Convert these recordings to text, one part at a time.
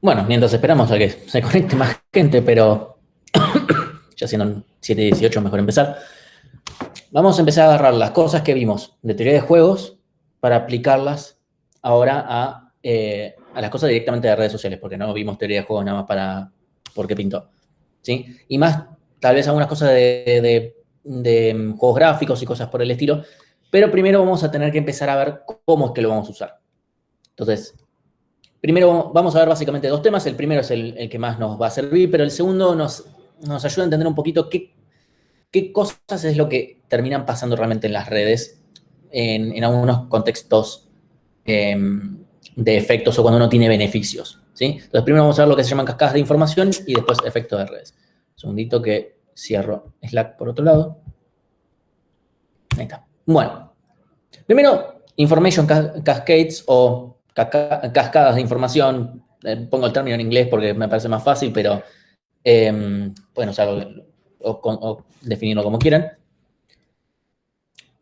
Bueno, mientras esperamos a que se conecte más gente, pero ya siendo 7:18 mejor empezar. Vamos a empezar a agarrar las cosas que vimos de teoría de juegos para aplicarlas ahora a las cosas directamente de redes sociales, porque no vimos teoría de juegos nada más porque pintó. ¿Sí? Y más, tal vez algunas cosas de juegos gráficos y cosas por el estilo, pero primero vamos a tener que empezar a ver cómo es que lo vamos a usar. Entonces, primero vamos a ver básicamente dos temas. El primero es el que más nos va a servir, pero el segundo nos ayuda a entender un poquito qué cosas es lo que terminan pasando realmente en las redes en algunos contextos eh, de efectos o cuando uno tiene beneficios. ¿Sí? Entonces, primero vamos a ver lo que se llaman cascadas de información y después efectos de redes. Un segundito que cierro Slack por otro lado. Ahí está. Bueno, primero, information cascades o cascadas de información. Pongo el término en inglés porque me parece más fácil, pero pueden usarlo o definirlo como quieran.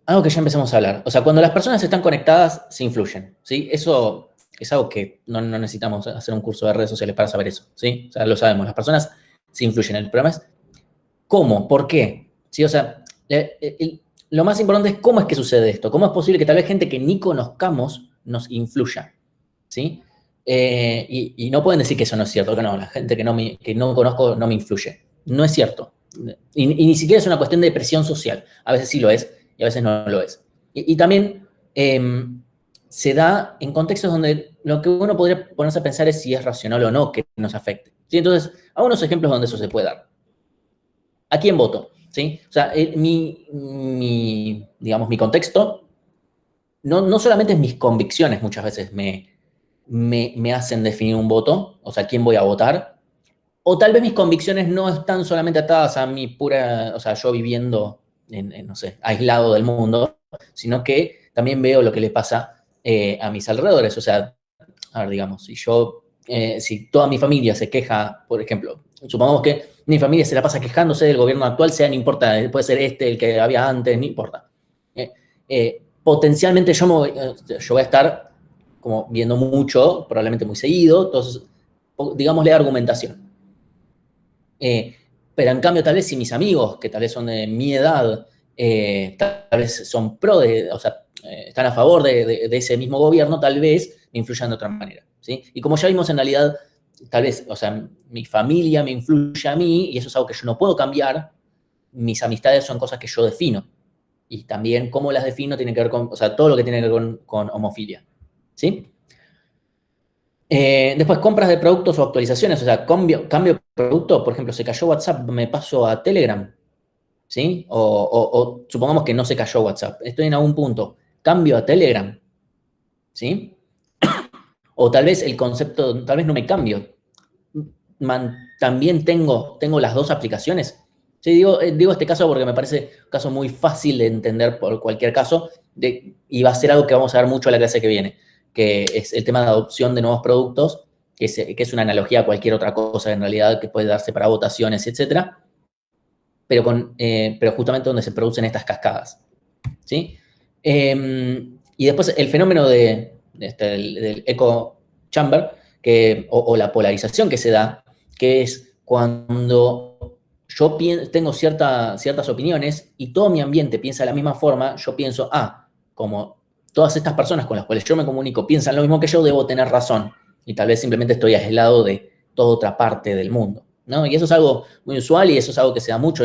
Algo que ya empezamos a hablar. O sea, cuando las personas están conectadas, se influyen, ¿sí? Eso es algo que no necesitamos hacer un curso de redes sociales para saber eso, ¿sí? O sea, lo sabemos, las personas se influyen. El problema es cómo, por qué, ¿sí? O sea, lo más importante es cómo es que sucede esto. ¿Cómo es posible que tal vez gente que ni conozcamos nos influya, ¿sí? Y no pueden decir que eso no es cierto, que no, la gente que no conozco no me influye. No es cierto. Y ni siquiera es una cuestión de presión social. A veces sí lo es y a veces no lo es. Y también se da en contextos donde lo que uno podría ponerse a pensar es si es racional o no que nos afecte. ¿Sí? Entonces, algunos ejemplos donde eso se puede dar. ¿A quién voto? ¿Sí? O sea, digamos, mi contexto no solamente es mis convicciones muchas veces me hacen definir un voto, o sea, quién voy a votar, o tal vez mis convicciones no están solamente atadas a mi pura, o sea, yo viviendo, no sé, aislado del mundo, sino que también veo lo que le pasa a mis alrededores. O sea, a ver, digamos, si toda mi familia se queja, por ejemplo, supongamos que mi familia se la pasa quejándose del gobierno actual, sea, no importa, puede ser el que había antes, no importa. Potencialmente yo voy a estar como viendo mucho, probablemente muy seguido, entonces, digámosle argumentación. Eh, pero en cambio, tal vez si mis amigos, que tal vez son de mi edad, tal vez son o sea, están a favor de ese mismo gobierno, tal vez me influyan de otra manera. ¿Sí? Y como ya vimos en realidad, tal vez, o sea, mi familia me influye a mí y eso es algo que yo no puedo cambiar. Mis amistades son cosas que yo defino. Y también cómo las defino tiene que ver con, o sea, todo lo que tiene que ver con homofilia. ¿Sí? Después, compras de productos o actualizaciones, o sea, cambio de producto, por ejemplo, se cayó WhatsApp, me paso a Telegram, ¿sí? O supongamos que no se cayó WhatsApp, estoy en algún punto, cambio a Telegram, ¿sí? O tal vez el concepto, tal vez no me cambio, también tengo las dos aplicaciones. Sí, digo este caso porque me parece un caso muy fácil de entender por cualquier caso y va a ser algo que vamos a ver mucho a la clase que viene, que es el tema de adopción de nuevos productos, que es una analogía a cualquier otra cosa en realidad que puede darse para votaciones, etcétera, pero justamente donde se producen estas cascadas. ¿Sí? Y después el fenómeno del echo chamber, o la polarización que se da, que es cuando yo tengo ciertas opiniones y todo mi ambiente piensa de la misma forma, yo pienso, como todas estas personas con las cuales yo me comunico piensan lo mismo que yo, debo tener razón. Y tal vez simplemente estoy aislado de toda otra parte del mundo. ¿No? Y eso es algo muy usual y eso es algo que se da mucho,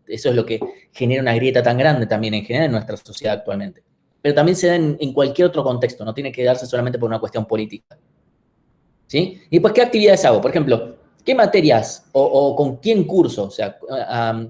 eso es lo que genera una grieta tan grande también en general en nuestra sociedad actualmente. Pero también se da en cualquier otro contexto, no tiene que darse solamente por una cuestión política. ¿Sí? Y después, ¿qué actividades hago? Por ejemplo, ¿qué materias o con quién curso? O sea,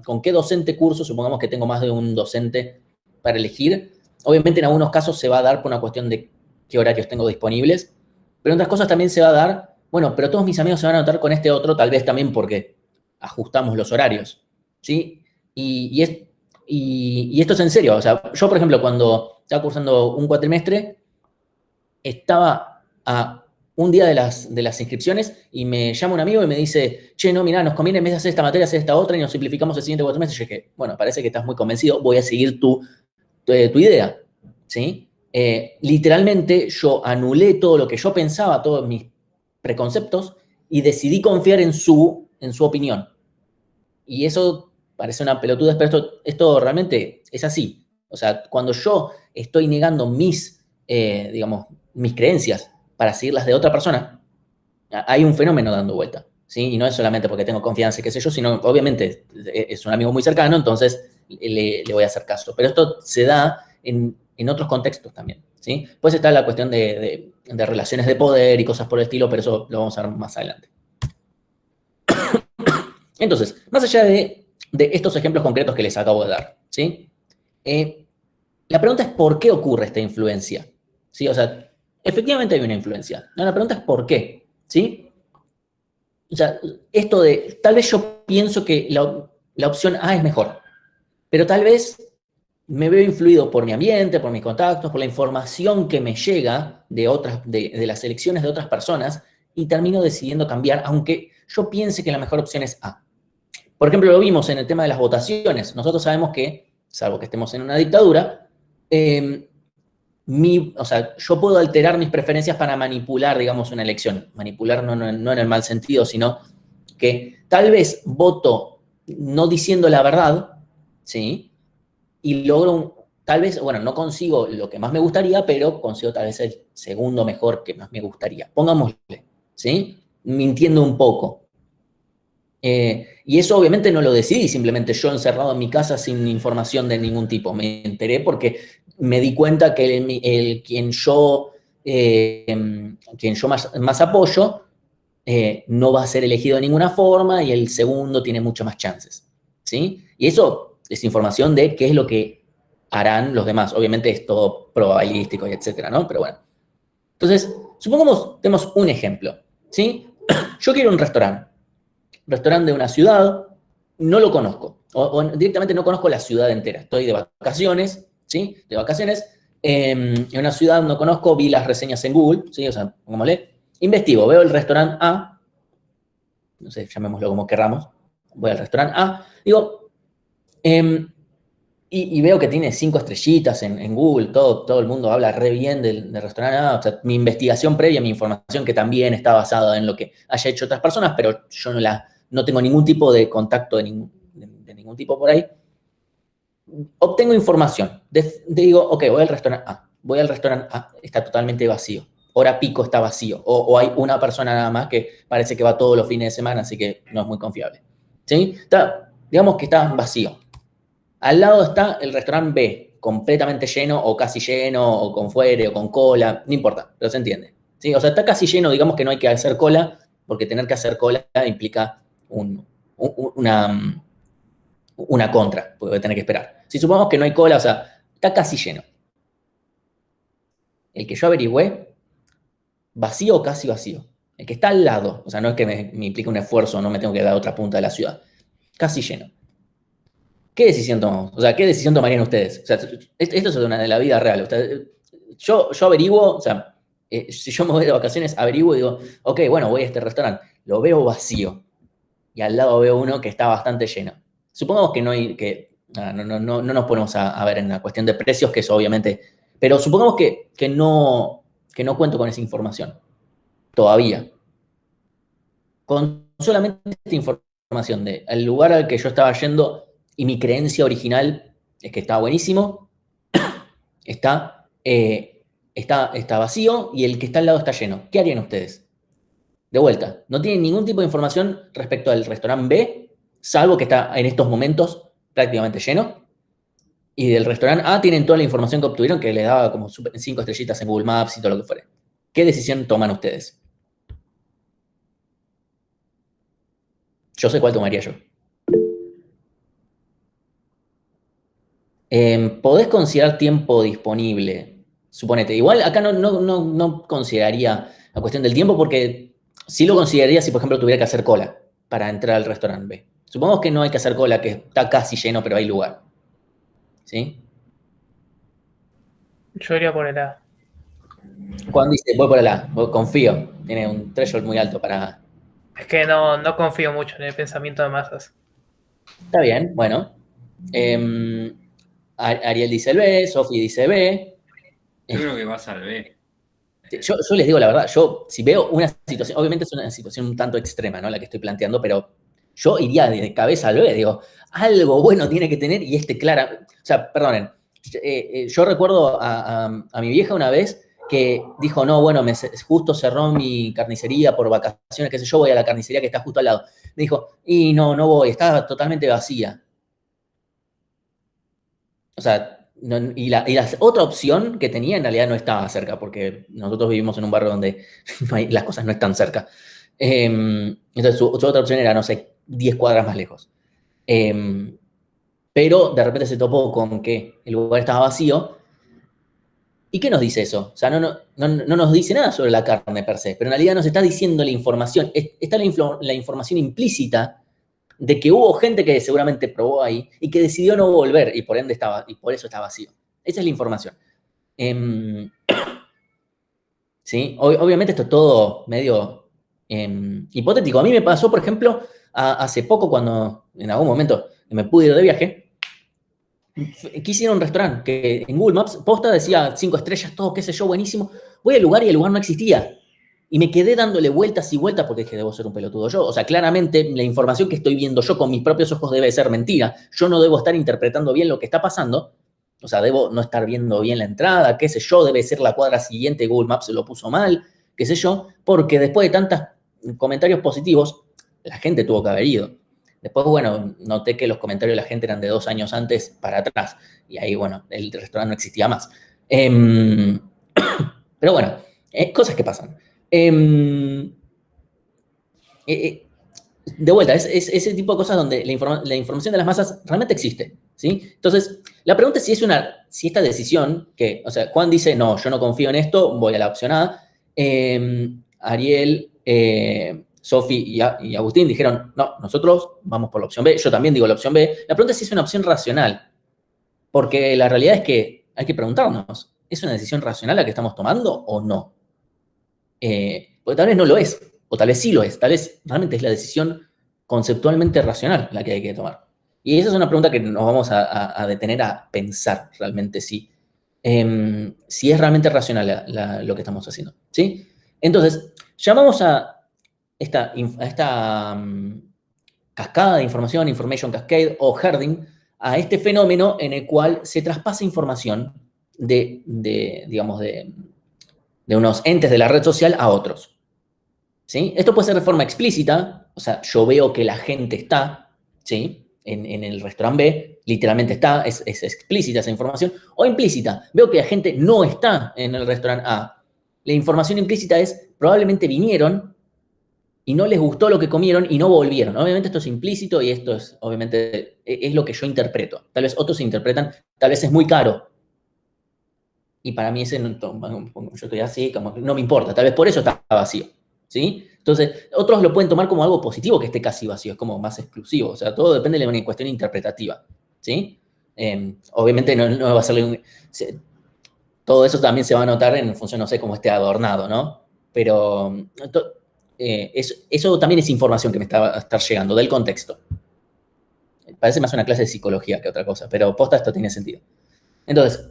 ¿con qué docente curso? Supongamos que tengo más de un docente para elegir. Obviamente en algunos casos se va a dar por una cuestión de qué horarios tengo disponibles, pero en otras cosas también se va a dar, bueno, pero todos mis amigos se van a anotar con este otro, tal vez también porque ajustamos los horarios, ¿sí? Y esto es en serio, o sea, yo por ejemplo cuando estaba cursando un cuatrimestre, estaba a un día de las inscripciones y me llama un amigo y me dice, che, no, mirá, nos conviene en vez de hacer esta materia, hacer esta otra y nos simplificamos el siguiente cuatrimestre. Y yo dije, bueno, parece que estás muy convencido, voy a seguir tu idea, ¿sí? Literalmente yo anulé todo lo que yo pensaba, todos mis preconceptos, y decidí confiar en su opinión. Y eso parece una pelotudez, pero esto realmente es así. O sea, cuando yo estoy negando digamos, mis creencias para seguir las de otra persona, hay un fenómeno dando vuelta, ¿sí? Y no es solamente porque tengo confianza, qué sé yo, sino obviamente es un amigo muy cercano, entonces le voy a hacer caso. Pero esto se da en otros contextos también, ¿sí? Pues está la cuestión de relaciones de poder y cosas por el estilo, pero eso lo vamos a ver más adelante. Entonces, más allá de estos ejemplos concretos que les acabo de dar, ¿sí? La pregunta es ¿por qué ocurre esta influencia? ¿Sí? O sea, efectivamente hay una influencia. No, la pregunta es ¿por qué? ¿Sí? O sea, esto de, tal vez yo pienso que la opción A es mejor, pero tal vez me veo influido por mi ambiente, por mis contactos, por la información que me llega de las elecciones de otras personas y termino decidiendo cambiar, aunque yo piense que la mejor opción es A. Por ejemplo, lo vimos en el tema de las votaciones. Nosotros sabemos que, salvo que estemos en una dictadura, o sea, yo puedo alterar mis preferencias para manipular, digamos, una elección. Manipular no en el mal sentido, sino que tal vez voto no diciendo la verdad, ¿sí? Y logro, tal vez, bueno, no consigo lo que más me gustaría, pero consigo tal vez el segundo mejor que más me gustaría. Pongámosle, ¿sí? Mintiendo un poco. Y eso obviamente no lo decidí simplemente yo encerrado en mi casa sin información de ningún tipo. Me enteré porque me di cuenta que quien yo más apoyo no va a ser elegido de ninguna forma y el segundo tiene mucho más chances. ¿Sí? Y eso es información de qué es lo que harán los demás. Obviamente es todo probabilístico y etcétera, ¿no? Pero bueno. Entonces, supongamos, tenemos un ejemplo. ¿Sí? Yo quiero un restaurante de una ciudad, no lo conozco, o directamente no conozco la ciudad entera. Estoy de vacaciones, ¿sí? De vacaciones. En una ciudad no conozco, vi las reseñas en Google, ¿sí? O sea, pongámosle, investigo, veo el restaurante A, no sé, llamémoslo como querramos, voy al restaurante A, digo, y veo que tiene 5 estrellitas en Google, todo el mundo habla re bien del restaurante A, o sea, mi investigación previa, mi información que también está basada en lo que haya hecho otras personas, pero yo no tengo ningún tipo de contacto de ningún tipo por ahí. Obtengo información, digo, ok, voy al restaurante A, está totalmente vacío, hora pico está vacío, o hay una persona nada más que parece que va todos los fines de semana, así que no es muy confiable. ¿Sí? Digamos que está vacío. Al lado está el restaurante B, completamente lleno o casi lleno, o con fuere o con cola, no importa, pero se entiende. ¿Sí? O sea, está casi lleno, digamos que no hay que hacer cola, porque tener que hacer cola implica una contra, porque voy a tener que esperar. Si supongamos que no hay cola, o sea, está casi lleno. El que yo averigüé, vacío o casi vacío. El que está al lado, o sea, no es que me implique un esfuerzo, no me tengo que dar a otra punta de la ciudad. Casi lleno. ¿Qué decisión tomamos? O sea, ¿qué decisión tomarían ustedes? O sea, esto es una de la vida real. Yo averiguo, o sea, si yo me voy de vacaciones, averiguo y digo, ok, bueno, voy a este restaurante, lo veo vacío y al lado veo uno que está bastante lleno. Supongamos que no nos ponemos a ver en la cuestión de precios, que eso obviamente, pero supongamos que no cuento con esa información todavía. Con solamente esta información de el lugar al que yo estaba yendo y mi creencia original es que estaba buenísimo, está vacío y el que está al lado está lleno. ¿Qué harían ustedes? De vuelta, no tienen ningún tipo de información respecto al restaurante B, salvo que está en estos momentos prácticamente lleno. Y del restaurante A tienen toda la información que obtuvieron, que les daba como 5 estrellitas en Google Maps y todo lo que fuera. ¿Qué decisión toman ustedes? Yo sé cuál tomaría yo. Podés considerar tiempo disponible, suponete. Igual acá no consideraría la cuestión del tiempo porque sí lo consideraría si, por ejemplo, tuviera que hacer cola para entrar al restaurante B. Supongamos que no hay que hacer cola, que está casi lleno, pero hay lugar. ¿Sí? Yo iría por el A. Cuando dice voy por el A, confío, tiene un threshold muy alto para... Es que no confío mucho en el pensamiento de masas. Está bien, bueno. Ariel dice el B, Sofi dice B. Yo creo que vas al B. Yo les digo la verdad, yo si veo una situación, obviamente es una situación un tanto extrema, ¿no? La que estoy planteando, pero yo iría de cabeza al B, digo, algo bueno tiene que tener y clara, o sea, perdonen, yo recuerdo a mi vieja una vez que dijo, no, bueno, justo cerró mi carnicería por vacaciones, qué sé yo, voy a la carnicería que está justo al lado. Me dijo, y no voy, está totalmente vacía. O sea, y la otra opción que tenía en realidad no estaba cerca, porque nosotros vivimos en un barrio donde las cosas no están cerca. Entonces su otra opción era, no sé, 10 cuadras más lejos. Pero de repente se topó con que el lugar estaba vacío. ¿Y qué nos dice eso? O sea, no nos dice nada sobre la carne per se, pero en realidad nos está diciendo la información, está la información implícita de que hubo gente que seguramente probó ahí y que decidió no volver y por ende y por eso está vacío. Esa es la información. ¿Sí? Obviamente esto es todo medio hipotético. A mí me pasó, por ejemplo, hace poco cuando en algún momento me pude ir de viaje, quise ir a un restaurante que en Google Maps posta decía 5 estrellas, todo, qué sé yo, buenísimo. Voy al lugar y el lugar no existía. Y me quedé dándole vueltas y vueltas porque dije, debo ser un pelotudo yo. O sea, claramente la información que estoy viendo yo con mis propios ojos debe ser mentira. Yo no debo estar interpretando bien lo que está pasando. O sea, debo no estar viendo bien la entrada, qué sé yo, debe ser la cuadra siguiente, Google Maps se lo puso mal, qué sé yo, porque después de tantos comentarios positivos, la gente tuvo que haber ido. Después, bueno, noté que los comentarios de la gente eran de 2 años antes para atrás. Y ahí, bueno, el restaurante no existía más. Pero bueno, cosas que pasan. Eh, eh, de vuelta, es ese tipo de cosas donde la información de las masas realmente existe, ¿sí? Entonces, la pregunta es si esta decisión, o sea, Juan dice, no, yo no confío en esto, voy a la opción A. Ariel, Sofi y Agustín dijeron, no, nosotros vamos por la opción B. Yo también digo la opción B. La pregunta es si es una opción racional, porque la realidad es que hay que preguntarnos, ¿es una decisión racional la que estamos tomando o no? Porque tal vez no lo es, o tal vez sí lo es, tal vez realmente es la decisión conceptualmente racional la que hay que tomar. Y esa es una pregunta que nos vamos a detener a pensar realmente si es realmente racional lo que estamos haciendo. ¿Sí? Entonces, llamamos a esta cascada de información, information cascade o herding, a este fenómeno en el cual se traspasa información digamos, de unos entes de la red social a otros. ¿Sí? Esto puede ser de forma explícita, o sea, yo veo que la gente está, ¿sí? En el restaurante B, literalmente está, es explícita esa información, o implícita, veo que la gente no está en el restaurante A. La información implícita es, probablemente vinieron y no les gustó lo que comieron y no volvieron. Obviamente esto es implícito y esto es, obviamente, es lo que yo interpreto. Tal vez otros interpretan, tal vez es muy caro. Y para mí yo estoy así, como no me importa, tal vez por eso está vacío. ¿Sí? Entonces, otros lo pueden tomar como algo positivo que esté casi vacío, es como más exclusivo. O sea, todo depende de una cuestión interpretativa. ¿Sí? Obviamente no va a ser todo eso también se va a notar en función, no sé, cómo esté adornado, ¿no? Pero eso también es información que me está estar llegando del contexto. Parece más una clase de psicología que otra cosa, pero posta esto tiene sentido. Entonces,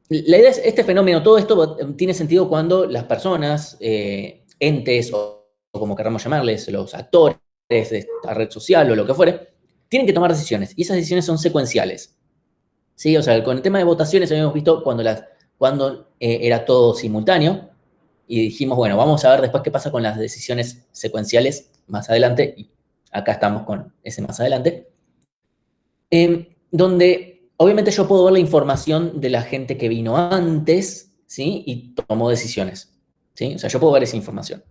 la idea es, este fenómeno, todo esto tiene sentido cuando las personas, entes o como queramos llamarles, los actores de esta red social o lo que fuere, tienen que tomar decisiones y esas decisiones son secuenciales. ¿Sí? O sea, con el tema de votaciones habíamos visto cuando era todo simultáneo y dijimos, bueno, vamos a ver después qué pasa con las decisiones secuenciales más adelante y acá estamos con ese más adelante. Donde obviamente yo puedo ver la información de la gente que vino antes, ¿sí? Y tomó decisiones, ¿sí? O sea, yo puedo ver esa información,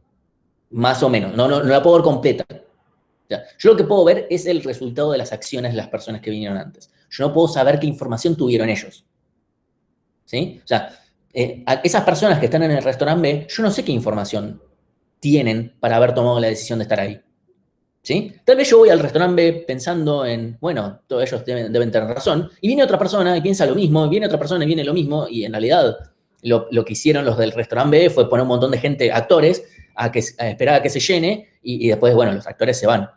más o menos, no la puedo ver completa. O sea, yo lo que puedo ver es el resultado de las acciones de las personas que vinieron antes. Yo no puedo saber qué información tuvieron ellos, ¿sí? O sea, esas personas que están en el restaurante B, yo no sé qué información tienen para haber tomado la decisión de estar ahí. ¿Sí? Tal vez yo voy al restaurante B pensando en, bueno, todos ellos deben tener razón, y viene otra persona y piensa lo mismo, y viene otra persona y viene lo mismo, y en realidad lo que hicieron los del restaurante B fue poner un montón de gente, actores, a esperar a que se llene, y después, bueno, los actores se van.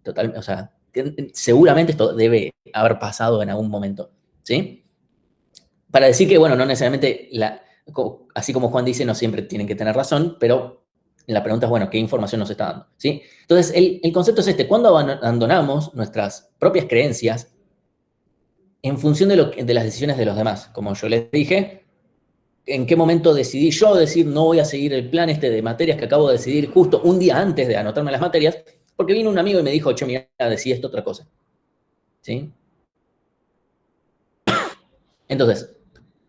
Total, o sea, seguramente esto debe haber pasado en algún momento, ¿sí? para decir que, bueno, no necesariamente, así como Juan dice, no siempre tienen que tener razón, pero la pregunta es, bueno, ¿qué información nos está dando? ¿Sí? Entonces, el concepto es este: ¿cuándo abandonamos nuestras propias creencias en función de las decisiones de los demás? Como yo les dije, ¿en qué momento decidí yo decir no voy a seguir el plan de materias que acabo de decidir justo un día antes de anotarme las materias? Porque vino un amigo y me dijo, che, mira, decidí esto otra cosa. ¿Sí? Entonces,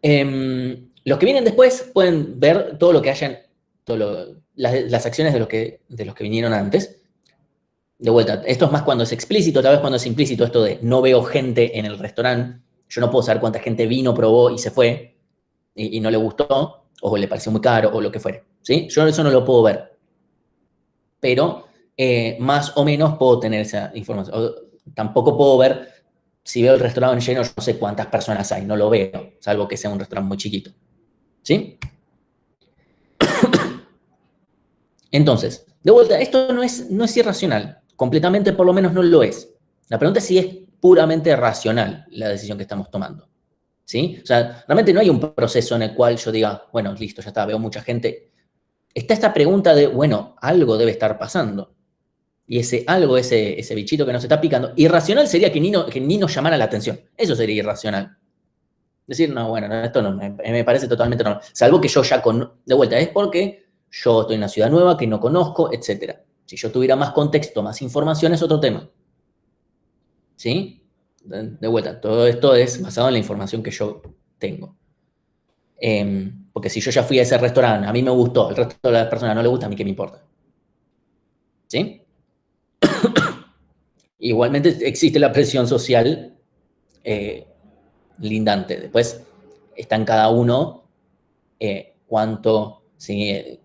los que vienen después pueden ver todo lo que hayan, las acciones de los que vinieron antes. De vuelta, esto es más cuando es explícito, tal vez cuando es implícito, esto de no veo gente en el restaurante, yo no puedo saber cuánta gente vino, probó y se fue, y no le gustó, o le pareció muy caro, o lo que fuere. ¿Sí? Yo eso no lo puedo ver. Pero más o menos puedo tener esa información. Tampoco puedo ver, si veo el restaurante lleno, yo no sé cuántas personas hay, no lo veo, salvo que sea un restaurante muy chiquito. ¿Sí? Entonces, de vuelta, esto no es irracional. Completamente, por lo menos, no lo es. La pregunta es si es puramente racional la decisión que estamos tomando. ¿Sí? O sea, realmente no hay un proceso en el cual yo diga, bueno, listo, ya está, veo mucha gente. Está esta pregunta de, bueno, algo debe estar pasando. Y ese algo, ese bichito que nos está picando, irracional sería que ni nos llamara la atención. Eso sería irracional. Decir, no, bueno, no, esto no me parece totalmente normal. Salvo que yo ya de vuelta, es porque yo estoy en una ciudad nueva que no conozco, etc. Si yo tuviera más contexto, más información, es otro tema. ¿Sí? De vuelta, todo esto es basado en la información que yo tengo. Porque si yo ya fui a ese restaurante, a mí me gustó, el resto de las personas no le gusta, a mí qué me importa. ¿Sí? Igualmente existe la presión social lindante. Después está en cada uno cuánto, ¿sí?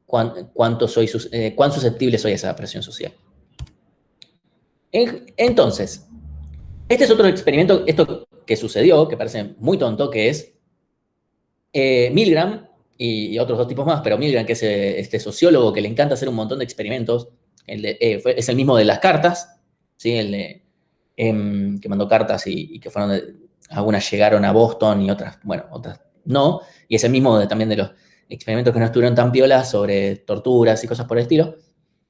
cuán susceptible soy a esa presión social. Entonces, este es otro experimento, esto que sucedió, que parece muy tonto, que es Milgram y otros dos tipos más, pero Milgram, que es este sociólogo que le encanta hacer un montón de experimentos, es el mismo de las cartas, ¿sí? Que mandó cartas y que algunas llegaron a Boston y otras, bueno, otras no, y es el mismo también de los experimentos que no estuvieron tan piolas sobre torturas y cosas por el estilo.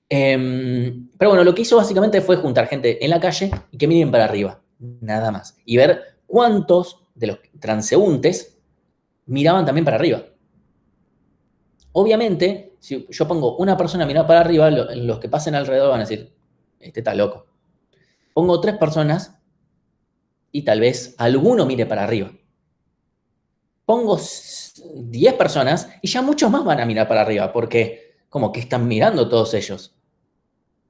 Pero bueno, lo que hizo básicamente fue juntar gente en la calle y que miren para arriba, nada más, y ver cuántos de los transeúntes miraban también para arriba. Obviamente, si yo pongo una persona a mirar para arriba, los que pasen alrededor van a decir, este está loco. Pongo 3 personas y tal vez alguno mire para arriba. Pongo 10 personas y ya muchos más van a mirar para arriba, porque como que están mirando todos ellos.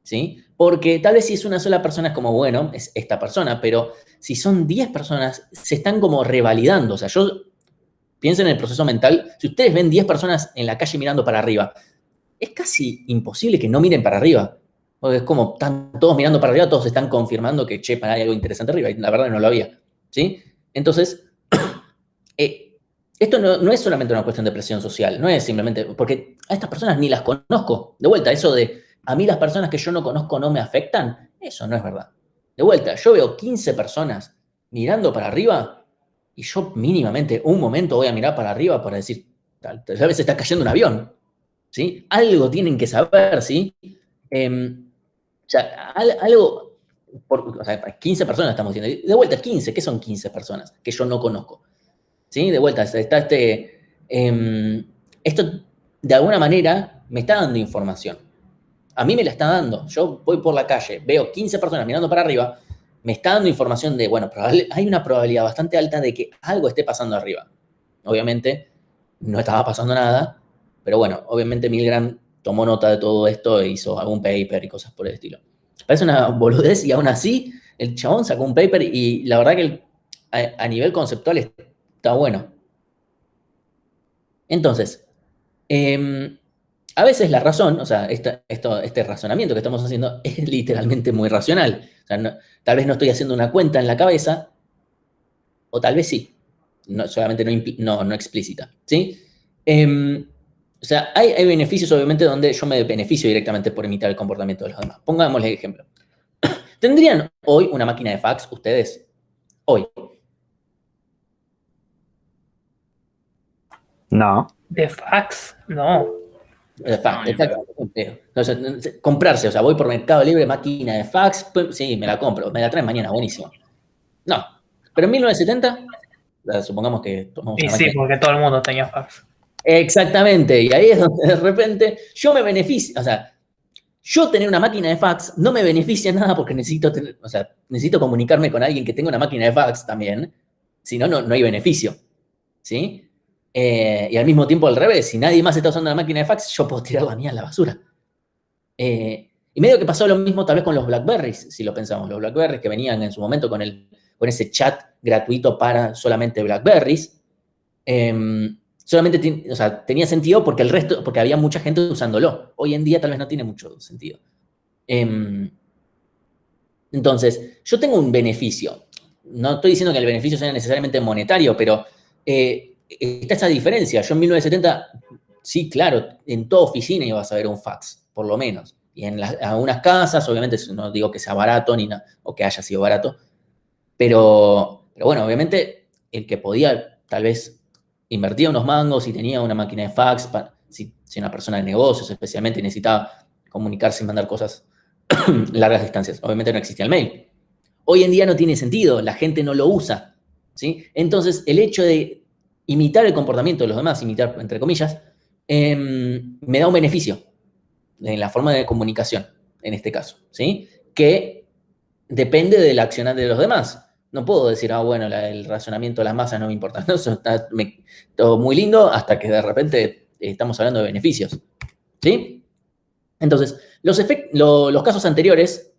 ¿Sí? Porque tal vez si es una sola persona es como, bueno, es esta persona, pero si son 10 personas, se están como revalidando. O sea, piensen en el proceso mental, si ustedes ven 10 personas en la calle mirando para arriba, es casi imposible que no miren para arriba. Porque es como, están todos mirando para arriba, todos están confirmando que, che, hay algo interesante arriba, y la verdad no lo había. ¿Sí? Entonces, esto no es solamente una cuestión de presión social, no es simplemente, porque a estas personas ni las conozco. De vuelta, eso de, a mí las personas que yo no conozco no me afectan, eso no es verdad. De vuelta, yo veo 15 personas mirando para arriba y yo mínimamente un momento voy a mirar para arriba para decir, tal vez está cayendo un avión, ¿sí? Algo tienen que saber, ¿sí? O sea, algo, o sea, 15 personas estamos diciendo, de vuelta, 15, ¿qué son 15 personas que yo no conozco? ¿Sí? De vuelta, está esto de alguna manera me está dando información. A mí me la está dando. Yo voy por la calle, veo 15 personas mirando para arriba, me está dando información de, bueno, hay una probabilidad bastante alta de que algo esté pasando arriba. Obviamente, no estaba pasando nada, pero bueno, obviamente Milgram tomó nota de todo esto e hizo algún paper y cosas por el estilo. Parece una boludez y aún así el chabón sacó un paper y la verdad que a nivel conceptual está bueno. Entonces, a veces la razón, o sea, este razonamiento que estamos haciendo es literalmente muy racional. O sea, tal vez no estoy haciendo una cuenta en la cabeza, o tal vez sí, solamente no explícita, ¿sí? O sea, hay beneficios, obviamente, donde yo me beneficio directamente por imitar el comportamiento de los demás. Pongámosle el ejemplo. ¿Tendrían hoy una máquina de fax ustedes? Hoy. No. ¿De fax? No. Exactamente. Entonces, comprarse, o sea, voy por Mercado Libre, máquina de fax, sí, me la compro, me la traen mañana, buenísimo. No, pero en 1970, supongamos que tomamos Y una sí, máquina. porque todo el mundo tenía fax. Exactamente, y ahí es donde de repente yo me beneficio, o sea, yo tener una máquina de fax no me beneficia en nada porque necesito comunicarme con alguien que tenga una máquina de fax también, si no, no hay beneficio, ¿sí? Y al mismo tiempo al revés, si nadie más está usando la máquina de fax, yo puedo tirar la mía a la basura. Y medio que pasó lo mismo tal vez con los BlackBerrys, si lo pensamos, los BlackBerrys que venían en su momento con ese chat gratuito para solamente BlackBerrys. Solamente o sea, tenía sentido porque había mucha gente usándolo. Hoy en día tal vez no tiene mucho sentido. Entonces, yo tengo un beneficio. No estoy diciendo que el beneficio sea necesariamente monetario, pero está esa diferencia. Yo en 1970, sí, claro, en toda oficina ibas a ver un fax, por lo menos. Y en algunas casas, obviamente, no digo que sea barato ni o que haya sido barato, pero bueno, obviamente, el que podía tal vez invertía unos mangos y tenía una máquina de fax, si una persona de negocios especialmente necesitaba comunicarse y mandar cosas largas distancias. Obviamente no existía el mail. Hoy en día no tiene sentido, la gente no lo usa, ¿sí? Entonces, el hecho de imitar el comportamiento de los demás, imitar entre comillas, me da un beneficio en la forma de comunicación, en este caso, ¿sí? Que depende del accionar de los demás. No puedo decir, bueno, el razonamiento de las masas no me importa. No, eso está todo muy lindo hasta que de repente estamos hablando de beneficios, ¿sí? Entonces, los casos anteriores,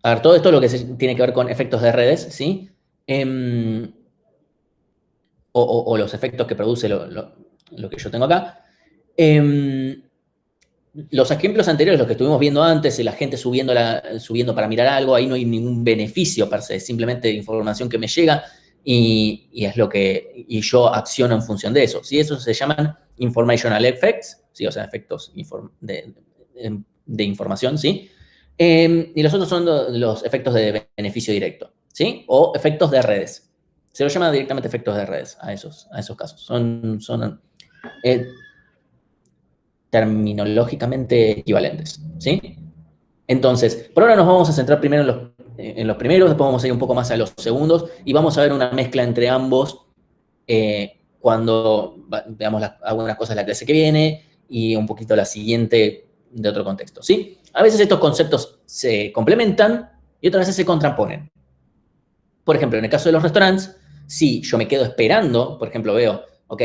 a ver, todo esto lo que tiene que ver con efectos de redes, ¿sí? O los efectos que produce lo que yo tengo acá. Los ejemplos anteriores, los que estuvimos viendo antes, la gente subiendo para mirar algo, ahí no hay ningún beneficio per se, es simplemente información que me llega y es y yo acciono en función de eso. ¿Sí? Eso se llaman informational effects, ¿sí? O sea, efectos de información, ¿sí? Y los otros son los efectos de beneficio directo, ¿sí? O efectos de redes. Se los llama directamente efectos de redes a esos casos. Son terminológicamente equivalentes, ¿sí? Entonces, por ahora nos vamos a centrar primero en los primeros, después vamos a ir un poco más a los segundos y vamos a ver una mezcla entre ambos cuando veamos algunas cosas de la clase que viene y un poquito la siguiente de otro contexto, ¿sí? A veces estos conceptos se complementan y otras veces se contraponen. Por ejemplo, en el caso de los restaurantes, si yo me quedo esperando, por ejemplo, veo, ok,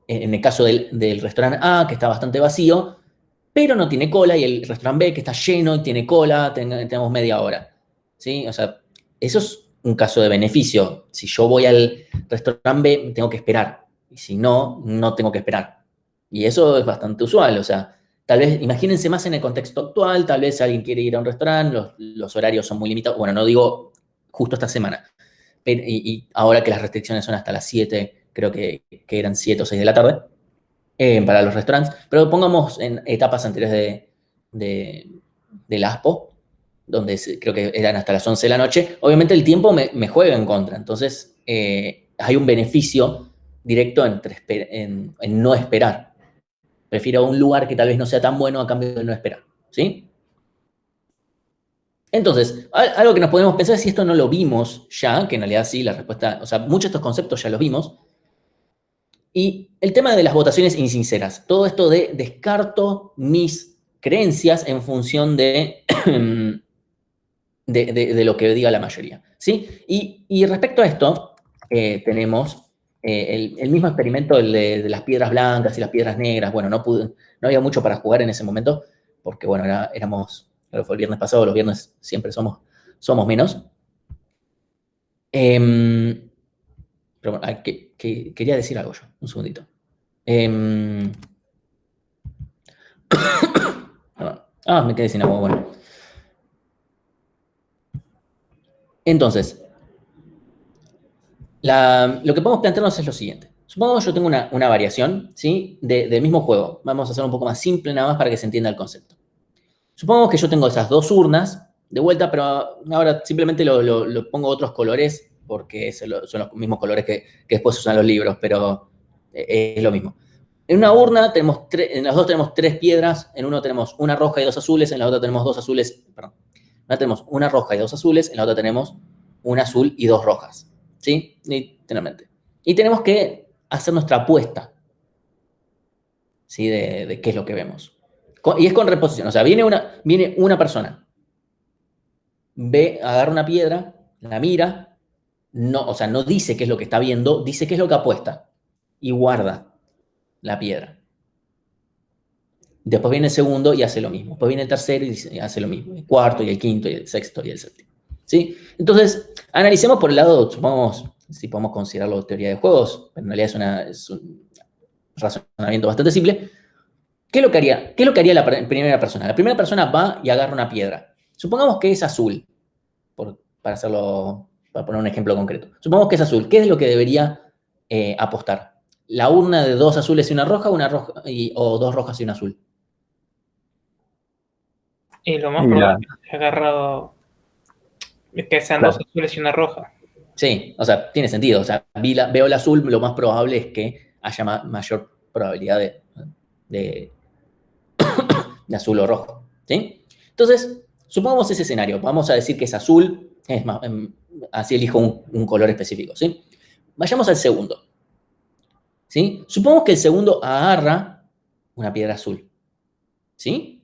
en el caso del restaurante A, que está bastante vacío, pero no tiene cola, y el restaurante B, que está lleno y tiene cola, tenemos media hora. ¿Sí? O sea, eso es un caso de beneficio. Si yo voy al restaurante B, tengo que esperar. Y si no, no tengo que esperar. Y eso es bastante usual. O sea, tal vez, imagínense más en el contexto actual, tal vez alguien quiere ir a un restaurante, los horarios son muy limitados. Bueno, no digo justo esta semana. Y ahora que las restricciones son hasta las 7, creo que eran 7 o 6 de la tarde, para los restaurantes, pero pongamos en etapas anteriores del ASPO, donde creo que eran hasta las 11 de la noche, obviamente el tiempo me juega en contra, entonces hay un beneficio directo en no esperar. Prefiero un lugar que tal vez no sea tan bueno a cambio de no esperar, ¿sí? Entonces, algo que nos podemos pensar es si esto no lo vimos ya, que en realidad sí, la respuesta, o sea, muchos de estos conceptos ya los vimos. Y el tema de las votaciones insinceras, todo esto de descarto mis creencias en función de lo que diga la mayoría, ¿sí? Y respecto a esto, tenemos el mismo experimento de las piedras blancas y las piedras negras. Bueno, no había mucho para jugar en ese momento, porque bueno, creo que fue el viernes pasado, los viernes siempre somos menos. Pero bueno, quería decir algo yo, un segundito. Me quedé sin agua, bueno. Entonces, lo que podemos plantearnos es lo siguiente. Supongamos que yo tengo una variación, ¿sí? Del mismo juego. Vamos a hacerlo un poco más simple nada más para que se entienda el concepto. Supongamos que yo tengo esas dos urnas de vuelta, pero ahora simplemente lo pongo otros colores porque son los mismos colores que después usan los libros, pero es lo mismo. En una urna en las dos tenemos 3 piedras, en uno tenemos una roja y 2 azules, en la otra tenemos 2 azules, perdón, en una tenemos una roja y 2 azules, en la otra tenemos un azul y 2 rojas, ¿sí? Literalmente. Y tenemos que hacer nuestra apuesta, ¿sí? De qué es lo que vemos. Y es con reposición, o sea, viene una persona, agarra una piedra, la mira, o sea, no dice qué es lo que está viendo, dice qué es lo que apuesta y guarda la piedra. Después viene el segundo y hace lo mismo. Después viene el tercero y hace lo mismo. El cuarto y el quinto y el sexto y el séptimo. ¿Sí? Entonces, analicemos por el lado, supongamos, si podemos considerarlo teoría de juegos, en realidad es un razonamiento bastante simple. ¿Qué es lo que haría la primera persona? La primera persona va y agarra una piedra. Supongamos que es azul, para poner un ejemplo concreto. Supongamos que es azul. ¿Qué es lo que debería apostar? ¿La urna de 2 azules y una roja, o 2 rojas y una azul? Y lo más probable es que haya agarrado que sean Claro. 2 azules y una roja. Sí, o sea, tiene sentido. O sea, veo el azul, lo más probable es que haya mayor probabilidad de azul o rojo. ¿Sí? Entonces, supongamos ese escenario. Vamos a decir que es azul. Es más, así elijo un color específico. ¿Sí? Vayamos al segundo. ¿Sí? Supongamos que el segundo agarra una piedra azul. ¿Sí?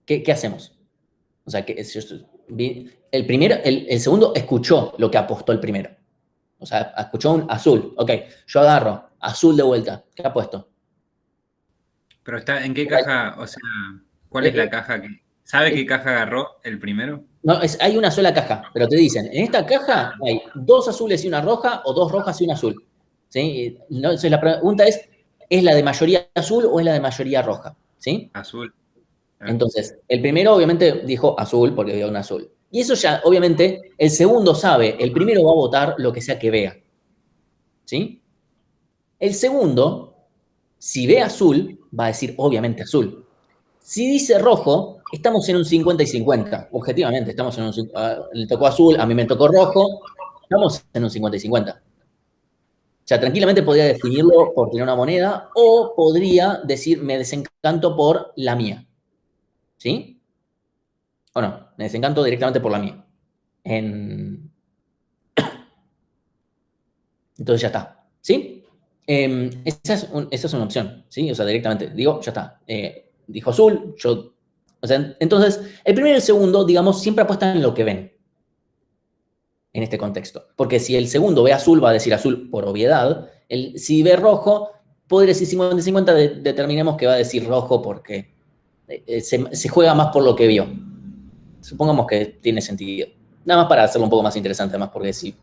¿Qué hacemos? O sea, el segundo escuchó lo que apostó el primero. O sea, escuchó un azul. Ok, yo agarro azul de vuelta. ¿Qué apuesto? Pero está, ¿en qué caja? O sea, ¿cuál es la caja que... ¿Sabe qué caja agarró el primero? No, hay una sola caja, pero te dicen, en esta caja hay 2 azules y una roja o 2 rojas y una azul. ¿Sí? Entonces la pregunta ¿es la de mayoría azul o es la de mayoría roja? ¿Sí? Azul. Entonces, el primero obviamente dijo azul porque vio un azul. Y eso ya, obviamente, el segundo sabe, el primero va a votar lo que sea que vea. ¿Sí? El segundo, si ve azul, va a decir obviamente azul. Si dice rojo, estamos en un 50 y 50. Objetivamente, estamos en le tocó azul, a mí me tocó rojo, estamos en un 50 y 50. O sea, tranquilamente podría definirlo por tirar una moneda o podría decir me desencanto por la mía. ¿Sí? ¿O no? Me desencanto directamente por la mía. Entonces ya está. ¿Sí? Esa es una opción. ¿Sí? O sea, directamente digo, ya está. Dijo azul, o sea, entonces, el primero y el segundo, digamos, siempre apuestan en lo que ven en este contexto. Porque si el segundo ve azul, va a decir azul por obviedad. Si ve rojo, podría decir 50-50, determinemos que va a decir rojo porque se juega más por lo que vio. Supongamos que tiene sentido. Nada más para hacerlo un poco más interesante, además, porque si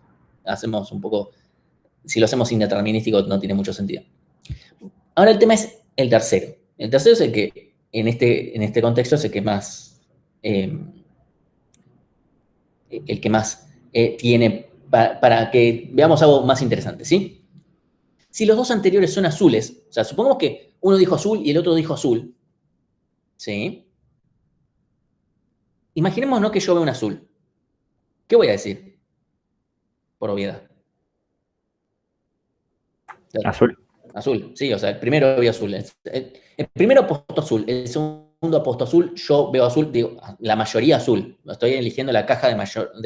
lo hacemos indeterminístico, no tiene mucho sentido. Ahora el tema es el tercero. El tercero es el que, en este contexto, es el que más tiene para que veamos algo más interesante, ¿sí? Si los dos anteriores son azules, o sea, supongamos que uno dijo azul y el otro dijo azul, ¿sí? Imaginemos, ¿no?, que yo veo un azul. ¿Qué voy a decir? Por obviedad. Azul. Azul, sí, o sea, el primero vio azul. El primero apostó azul, el segundo apostó azul, yo veo azul, digo, la mayoría azul. Estoy eligiendo la caja de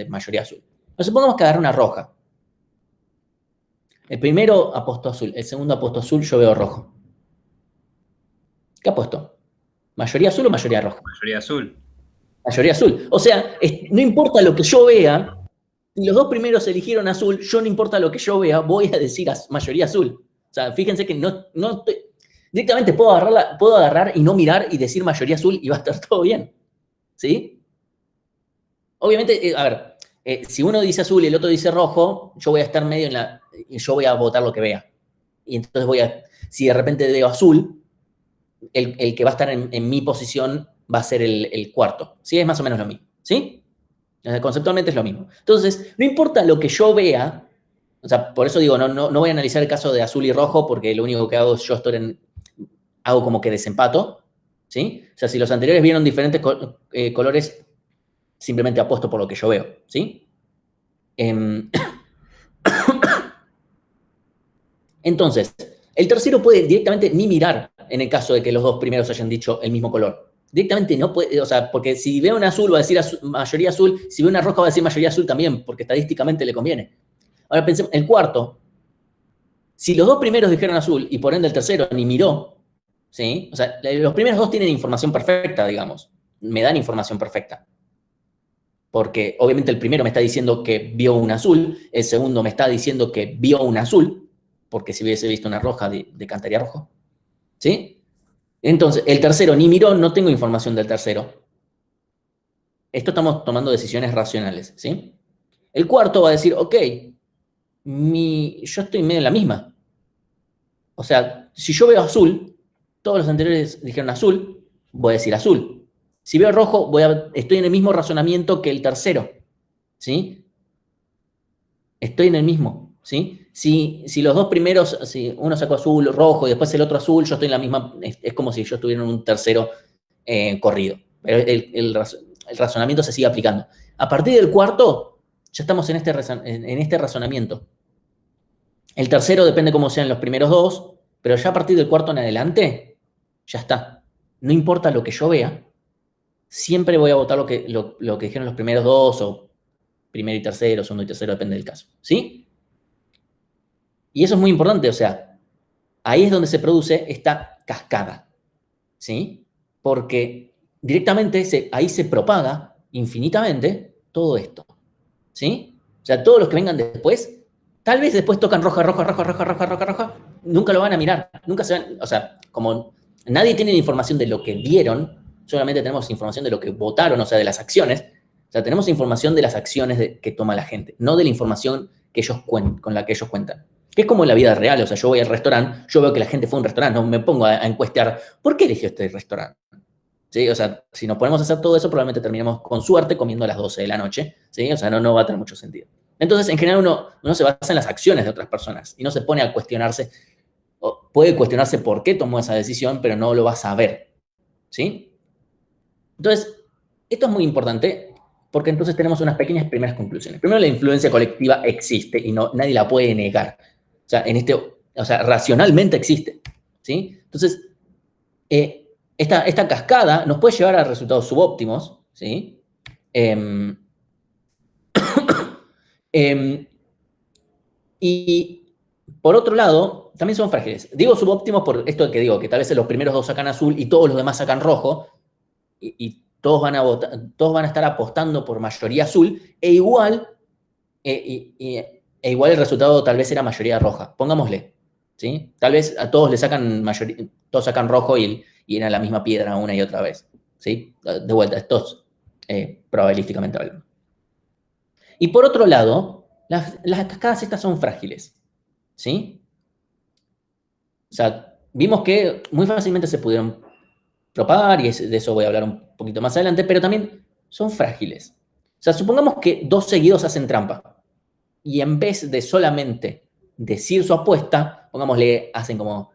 mayoría azul. Pero supongamos que agarré una roja. El primero apostó azul, el segundo apostó azul, yo veo rojo. ¿Qué apuesto? ¿Mayoría azul o mayoría roja? Mayoría azul. Mayoría azul. O sea, no importa lo que yo vea, si los dos primeros eligieron azul, yo no importa lo que yo vea, voy a decir mayoría azul. O sea, fíjense que no directamente puedo agarrar y no mirar y decir mayoría azul y va a estar todo bien. ¿Sí? Obviamente, a ver, si uno dice azul y el otro dice rojo, yo voy a estar medio y yo voy a votar lo que vea. Y entonces si de repente veo azul, el que va a estar en mi posición va a ser el cuarto. ¿Sí? Es más o menos lo mismo. ¿Sí? Conceptualmente es lo mismo. Entonces, no importa lo que yo vea, o sea, por eso digo, no voy a analizar el caso de azul y rojo, porque lo único que hago es hago como que desempato, ¿sí? O sea, si los anteriores vieron diferentes colores, simplemente apuesto por lo que yo veo, ¿sí? Em, Entonces, el tercero puede directamente ni mirar en el caso de que los dos primeros hayan dicho el mismo color. Directamente no puede, o sea, porque si ve un azul va a decir mayoría azul, si ve una roja va a decir mayoría azul también, porque estadísticamente le conviene. Ahora pensemos, el cuarto, si los dos primeros dijeron azul y por ende el tercero ni miró, ¿sí? O sea, los primeros dos tienen información perfecta, digamos. Me dan información perfecta. Porque obviamente el primero me está diciendo que vio un azul, el segundo me está diciendo que vio un azul, porque si hubiese visto una roja, decantaría rojo. ¿Sí? Entonces, el tercero ni miró, no tengo información del tercero. Esto estamos tomando decisiones racionales, ¿sí? El cuarto va a decir, ok, yo estoy medio en la misma. O sea, si yo veo azul, todos los anteriores dijeron azul, voy a decir azul. Si veo rojo, estoy en el mismo razonamiento que el tercero, ¿sí? Estoy en el mismo, ¿sí? Si los dos primeros, si uno sacó azul, rojo y después el otro azul, yo estoy en la misma, es como si yo estuviera en un tercero corrido. Pero el razonamiento se sigue aplicando. A partir del cuarto, ya estamos en este razonamiento. El tercero depende cómo sean los primeros dos, pero ya a partir del cuarto en adelante, ya está. No importa lo que yo vea, siempre voy a votar lo que dijeron los primeros dos, o primero y tercero, segundo y tercero, depende del caso. ¿Sí? Y eso es muy importante, o sea, ahí es donde se produce esta cascada. ¿Sí? Porque directamente ahí se propaga infinitamente todo esto. ¿Sí? O sea, todos los que vengan después, tal vez después tocan roja, roja, roja, roja, roja, roja, roja, nunca lo van a mirar, nunca se van, o sea, como nadie tiene información de lo que vieron, solamente tenemos información de lo que votaron, o sea, de las acciones, o sea, tenemos información de las acciones que toma la gente, no de la información que ellos con la que ellos cuentan. Que es como en la vida real, o sea, yo voy al restaurante, yo veo que la gente fue a un restaurante, no me pongo a encuestear, ¿por qué eligió este restaurante? ¿Sí? O sea, si nos ponemos a hacer todo eso, probablemente terminemos con suerte comiendo a las 12 de la noche, ¿sí? O sea, no va a tener mucho sentido. Entonces, en general, uno se basa en las acciones de otras personas y no se pone a cuestionarse, o puede cuestionarse por qué tomó esa decisión, pero no lo va a saber, ¿sí? Entonces, esto es muy importante porque entonces tenemos unas pequeñas primeras conclusiones. Primero, la influencia colectiva existe y nadie la puede negar. O sea, racionalmente existe, ¿sí? Entonces, esta cascada nos puede llevar a resultados subóptimos, ¿sí? Y por otro lado, también son frágiles. Digo subóptimos por esto que digo, que tal vez los primeros dos sacan azul y todos los demás sacan rojo, y todos van a estar apostando por mayoría azul, e igual el resultado tal vez era mayoría roja. Pongámosle, ¿sí? Tal vez a todos le sacan todos sacan rojo y era la misma piedra una y otra vez, ¿sí? De vuelta, estos probabilísticamente hablando. Y por otro lado, las cascadas estas son frágiles, ¿sí? O sea, vimos que muy fácilmente se pudieron propagar, y de eso voy a hablar un poquito más adelante, pero también son frágiles. O sea, supongamos que dos seguidos hacen trampa, y en vez de solamente decir su apuesta, pongámosle, hacen como,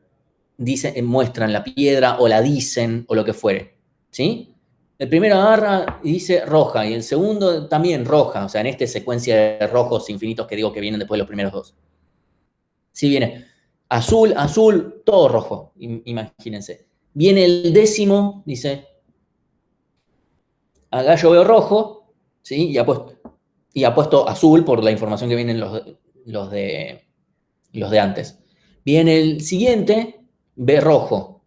muestran la piedra, o la dicen, o lo que fuere, ¿sí? El primero agarra y dice roja, y el segundo también roja, o sea, en esta secuencia de rojos infinitos que digo que vienen después de los primeros dos. Si viene azul, azul, todo rojo, imagínense. Viene el décimo, dice, acá yo veo rojo, ¿sí? Y apuesto azul por la información que vienen los de antes. Viene el siguiente, ve rojo.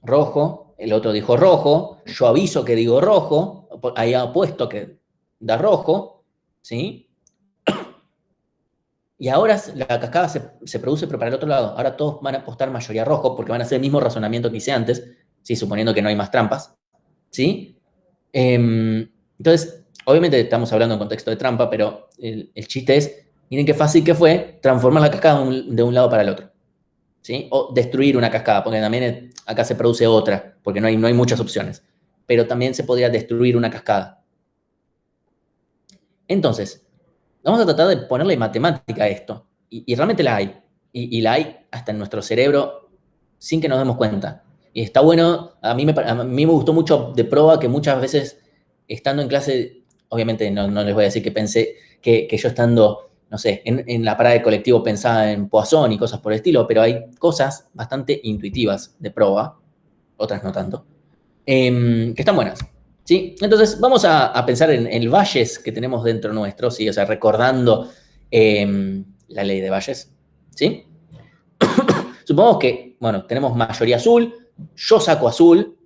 Rojo, el otro dijo rojo, yo aviso que digo rojo, ahí apuesto que da rojo, ¿sí? Y ahora la cascada se produce, pero para el otro lado. Ahora todos van a apostar mayoría rojo, porque van a hacer el mismo razonamiento que hice antes, ¿sí? Suponiendo que no hay más trampas, ¿sí? Entonces, obviamente estamos hablando en contexto de trampa, pero el chiste es, miren qué fácil que fue transformar la cascada de un lado para el otro, ¿sí? O destruir una cascada, porque también acá se produce otra, porque no hay muchas opciones. Pero también se podría destruir una cascada. Entonces, vamos a tratar de ponerle matemática a esto. Y realmente la hay. Y la hay hasta en nuestro cerebro sin que nos demos cuenta. Y está bueno, a mí me gustó mucho de prueba que muchas veces, estando en clase, obviamente no les voy a decir que pensé que yo estando, no sé, en la parada de colectivo pensaba en Poisson y cosas por el estilo, pero hay cosas bastante intuitivas de Proba, otras no tanto, que están buenas. ¿Sí? Entonces, vamos a pensar en el Bayes que tenemos dentro nuestro, ¿sí? O sea, recordando la ley de Bayes, ¿sí? Supongamos que, bueno, tenemos mayoría azul, yo saco azul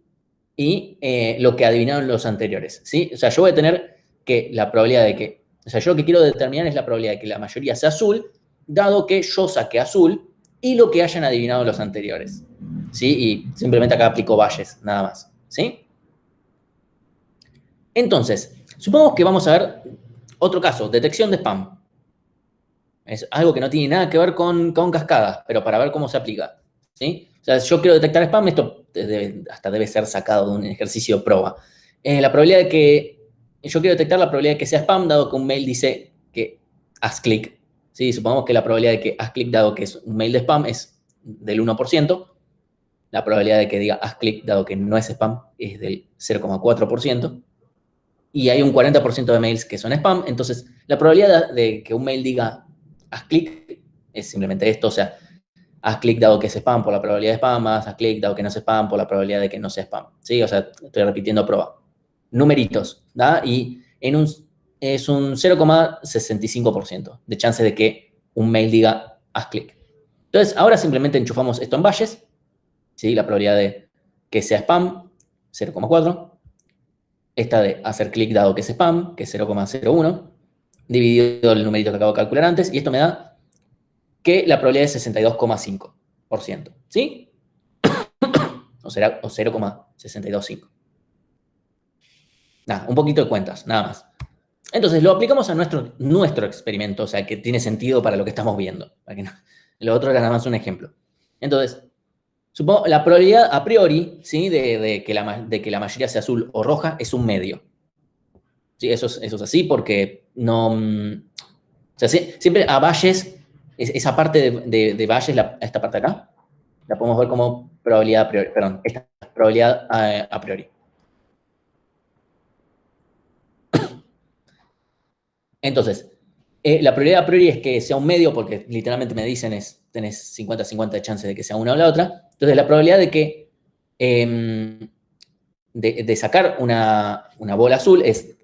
y lo que adivinaron los anteriores, ¿sí? O sea, yo voy a tener que la probabilidad de que, o sea, yo lo que quiero determinar es la probabilidad de que la mayoría sea azul, dado que yo saqué azul y lo que hayan adivinado los anteriores, ¿sí? Y simplemente acá aplico Bayes, nada más, ¿sí? Entonces, supongamos que vamos a ver otro caso, detección de spam. Es algo que no tiene nada que ver con cascadas, pero para ver cómo se aplica, ¿sí? O sea, si yo quiero detectar spam, esto hasta debe ser sacado de un ejercicio de prueba. La probabilidad de que yo quiero detectar la probabilidad de que sea spam, dado que un mail dice que haz clic, ¿sí? Supongamos que la probabilidad de que haz clic, dado que es un mail de spam, es del 1%. La probabilidad de que diga haz clic, dado que no es spam, es del 0,4%. Y hay un 40% de mails que son spam, entonces la probabilidad de que un mail diga haz clic es simplemente esto, o sea, haz clic dado que es spam por la probabilidad de spam, más haz clic dado que no es spam por la probabilidad de que no sea spam, ¿sí? O sea, estoy repitiendo prueba. Numeritos, ¿da? Y es un 0,65% de chance de que un mail diga haz clic. Entonces, ahora simplemente enchufamos esto en Bayes, ¿sí? La probabilidad de que sea spam, 0,4. Esta de hacer clic dado que es spam, que es 0,01, dividido el numerito que acabo de calcular antes, y esto me da que la probabilidad es 62,5%, ¿sí? O 0,625. Nada, un poquito de cuentas, nada más. Entonces, lo aplicamos a nuestro experimento, o sea, que tiene sentido para lo que estamos viendo. Para que no, lo otro era nada más un ejemplo. Entonces, supongo, la probabilidad a priori, ¿sí? de que la mayoría sea azul o roja es un medio. Sí, eso es así porque no... O sea, siempre a Bayes, esa parte de Bayes, esta parte de acá, la podemos ver como probabilidad a priori. Perdón, esta probabilidad a priori. Entonces, la probabilidad a priori es que sea un medio, porque literalmente me dicen tenés 50-50 de chance de que sea una o la otra. Entonces, la probabilidad de que de sacar una bola azul es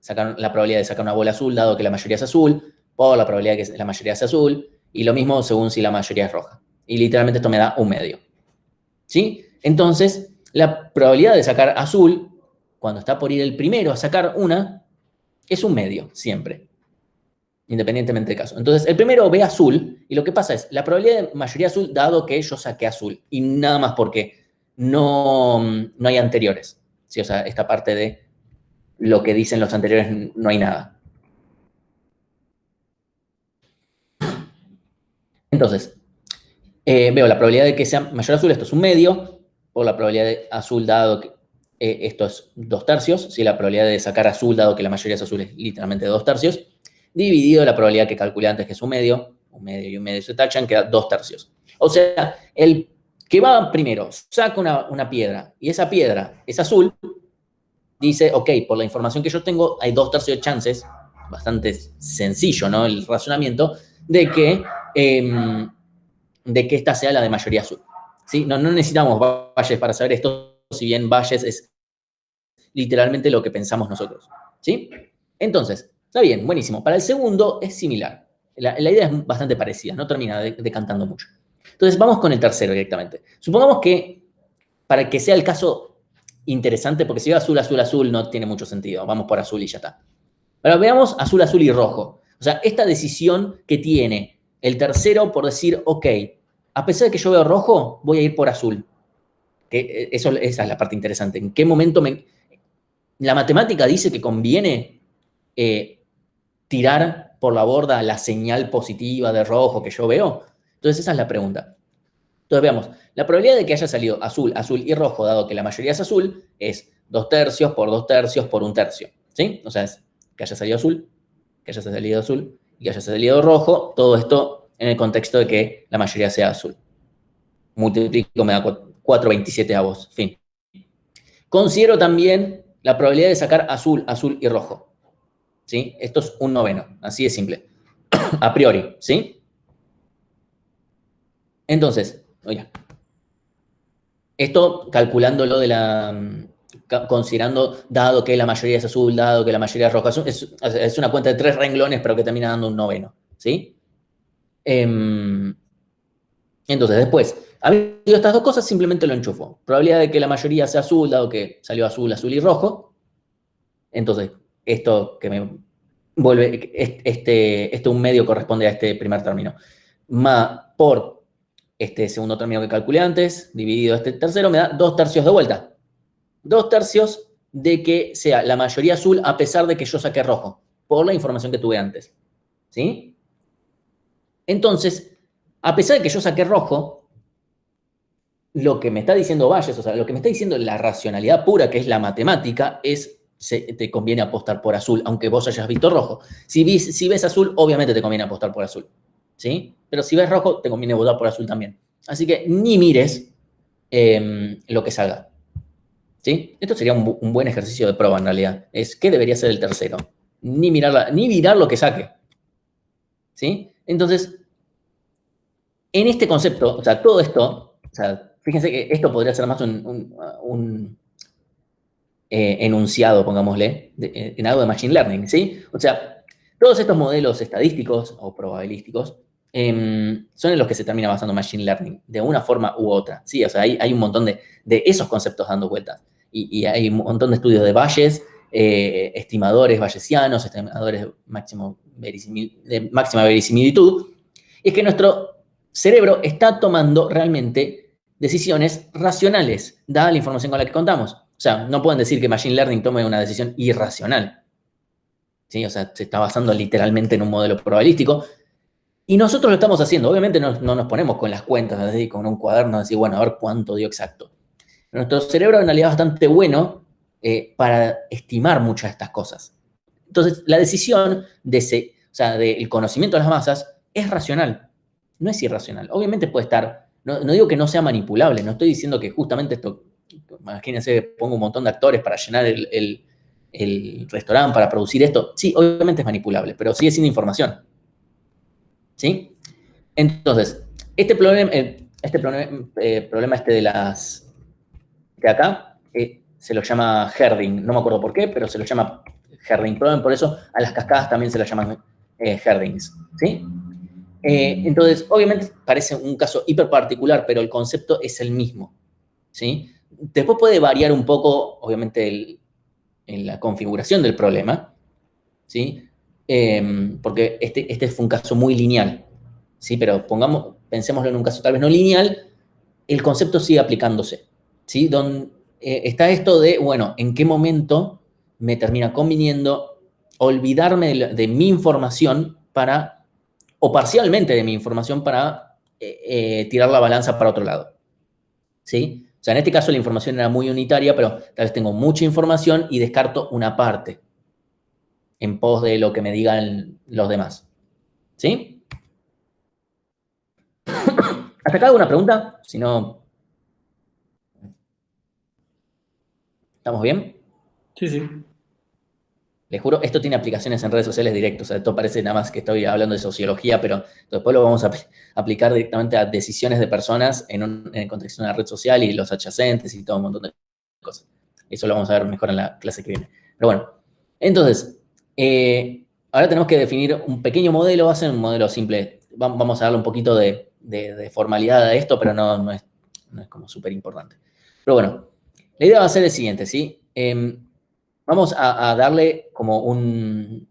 la probabilidad de sacar una bola azul, dado que la mayoría es azul, por la probabilidad de que la mayoría sea azul, y lo mismo según si la mayoría es roja. Y literalmente esto me da un medio. ¿Sí? Entonces, la probabilidad de sacar azul, cuando está por ir el primero a sacar una, es un medio, siempre. Independientemente del caso. Entonces, el primero ve azul, y lo que pasa es, la probabilidad de mayoría azul, dado que yo saqué azul, y nada más porque no hay anteriores. ¿Sí? O sea, esta parte de lo que dicen los anteriores, no hay nada. Entonces, veo la probabilidad de que sea mayor azul, esto es un medio, por la probabilidad de azul dado que esto es 2/3, ¿sí? La probabilidad de sacar azul dado que la mayoría es azul es literalmente 2/3, dividido la probabilidad que calculé antes que es un medio y un medio se tachan, queda 2/3. O sea, el que va primero saca una piedra y esa piedra es azul, dice, ok, por la información que yo tengo, hay 2/3 de chances, bastante sencillo, ¿no? El razonamiento, de que esta sea la de mayoría azul. ¿Sí? No necesitamos Bayes para saber esto, si bien Bayes es literalmente lo que pensamos nosotros. ¿Sí? Entonces, está bien, buenísimo. Para el segundo es similar. La idea es bastante parecida, no termina decantando mucho. Entonces, vamos con el tercero directamente. Supongamos que, para que sea el caso interesante, porque si va azul, azul, azul, no tiene mucho sentido. Vamos por azul y ya está. Pero veamos azul, azul y rojo. O sea, esta decisión que tiene el tercero por decir, ok, a pesar de que yo veo rojo, voy a ir por azul. Esa es la parte interesante. ¿En qué momento la matemática dice que conviene tirar por la borda la señal positiva de rojo que yo veo? Entonces, esa es la pregunta. Entonces, veamos. La probabilidad de que haya salido azul, azul y rojo, dado que la mayoría es azul, es 2/3 por 2/3 por 1/3. ¿Sí? O sea, es que haya salido azul, que haya salido azul y que haya salido rojo. Todo esto en el contexto de que la mayoría sea azul. Multiplico, me da 4/27. Fin. Considero también la probabilidad de sacar azul, azul y rojo. ¿sí? Esto es un noveno, así de simple. A priori, ¿sí? Entonces, oye, esto calculándolo considerando, dado que la mayoría es azul, dado que la mayoría es roja, es una cuenta de 3 renglones, pero que termina dando un noveno, ¿sí? Entonces, después, habiendo estas dos cosas, simplemente lo enchufo. Probabilidad de que la mayoría sea azul, dado que salió azul, azul y rojo. Entonces, esto que me vuelve, un medio corresponde a este primer término. Por este segundo término que calculé antes, dividido este tercero, me da 2/3 de vuelta. 2/3 de que sea la mayoría azul a pesar de que yo saqué rojo, por la información que tuve antes. ¿Sí? Entonces, a pesar de que yo saqué rojo, lo que me está diciendo Bayes, o sea, lo que me está diciendo la racionalidad pura, que es la matemática, es te conviene apostar por azul, aunque vos hayas visto rojo. Si ves azul, obviamente te conviene apostar por azul. ¿Sí? Pero si ves rojo, te conviene votar por azul también. Así que ni mires lo que salga. ¿Sí? Esto sería un buen ejercicio de prueba, en realidad. ¿Qué debería ser el tercero? Ni mirar lo que saque. ¿Sí? Entonces, en este concepto, o sea, todo esto, o sea, fíjense que esto podría ser más un enunciado, pongámosle, en algo de Machine Learning, ¿sí? O sea, todos estos modelos estadísticos o probabilísticos son en los que se termina basando Machine Learning, de una forma u otra, ¿sí? O sea, hay un montón de esos conceptos dando vueltas. Y hay un montón de estudios de Bayes, estimadores bayesianos, estimadores de máxima verisimilitud. Y es que nuestro cerebro está tomando realmente decisiones racionales, dada la información con la que contamos. O sea, no pueden decir que Machine Learning tome una decisión irracional. ¿Sí? O sea, se está basando literalmente en un modelo probabilístico. Y nosotros lo estamos haciendo. Obviamente no nos ponemos con las cuentas, así, con un cuaderno, decir, bueno, a ver cuánto dio exacto. Nuestro cerebro en realidad es bastante bueno para estimar muchas de estas cosas. Entonces, la decisión del conocimiento de las masas es racional, no es irracional. Obviamente puede estar, no digo que no sea manipulable, no estoy diciendo que justamente esto, imagínense que pongo un montón de actores para llenar el restaurante, para producir esto. Sí, obviamente es manipulable, pero sigue siendo información. ¿Sí? Entonces, este problema de acá, se lo llama herding, no me acuerdo por qué, pero se lo llama herding problem, por eso a las cascadas también se las llaman herdings, ¿sí? Entonces, obviamente parece un caso hiper particular, pero el concepto es el mismo, ¿sí? Después puede variar un poco, obviamente, en la configuración del problema, ¿sí? Porque este fue un caso muy lineal, ¿sí? Pero pensémoslo en un caso tal vez no lineal, el concepto sigue aplicándose, ¿sí? Está esto de, bueno, ¿en qué momento me termina conviniendo olvidarme de mi información o parcialmente de mi información para tirar la balanza para otro lado? ¿Sí? O sea, en este caso la información era muy unitaria, pero tal vez tengo mucha información y descarto una parte en pos de lo que me digan los demás. ¿Sí? ¿Hasta acá alguna pregunta? Si no, ¿estamos bien? Sí, sí. Les juro, esto tiene aplicaciones en redes sociales directas. O sea, esto parece nada más que estoy hablando de sociología, pero después lo vamos a aplicar directamente a decisiones de personas en el contexto de una red social y los adyacentes y todo un montón de cosas. Eso lo vamos a ver mejor en la clase que viene. Pero bueno, entonces, ahora tenemos que definir un pequeño modelo. Va a ser un modelo simple. Vamos a darle un poquito de formalidad a esto, pero no es como súper importante. Pero bueno, la idea va a ser el siguiente, ¿sí? Vamos a darle como un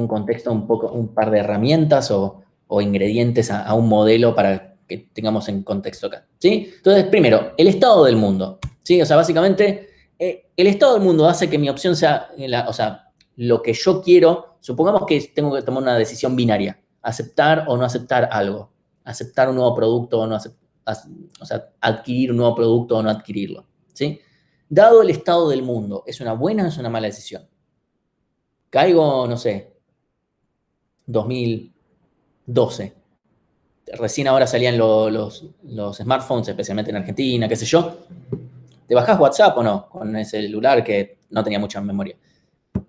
contexto, un par de herramientas o ingredientes a un modelo para que tengamos en contexto acá, ¿sí? Entonces, primero, el estado del mundo, ¿sí? O sea, básicamente, el estado del mundo hace que mi opción sea, o sea, lo que yo quiero, supongamos que tengo que tomar una decisión binaria, aceptar o no aceptar algo, aceptar un nuevo producto o no o sea, adquirir un nuevo producto o no adquirirlo, ¿sí? Dado el estado del mundo, ¿es una buena o es una mala decisión? Caigo, no sé, 2012. Recién ahora salían los smartphones, especialmente en Argentina, qué sé yo. ¿Te bajás WhatsApp o no? Con ese celular que no tenía mucha memoria.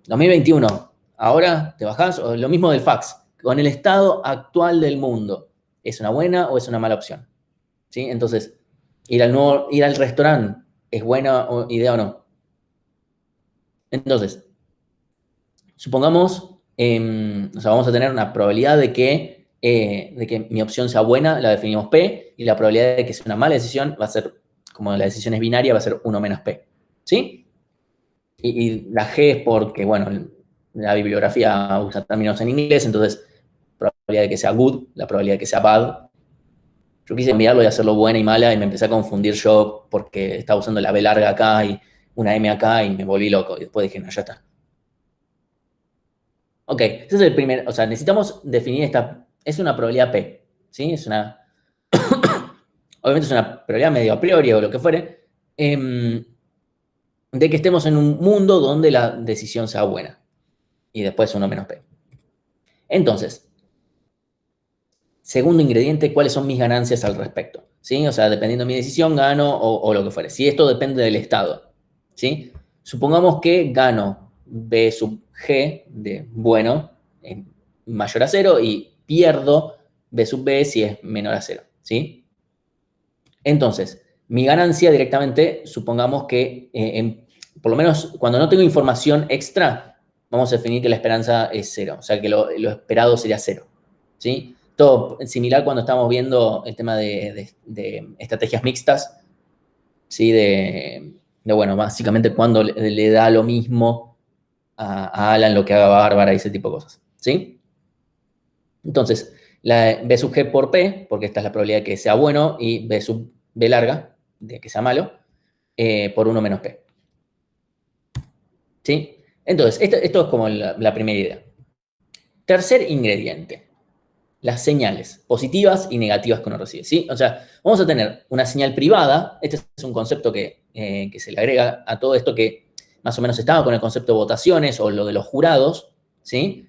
2021, Ahora te bajás, o lo mismo del fax, con el estado actual del mundo, ¿es una buena o es una mala opción? ¿Sí? Entonces, ir al restaurante, ¿es buena idea o no? Entonces, supongamos, o sea, vamos a tener una probabilidad de que mi opción sea buena, la definimos P, y la probabilidad de que sea una mala decisión va a ser, como la decisión es binaria, va a ser 1 menos P. ¿Sí? Y la G es porque, bueno, la bibliografía usa términos en inglés, entonces, probabilidad de que sea good, la probabilidad de que sea bad. Yo quise cambiarlo y hacerlo buena y mala, y me empecé a confundir yo porque estaba usando la B larga acá y una M acá, y me volví loco. Y después dije, no, ya está. Ok, ese es el primer, o sea, necesitamos definir es una probabilidad P, ¿sí? Obviamente es una probabilidad medio a priori o lo que fuere, de que estemos en un mundo donde la decisión sea buena. Y después 1 menos P. Entonces, segundo ingrediente, ¿cuáles son mis ganancias al respecto? ¿Sí? O sea, dependiendo de mi decisión, gano o lo que fuere. Si esto depende del estado, ¿sí? Supongamos que gano B sub G de bueno mayor a 0 y pierdo B sub B si es menor a 0, ¿sí? Entonces, mi ganancia directamente, supongamos que, por lo menos cuando no tengo información extra, vamos a definir que la esperanza es 0, o sea que lo esperado sería 0, ¿sí? Todo similar cuando estamos viendo el tema de estrategias mixtas, ¿sí? Bueno, básicamente cuando le da lo mismo a Alan lo que haga Bárbara y ese tipo de cosas, ¿sí? Entonces, la B sub G por P, porque esta es la probabilidad de que sea bueno, y B sub B larga, de que sea malo, por 1 menos P. ¿Sí? Entonces, esto es como la primera idea. Tercer ingrediente, las señales positivas y negativas que uno recibe, ¿sí? O sea, vamos a tener una señal privada, este es un concepto que se le agrega a todo esto que más o menos estaba con el concepto de votaciones o lo de los jurados, ¿sí?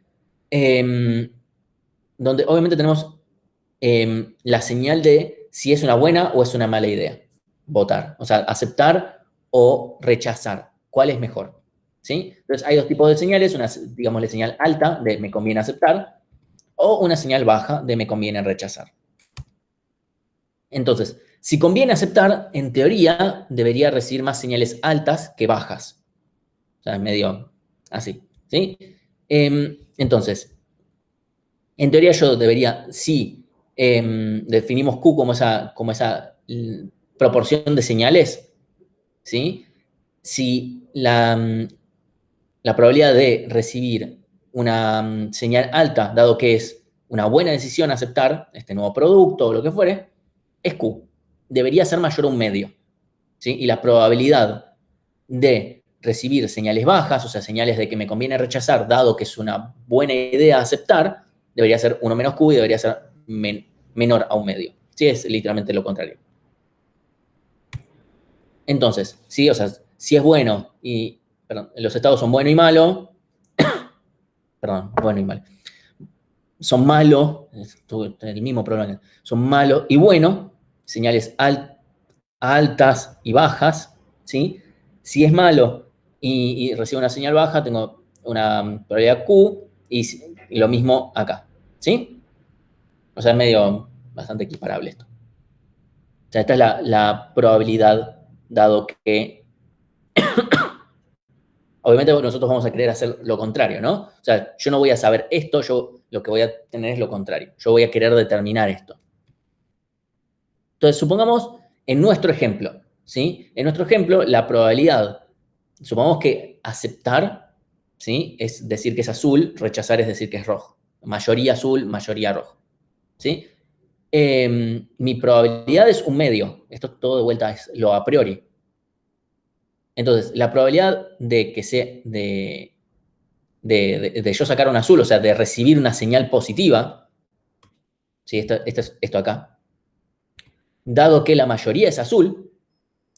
Donde obviamente tenemos la señal de si es una buena o es una mala idea votar. O sea, aceptar o rechazar. ¿Cuál es mejor? ¿Sí? Entonces, hay dos tipos de señales. Una, digamos, la señal alta de me conviene aceptar o una señal baja de me conviene rechazar. Entonces, si conviene aceptar, en teoría debería recibir más señales altas que bajas. O sea, es medio así. ¿Sí? Entonces, en teoría yo debería, si definimos Q como esa proporción de señales, ¿sí? Si la probabilidad de recibir una señal alta, dado que es una buena decisión aceptar este nuevo producto o lo que fuere, es Q. Debería ser mayor a un medio, ¿sí? Y la probabilidad de recibir señales bajas, o sea, señales de que me conviene rechazar, dado que es una buena idea aceptar, debería ser 1 menos Q y debería ser menor a un medio. Sí, es literalmente lo contrario. Entonces, sí, o sea, si es bueno y, perdón, los estados son bueno y malo, perdón, bueno y malo, son malos, el mismo problema, son malo y bueno, señales altas y bajas, ¿sí? Si es malo y recibe una señal baja, tengo una probabilidad Q y lo mismo acá, ¿sí? O sea, es medio bastante equiparable esto. O sea, esta es la probabilidad, dado que obviamente nosotros vamos a querer hacer lo contrario, ¿no? O sea, yo no voy a saber esto, yo lo que voy a tener es lo contrario. Yo voy a querer determinar esto. Entonces, supongamos en nuestro ejemplo, ¿sí? En nuestro ejemplo, la probabilidad, supongamos que aceptar, ¿sí? Es decir que es azul, rechazar es decir que es rojo. Mayoría azul, mayoría rojo, ¿sí? Mi probabilidad es un medio. Esto todo de vuelta es lo a priori. Entonces, la probabilidad de que sea de yo sacar un azul, o sea, de recibir una señal positiva, ¿sí? Esto acá, dado que la mayoría es azul,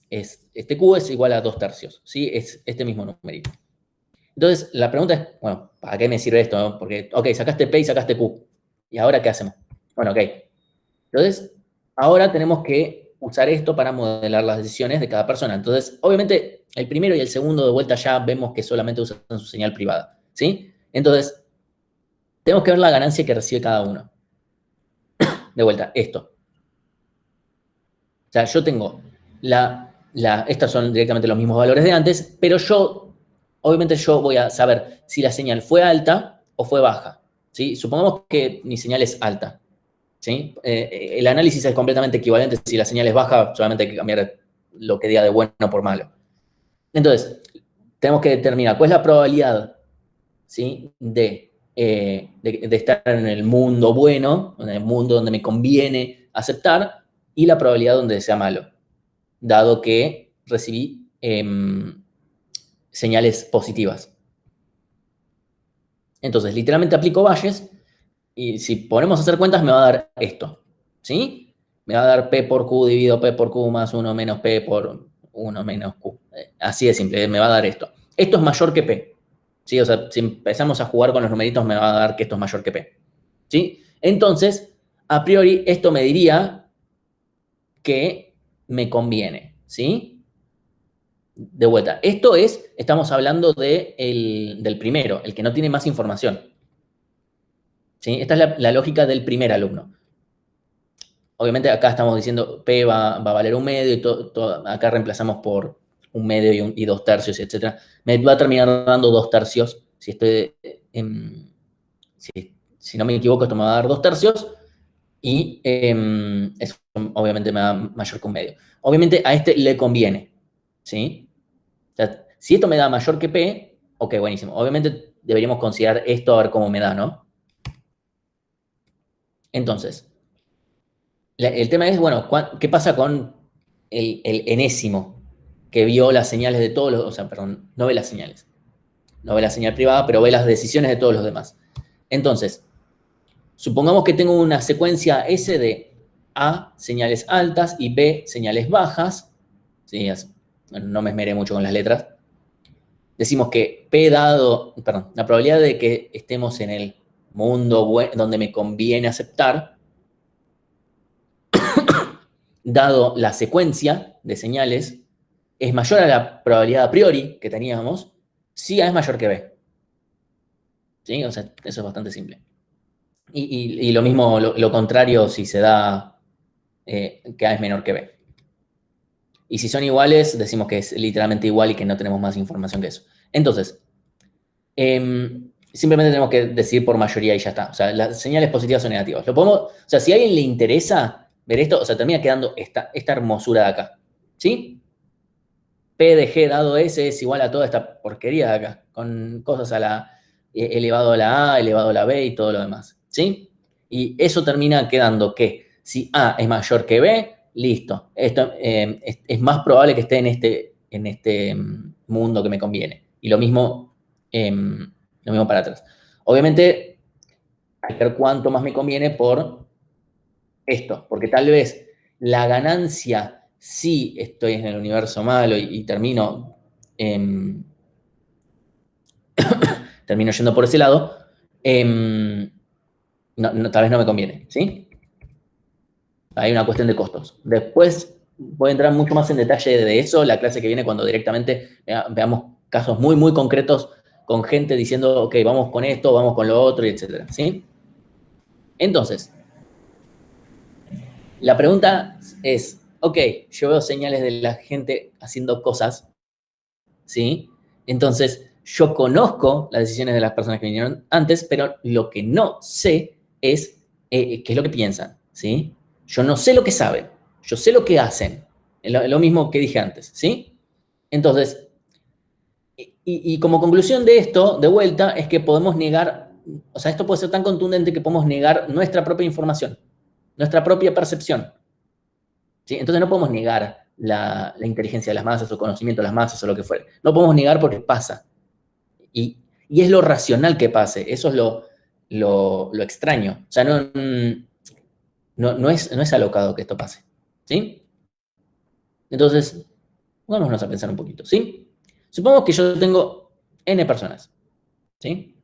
este Q es igual a 2/3, ¿sí? Es este mismo numerito. Entonces, la pregunta es, bueno, ¿para qué me sirve esto? ¿No? Porque, ok, sacaste P y sacaste Q. ¿Y ahora qué hacemos? Bueno, ok. Entonces, ahora tenemos que usar esto para modelar las decisiones de cada persona. Entonces, obviamente, el primero y el segundo de vuelta ya vemos que solamente usan su señal privada, ¿sí? Entonces, tenemos que ver la ganancia que recibe cada uno. De vuelta, esto. O sea, yo tengo estos son directamente los mismos valores de antes, pero obviamente yo voy a saber si la señal fue alta o fue baja, ¿sí? Supongamos que mi señal es alta, ¿sí? El análisis es completamente equivalente. Si la señal es baja, solamente hay que cambiar lo que diga de bueno por malo. Entonces, tenemos que determinar cuál es la probabilidad, ¿sí? de estar en el mundo bueno, en el mundo donde me conviene aceptar, y la probabilidad donde sea malo, dado que recibí señales positivas. Entonces, literalmente aplico Bayes, y si ponemos a hacer cuentas me va a dar esto, ¿sí? Me va a dar P por Q dividido P por Q más 1 menos P por 1 menos Q. Así de simple, me va a dar esto. Esto es mayor que P, ¿sí? O sea, si empezamos a jugar con los numeritos me va a dar que esto es mayor que P, ¿sí? Entonces, a priori, esto me diría que me conviene, ¿sí? De vuelta, estamos hablando del primero, el que no tiene más información, ¿sí? Esta es la lógica del primer alumno. Obviamente acá estamos diciendo P va a valer 1/2 y acá reemplazamos por 1/2 y 2/3, etc. Me va a terminar dando 2/3 si estoy si no me equivoco, esto me va a dar 2/3 y eso obviamente me da mayor que 1/2. Obviamente a este le conviene, ¿sí? O sea, si esto me da mayor que P, ok, buenísimo. Obviamente deberíamos considerar esto a ver cómo me da, ¿no? Entonces, el tema es, bueno, ¿qué pasa con el enésimo que vio las señales de todos los, o sea, perdón, no ve las señales, no ve la señal privada, pero ve las decisiones de todos los demás? Entonces, supongamos que tengo una secuencia S de A, señales altas, y B, señales bajas. ¿Sí? No me esmeré mucho con las letras. Decimos que P dado, perdón, la probabilidad de que estemos en el mundo donde me conviene aceptar, dado la secuencia de señales, es mayor a la probabilidad a priori que teníamos si A es mayor que B. ¿Sí? O sea, eso es bastante simple. Y lo mismo, lo contrario, si se da que A es menor que B. Y si son iguales, decimos que es literalmente igual y que no tenemos más información que eso. Entonces, simplemente tenemos que decidir por mayoría y ya está. O sea, las señales positivas o negativas. O sea, si a alguien le interesa ver esto, o sea, termina quedando esta hermosura de acá. ¿Sí? P de G dado S es igual a toda esta porquería de acá, con cosas elevado a la A, elevado a la B y todo lo demás. ¿Sí? Y eso termina quedando que si A es mayor que B, listo. Esto es más probable que esté en este mundo que me conviene. Y lo mismo para atrás. Obviamente, hay que ver cuánto más me conviene por esto, porque tal vez la ganancia si estoy en el universo malo y termino yendo por ese lado, tal vez no me conviene, ¿sí? Hay una cuestión de costos. Después voy a entrar mucho más en detalle de eso la clase que viene, cuando directamente veamos casos muy, muy concretos con gente diciendo, ok, vamos con esto, vamos con lo otro, y etcétera, ¿sí? Entonces, la pregunta es, ok, yo veo señales de la gente haciendo cosas, ¿sí? Entonces, yo conozco las decisiones de las personas que vinieron antes, pero lo que no sé es qué es lo que piensan, ¿sí? Yo no sé lo que saben, yo sé lo que hacen, lo mismo que dije antes, ¿sí? Entonces, y como conclusión de esto, de vuelta, es que podemos negar, o sea, esto puede ser tan contundente que podemos negar nuestra propia información, nuestra propia percepción, ¿sí? Entonces no podemos negar la inteligencia de las masas o conocimiento de las masas o lo que fuere. No podemos negar porque pasa. Y es lo racional que pase, eso es lo extraño. O sea, no es alocado que esto pase, ¿sí? Entonces, vámonos a pensar un poquito, ¿sí? Supongamos que yo tengo n personas, ¿sí?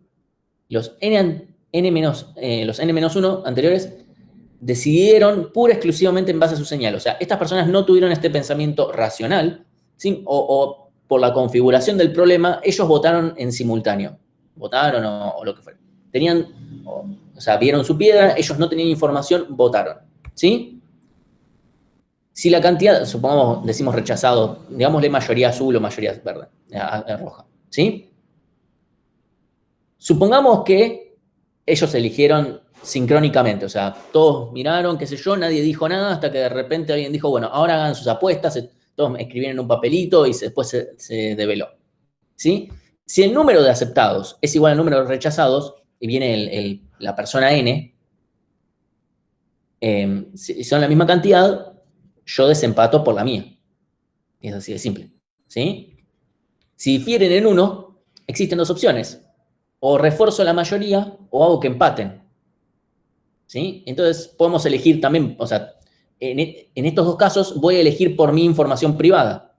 Los n-1 anteriores decidieron pura y exclusivamente en base a su señal. O sea, estas personas no tuvieron este pensamiento racional, ¿sí? O por la configuración del problema, ellos votaron en simultáneo, votaron o lo que fuera. O sea, vieron su piedra, ellos no tenían información, votaron, ¿sí? Si la cantidad, supongamos, decimos rechazado, digámosle mayoría azul o mayoría verde, roja, ¿sí? Supongamos que ellos eligieron sincrónicamente, o sea, todos miraron, qué sé yo, nadie dijo nada, hasta que de repente alguien dijo, bueno, ahora hagan sus apuestas, todos escribieron en un papelito y después se develó, ¿sí? Si el número de aceptados es igual al número de rechazados, y viene la persona N, si son la misma cantidad, yo desempato por la mía. Es así de simple, ¿sí? Si difieren en uno, existen dos opciones. O refuerzo la mayoría o hago que empaten, ¿sí? Entonces podemos elegir también, o sea, en estos dos casos voy a elegir por mi información privada.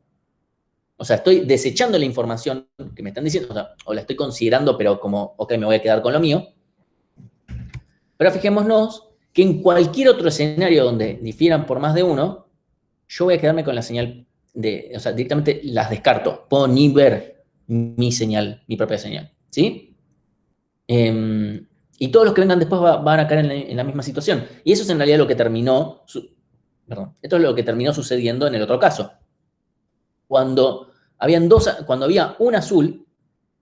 O sea, estoy desechando la información que me están diciendo, o la estoy considerando, pero como, ok, me voy a quedar con lo mío. Pero fijémonos que en cualquier otro escenario donde difieran por más de uno, yo voy a quedarme con la señal o sea, directamente las descarto. Puedo ni ver mi señal, mi propia señal, ¿sí? Y todos los que vengan después van a caer en la misma situación. Y eso es en realidad lo que terminó, esto es lo que terminó sucediendo en el otro caso. Cuando había un azul,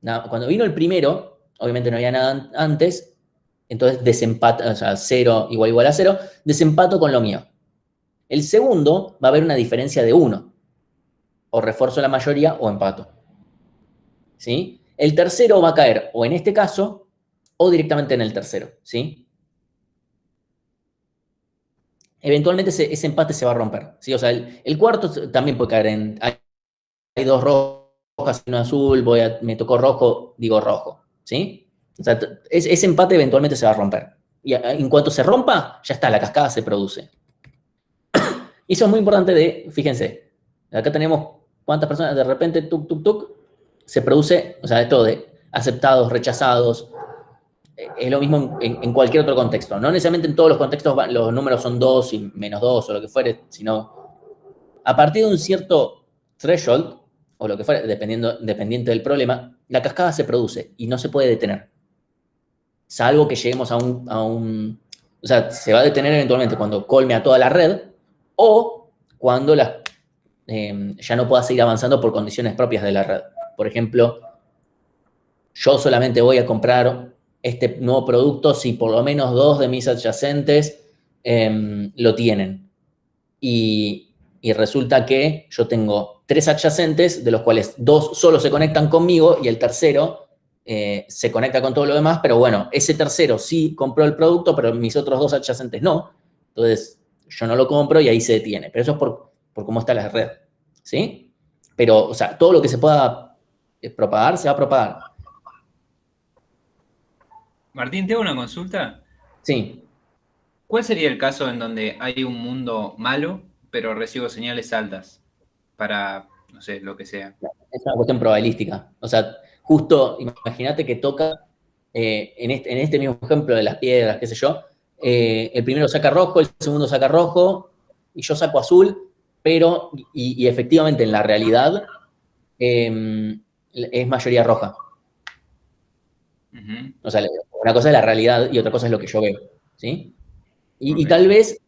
cuando vino el primero, obviamente no había nada antes, entonces desempato, o sea, 0 igual a 0, desempato con lo mío. El segundo va a haber una diferencia de 1. O refuerzo la mayoría o empato. ¿Sí? El tercero va a caer o en este caso o directamente en el tercero. ¿Sí? Eventualmente ese empate se va a romper. ¿Sí? O sea, el cuarto también puede caer en... Hay dos rojas y uno azul, me tocó rojo, digo rojo. ¿Sí? O sea, ese empate eventualmente se va a romper. Y en cuanto se rompa, ya está, la cascada se produce. Y eso es muy importante fíjense, acá tenemos cuántas personas, de repente, tuk, se produce, o sea, esto de aceptados, rechazados, es lo mismo en cualquier otro contexto. No necesariamente en todos los contextos los números son 2 y -2 o lo que fuere, sino a partir de un cierto threshold, o lo que fuere, dependiente del problema, la cascada se produce y no se puede detener. Salvo que lleguemos a un o sea, se va a detener eventualmente cuando colme a toda la red o cuando ya no pueda seguir avanzando por condiciones propias de la red. Por ejemplo, yo solamente voy a comprar este nuevo producto si por lo menos 2 de mis adyacentes lo tienen. Y resulta que yo tengo 3 adyacentes, de los cuales 2 solo se conectan conmigo y el tercero se conecta con todo lo demás, pero bueno, ese tercero sí compró el producto, pero mis otros 2 adyacentes no. Entonces, yo no lo compro y ahí se detiene. Pero eso es por cómo está la red, ¿sí? Pero, o sea, todo lo que se pueda propagar, se va a propagar. Martín, te hago una consulta. Sí. ¿Cuál sería el caso en donde hay un mundo malo, pero recibo señales altas para, no sé, lo que sea? Es una cuestión probabilística. O sea, justo imagínate que toca, en este mismo ejemplo de las piedras, qué sé yo, el primero saca rojo, el segundo saca rojo, y yo saco azul, pero, y efectivamente en la realidad es mayoría roja. O sea, una cosa es la realidad y otra cosa es lo que yo veo, ¿sí? Y tal vez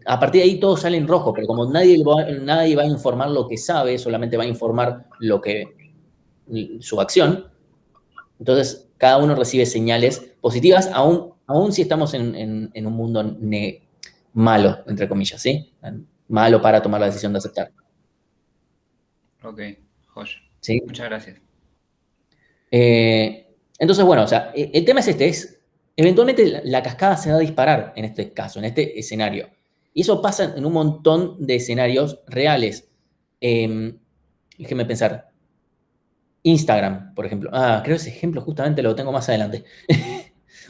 a partir de ahí todo sale en rojo, pero como nadie va a informar lo que sabe, solamente va a informar su acción, entonces cada uno recibe señales positivas, aún si estamos en un mundo malo, entre comillas, ¿sí? Malo para tomar la decisión de aceptar. Ok, joya. ¿Sí? Muchas gracias. Entonces, bueno, o sea, el tema es eventualmente la cascada se va a disparar en este caso, en este escenario. Y eso pasa en un montón de escenarios reales. Déjenme pensar. Instagram, por ejemplo. Creo que ese ejemplo justamente lo tengo más adelante.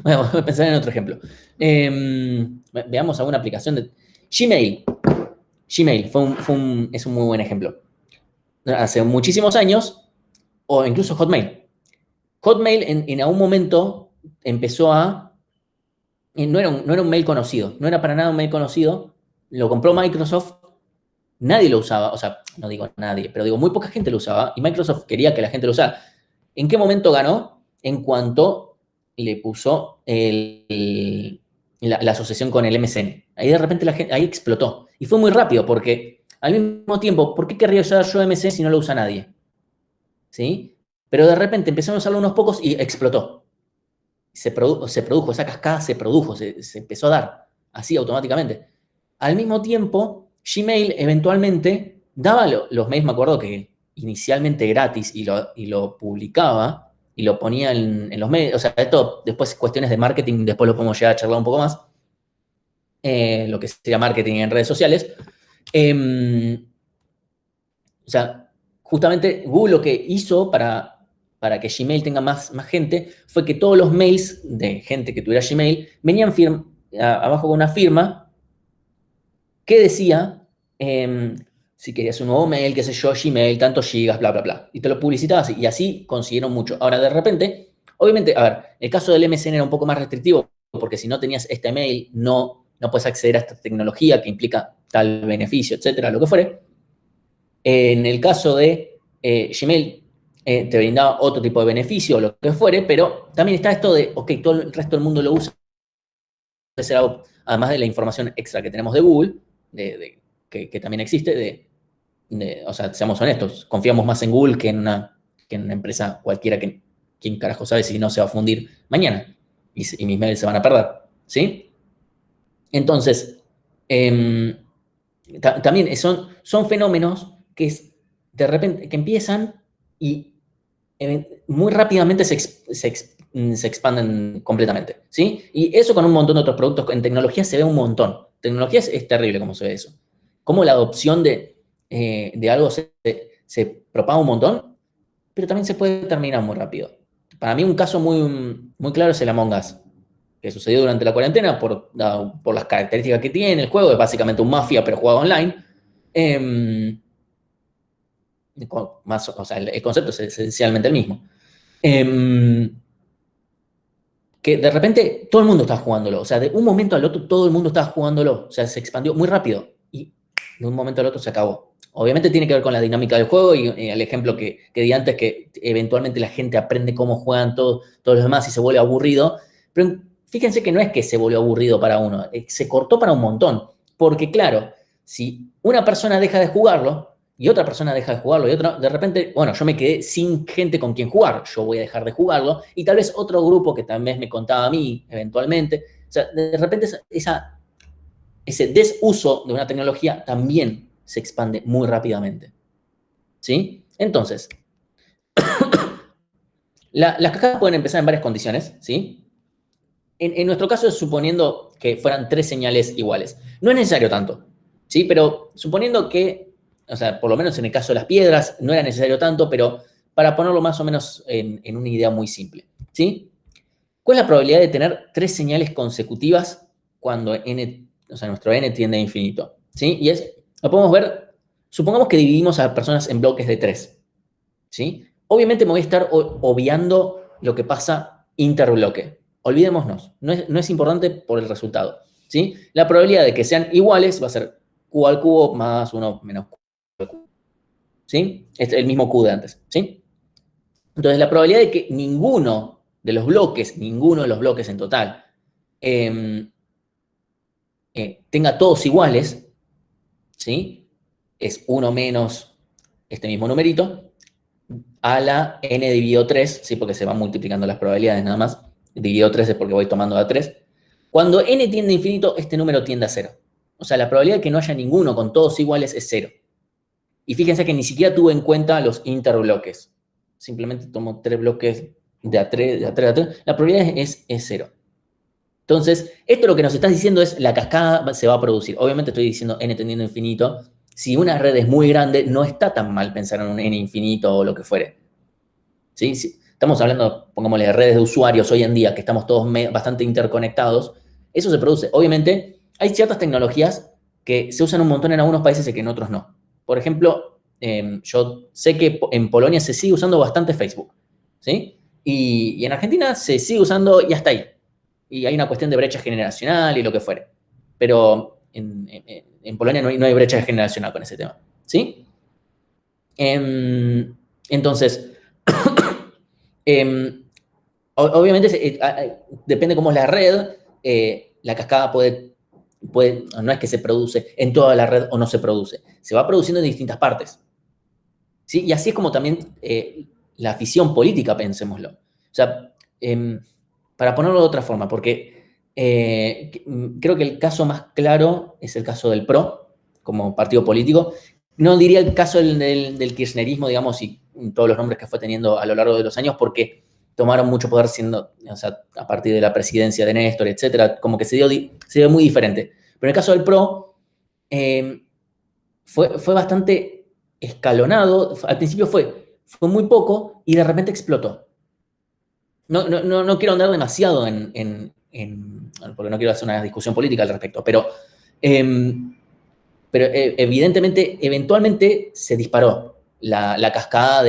Bueno, voy a pensar en otro ejemplo. Veamos alguna aplicación de... Gmail. Gmail es un muy buen ejemplo. Hace muchísimos años, o incluso Hotmail. Hotmail en algún momento empezó no era un mail conocido, no era para nada un mail conocido, lo compró Microsoft, nadie lo usaba, o sea, no digo nadie, pero digo, muy poca gente lo usaba, y Microsoft quería que la gente lo usara. ¿En qué momento ganó? en cuanto le puso la asociación con el MSN. Ahí de repente la gente, ahí explotó. Y fue muy rápido porque al mismo tiempo, ¿por qué querría usar yo MSN si no lo usa nadie? ¿Sí? Pero de repente empezaron a usarlo unos pocos y explotó. Se produjo, esa cascada se produjo, se empezó a dar así automáticamente. Al mismo tiempo, Gmail eventualmente daba los mails, me acuerdo que inicialmente gratis y lo publicaba y lo ponía en los medios. O sea, esto después cuestiones de marketing, después lo podemos llegar a charlar un poco más. Lo que sería marketing en redes sociales. O sea, justamente Google lo que hizo para que Gmail tenga más gente fue que todos los mails de gente que tuviera Gmail venían abajo con una firma que decía si querías un nuevo mail, qué sé yo, Gmail, tantos gigas, bla, bla, bla. Y te lo publicitaba así. Y así consiguieron mucho. Ahora, de repente, obviamente, a ver, el caso del MSN era un poco más restrictivo porque si no tenías este mail, no puedes acceder a esta tecnología que implica tal beneficio, etcétera, lo que fuere. En el caso de Gmail, te brindaba otro tipo de beneficio, lo que fuere, pero también está esto de, ok, todo el resto del mundo lo usa, además de la información extra que tenemos de Google, que también existe, o sea, seamos honestos, confiamos más en Google que en una empresa cualquiera que, quién carajo sabe si no se va a fundir mañana y mis mails se van a perder, ¿sí? Entonces, también son fenómenos que de repente que empiezan y muy rápidamente se expanden completamente, ¿sí? Y eso con un montón de otros productos. En tecnología se ve un montón. Tecnología es terrible cómo se ve eso. Cómo la adopción de algo se propaga un montón, pero también se puede terminar muy rápido. Para mí un caso muy claro es el Among Us, que sucedió durante la cuarentena por las características que tiene el juego. Es básicamente un mafia, pero jugado online. O sea, el concepto es esencialmente el mismo. Que de repente todo el mundo estaba jugándolo. O sea, de un momento al otro todo el mundo estaba jugándolo. O sea, se expandió muy rápido y de un momento al otro se acabó. Obviamente tiene que ver con la dinámica del juego y el ejemplo que di antes, que eventualmente la gente aprende cómo juegan todos los demás y se vuelve aburrido. Pero fíjense que no es que se volvió aburrido para uno, se cortó para un montón. Porque claro, si una persona deja de jugarlo, y otra persona deja de jugarlo, y otra, de repente, bueno, yo me quedé sin gente con quien jugar, yo voy a dejar de jugarlo, y tal vez otro grupo que también me contaba a mí, eventualmente, o sea, de repente ese desuso de una tecnología también se expande muy rápidamente, ¿sí? Entonces, las cascadas pueden empezar en varias condiciones, ¿sí? En nuestro caso, suponiendo que fueran 3 señales iguales. No es necesario tanto, ¿sí? Pero suponiendo que, o sea, por lo menos en el caso de las piedras, no era necesario tanto, pero para ponerlo más o menos en una idea muy simple, ¿sí? ¿Cuál es la probabilidad de tener 3 señales consecutivas cuando n, o sea, nuestro n tiende a infinito? ¿Sí? Y lo podemos ver, supongamos que dividimos a personas en bloques de 3, ¿sí? Obviamente me voy a estar obviando lo que pasa interbloque. Olvidémonos, no es importante por el resultado, ¿sí? La probabilidad de que sean iguales va a ser q al cubo más 1 menos q al cubo, ¿sí? Es el mismo q de antes, ¿sí? Entonces, la probabilidad de que ninguno de los bloques en total, tenga todos iguales, ¿sí? Es 1 menos este mismo numerito a la n dividido 3, ¿sí? Porque se van multiplicando las probabilidades nada más. Dividido 3 es porque voy tomando a 3. Cuando n tiende a infinito, este número tiende a 0. O sea, la probabilidad de que no haya ninguno con todos iguales es 0. Y fíjense que ni siquiera tuve en cuenta los interbloques. Simplemente tomo 3 bloques de a 3, de a 3, de a 3. La probabilidad es 0. Entonces, esto lo que nos está diciendo es la cascada se va a producir. Obviamente estoy diciendo n tendiendo a infinito. Si una red es muy grande, no está tan mal pensar en un n infinito o lo que fuere. ¿Sí? Si estamos hablando, pongámosle, de redes de usuarios hoy en día, que estamos todos bastante interconectados. Eso se produce. Obviamente, hay ciertas tecnologías que se usan un montón en algunos países y que en otros no. Por ejemplo, yo sé que en Polonia se sigue usando bastante Facebook, ¿sí? Y en Argentina se sigue usando y hasta ahí. Y hay una cuestión de brecha generacional y lo que fuere. Pero en Polonia no hay brecha generacional con ese tema, ¿sí? Entonces, Obviamente, depende cómo es la red, la cascada puede, no es que se produce en toda la red o no se produce, se va produciendo en distintas partes. ¿Sí? Y así es como también la afición política, pensémoslo. O sea, para ponerlo de otra forma, porque creo que el caso más claro es el caso del PRO, como partido político. No diría el caso del kirchnerismo, digamos, y todos los nombres que fue teniendo a lo largo de los años, porque tomaron mucho poder siendo, o sea, a partir de la presidencia de Néstor, etcétera, como que se dio muy diferente. Pero en el caso del PRO, fue bastante escalonado. Al principio fue muy poco y de repente explotó. No quiero andar demasiado porque no quiero hacer una discusión política al respecto, pero evidentemente, eventualmente se disparó la cascada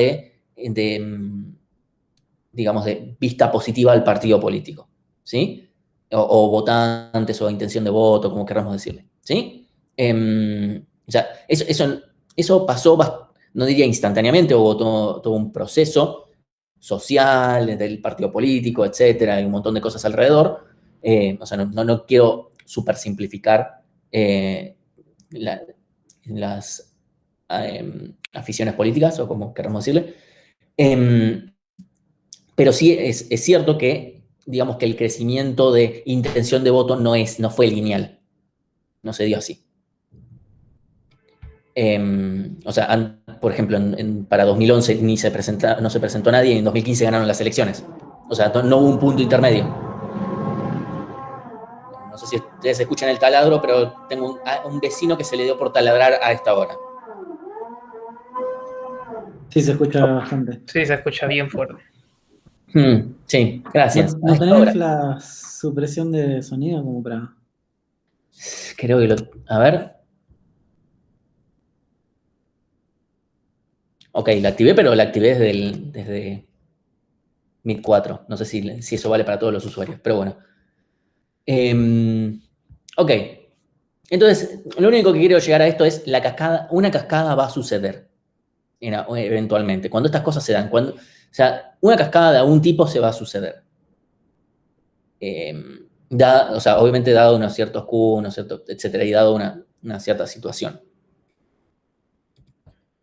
digamos, de vista positiva al partido político, ¿sí? O votantes o intención de voto, como queramos decirle, ¿sí? O sea, eso pasó, no diría instantáneamente, hubo todo un proceso social del partido político, etcétera, hay un montón de cosas alrededor. O sea, no quiero super simplificar las aficiones políticas, o como queramos decirle. Pero sí es cierto que, digamos que el crecimiento de intención de voto no fue lineal. No se dio así. O sea, por ejemplo, para 2011 no se presentó nadie y en 2015 ganaron las elecciones. O sea, no hubo un punto intermedio. No sé si ustedes escuchan el taladro, pero tengo un vecino que se le dio por taladrar a esta hora. Sí, se escucha bastante. Sí, se escucha bien fuerte. Sí, gracias. ¿No tenés la supresión de sonido como para...? Creo que a ver. Ok, la activé, pero la activé desde Meet 4. No sé si eso vale para todos los usuarios, pero bueno. Ok. Entonces, lo único que quiero llegar a esto es una cascada va a suceder eventualmente. Cuando estas cosas se dan, o sea, una cascada de algún tipo se va a suceder. O sea, obviamente dado unos ciertos Q, etcétera, y dado una cierta situación.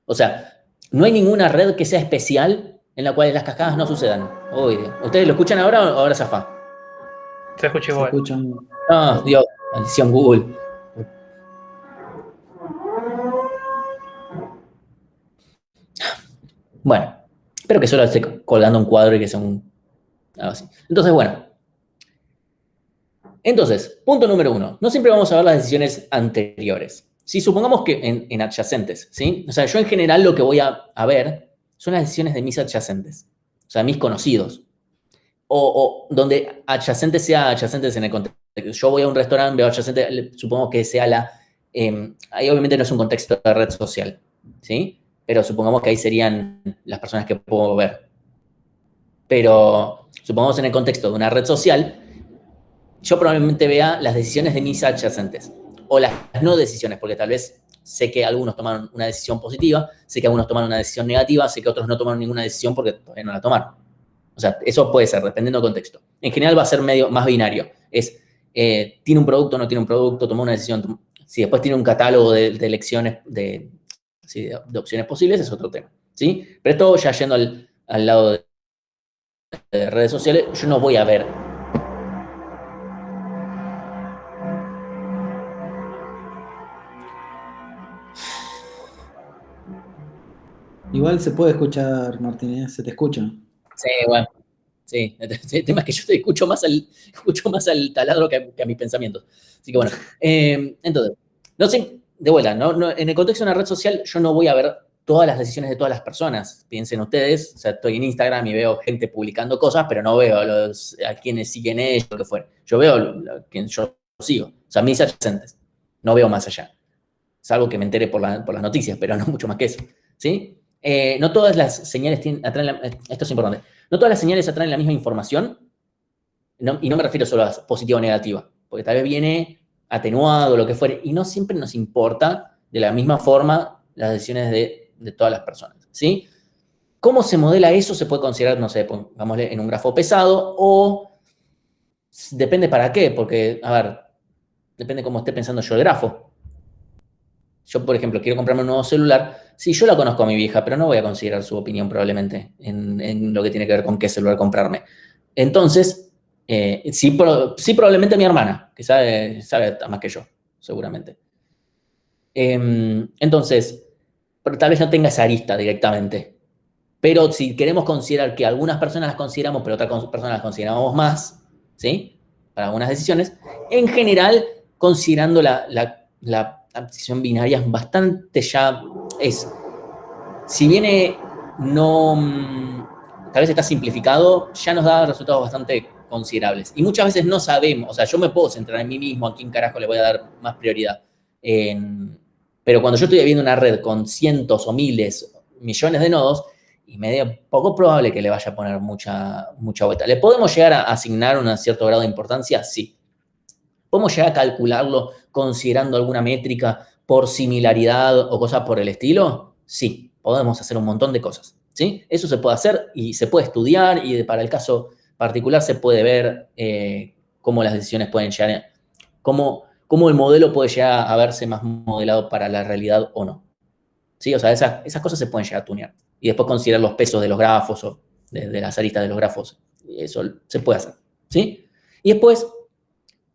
O sea, no hay ninguna red que sea especial en la cual las cascadas no sucedan. ¿Ustedes lo escuchan ahora o ahora zafa? Se escucha igual. Se escuchan... Ah, Dios, maldición Google. Bueno, espero que solo esté colgando un cuadro y que sea algo así. Entonces, bueno. Entonces, punto número 1. No siempre vamos a ver las decisiones anteriores. Si supongamos que en adyacentes, ¿sí? O sea, yo en general lo que voy a ver son las decisiones de mis adyacentes. O sea, mis conocidos. O donde adyacentes sea adyacentes en el contexto. Yo voy a un restaurante, veo adyacente, supongo que sea ahí obviamente no es un contexto de red social, ¿sí? Pero supongamos que ahí serían las personas que puedo ver. Pero supongamos en el contexto de una red social, yo probablemente vea las decisiones de mis adyacentes. O las no decisiones, porque tal vez sé que algunos tomaron una decisión positiva, sé que algunos tomaron una decisión negativa, sé que otros no tomaron ninguna decisión porque todavía no la tomaron. O sea, eso puede ser, dependiendo del contexto. En general va a ser medio más binario. ¿Tiene un producto o no tiene un producto? ¿Tomó una decisión? Si después tiene un catálogo de elecciones, de opciones posibles, es otro tema. ¿Sí? Pero esto ya yendo al lado de redes sociales, yo no voy a ver. Igual se puede escuchar, Martínez, se te escucha. Sí, bueno. Sí, el tema es que yo te escucho más al taladro que a mis pensamientos. Así que bueno, entonces, no sé, de vuelta, en el contexto de una red social yo no voy a ver todas las decisiones de todas las personas. Piensen ustedes, o sea, estoy en Instagram y veo gente publicando cosas, pero no veo a quienes siguen ellos, lo que fuera. Yo veo a quien yo sigo, o sea, mis adyacentes. No veo más allá. Salvo que me entere por las noticias, pero no mucho más que eso. ¿Sí? No todas las señales esto es importante, no todas las señales atraen la misma información, y no me refiero solo a positiva o negativa, porque tal vez viene atenuado o lo que fuere, y no siempre nos importa de la misma forma las decisiones de todas las personas, ¿sí? ¿Cómo se modela eso? Se puede considerar, no sé, pongámosle en un grafo pesado o depende para qué, porque, a ver, depende cómo esté pensando yo el grafo. Yo, por ejemplo, quiero comprarme un nuevo celular. Sí, yo la conozco a mi vieja, pero no voy a considerar su opinión probablemente en lo que tiene que ver con qué celular comprarme. Entonces, sí, probablemente mi hermana, que sabe más que yo, seguramente. Entonces, pero tal vez no tenga esa arista directamente. Pero si queremos considerar que algunas personas las consideramos, pero otras personas las consideramos más, ¿sí? Para algunas decisiones, en general, considerando la decisión binaria es bastante ya, si viene no, tal vez está simplificado, ya nos da resultados bastante considerables. Y muchas veces no sabemos, o sea, yo me puedo centrar en mí mismo, a quién carajo le voy a dar más prioridad. Pero cuando yo estoy viendo una red con cientos o miles, millones de nodos, y medio poco probable que le vaya a poner mucha vuelta. ¿Le podemos llegar a asignar un cierto grado de importancia? Sí. ¿Podemos llegar a calcularlo considerando alguna métrica por similaridad o cosas por el estilo? Sí, podemos hacer un montón de cosas, ¿sí? Eso se puede hacer y se puede estudiar y para el caso particular se puede ver cómo las decisiones pueden llegar, cómo el modelo puede llegar a verse más modelado para la realidad o no. ¿Sí? O sea, esas cosas se pueden llegar a tunear. Y después considerar los pesos de los grafos o de las aristas de los grafos. Eso se puede hacer, ¿sí? Y después,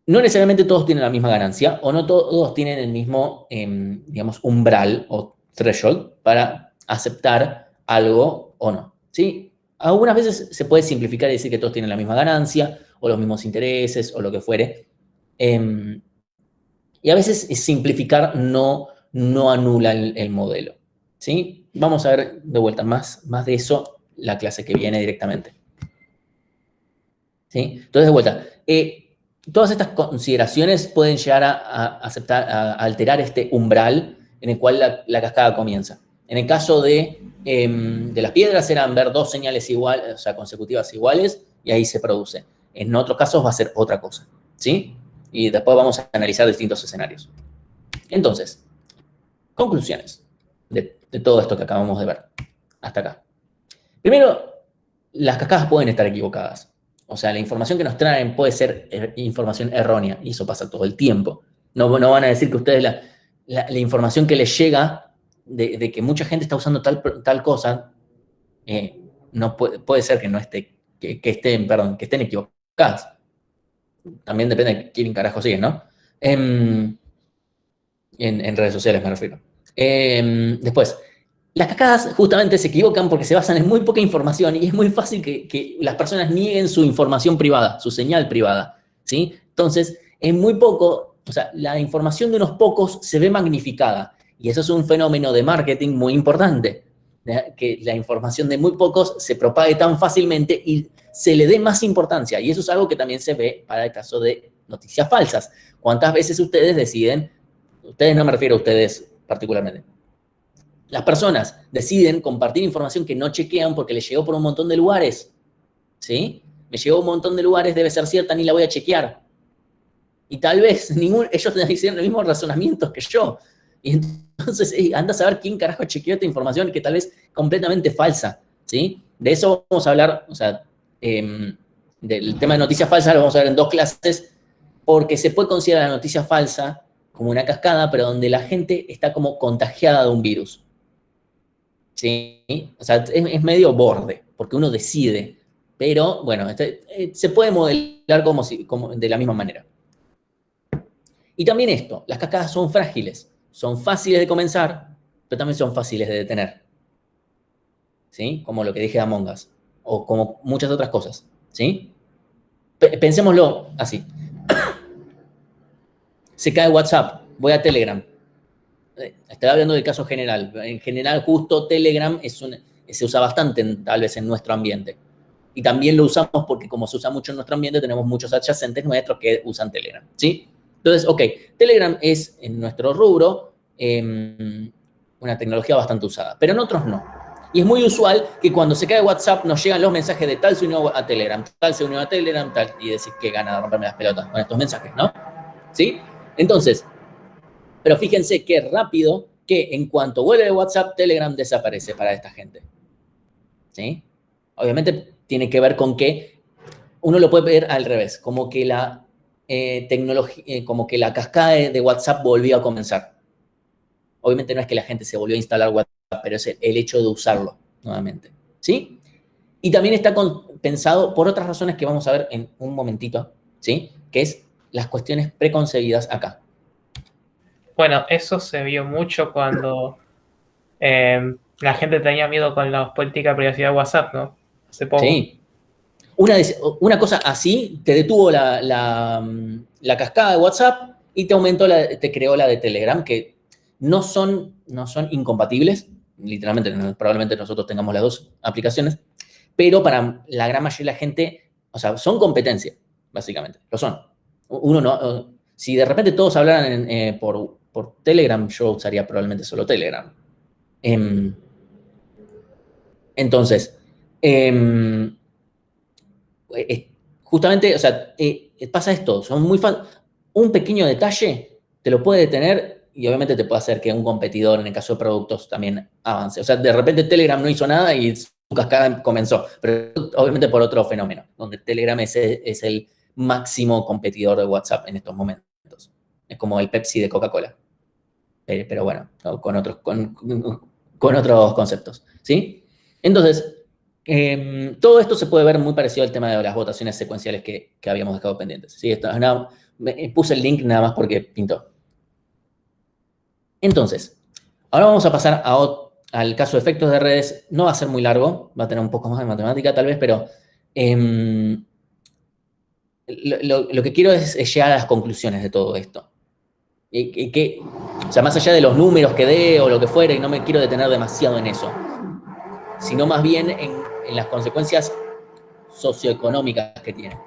no necesariamente todos tienen la misma ganancia o no todos tienen el mismo, digamos, umbral o threshold para aceptar algo o no, ¿sí? Algunas veces se puede simplificar y decir que todos tienen la misma ganancia o los mismos intereses o lo que fuere. Y a veces simplificar no anula el modelo, ¿sí? Vamos a ver de vuelta más de eso la clase que viene directamente. ¿Sí? Entonces, de vuelta, todas estas consideraciones pueden llegar a alterar este umbral en el cual la cascada comienza. En el caso de las piedras eran ver dos señales iguales, o sea, consecutivas iguales, y ahí se produce. En otros casos va a ser otra cosa, ¿sí? Y después vamos a analizar distintos escenarios. Entonces, conclusiones de todo esto que acabamos de ver hasta acá. Primero, las cascadas pueden estar equivocadas. O sea, la información que nos traen puede ser información errónea, y eso pasa todo el tiempo. No van a decir que ustedes la información que les llega de que mucha gente está usando tal cosa, no puede ser que no esté, que estén equivocadas. También depende de quién carajo siguen, ¿no? En redes sociales me refiero. Después, las cascadas justamente se equivocan porque se basan en muy poca información y es muy fácil que las personas nieguen su información privada, su señal privada, ¿sí? Entonces, en muy poco, o sea, la información de unos pocos se ve magnificada y eso es un fenómeno de marketing muy importante, que la información de muy pocos se propague tan fácilmente y se le dé más importancia. Y eso es algo que también se ve para el caso de noticias falsas. ¿Cuántas veces ustedes deciden, ustedes no me refiero a ustedes particularmente, las personas deciden compartir información que no chequean porque les llegó por un montón de lugares, ¿sí? Me llegó un montón de lugares, debe ser cierta, ni la voy a chequear. Y tal vez ellos hicieron los mismos razonamientos que yo. Y entonces anda a saber quién carajo chequeó esta información que tal vez completamente falsa, ¿sí? De eso vamos a hablar, o sea, del tema de noticias falsas lo vamos a ver en 2 clases, porque se puede considerar la noticia falsa como una cascada, pero donde la gente está como contagiada de un virus. ¿Sí? O sea, es medio borde, porque uno decide, pero bueno, se puede modelar como de la misma manera. Y también esto, las cascadas son frágiles, son fáciles de comenzar, pero también son fáciles de detener. ¿Sí? Como lo que dije de Among Us, o como muchas otras cosas. ¿Sí? Pensémoslo así. Se cae WhatsApp, voy a Telegram. Estaba hablando del caso general. En general, justo Telegram se usa bastante, tal vez, en nuestro ambiente. Y también lo usamos porque como se usa mucho en nuestro ambiente, tenemos muchos adyacentes nuestros que usan Telegram, ¿sí? Entonces, ok, Telegram es, en nuestro rubro, una tecnología bastante usada, pero en otros no. Y es muy usual que cuando se cae WhatsApp nos llegan los mensajes de tal se unió a Telegram, tal se unió a Telegram, tal, y decís que gana de romperme las pelotas con estos mensajes, ¿no? ¿Sí? Entonces, pero fíjense qué rápido que en cuanto vuelve WhatsApp, Telegram desaparece para esta gente. ¿sí? Obviamente tiene que ver con que uno lo puede ver al revés, como que la tecnología, como que la cascada de WhatsApp volvió a comenzar. Obviamente no es que la gente se volvió a instalar WhatsApp, pero es el hecho de usarlo nuevamente, ¿sí? Y también está pensado por otras razones que vamos a ver en un momentito, ¿sí? Que es las cuestiones preconcebidas acá. Bueno, eso se vio mucho cuando la gente tenía miedo con la política de privacidad de WhatsApp, ¿no? Hace poco. Sí. Una cosa así te detuvo la cascada de WhatsApp y te creó la de Telegram, que no son incompatibles. Literalmente, probablemente nosotros tengamos las dos aplicaciones, pero para la gran mayoría de la gente, o sea, son competencia, básicamente, lo son. Uno no, si de repente todos hablaran por Telegram, yo usaría probablemente solo Telegram. Entonces, justamente, o sea, pasa esto, un pequeño detalle te lo puede detener y obviamente te puede hacer que un competidor, en el caso de productos, también avance. O sea, de repente Telegram no hizo nada y su cascada comenzó, pero obviamente por otro fenómeno, donde Telegram es el máximo competidor de WhatsApp en estos momentos. Es como el Pepsi de Coca-Cola. Pero bueno, con otros conceptos, ¿sí? Entonces, todo esto se puede ver muy parecido al tema de las votaciones secuenciales que habíamos dejado pendientes. ¿Sí? Puse el link nada más porque pintó. Entonces, ahora vamos a pasar al caso de efectos de redes. No va a ser muy largo, va a tener un poco más de matemática tal vez, pero lo que quiero es llegar a las conclusiones de todo esto. O sea, más allá de los números que dé o lo que fuera, y no me quiero detener demasiado en eso, sino más bien en las consecuencias socioeconómicas que tiene,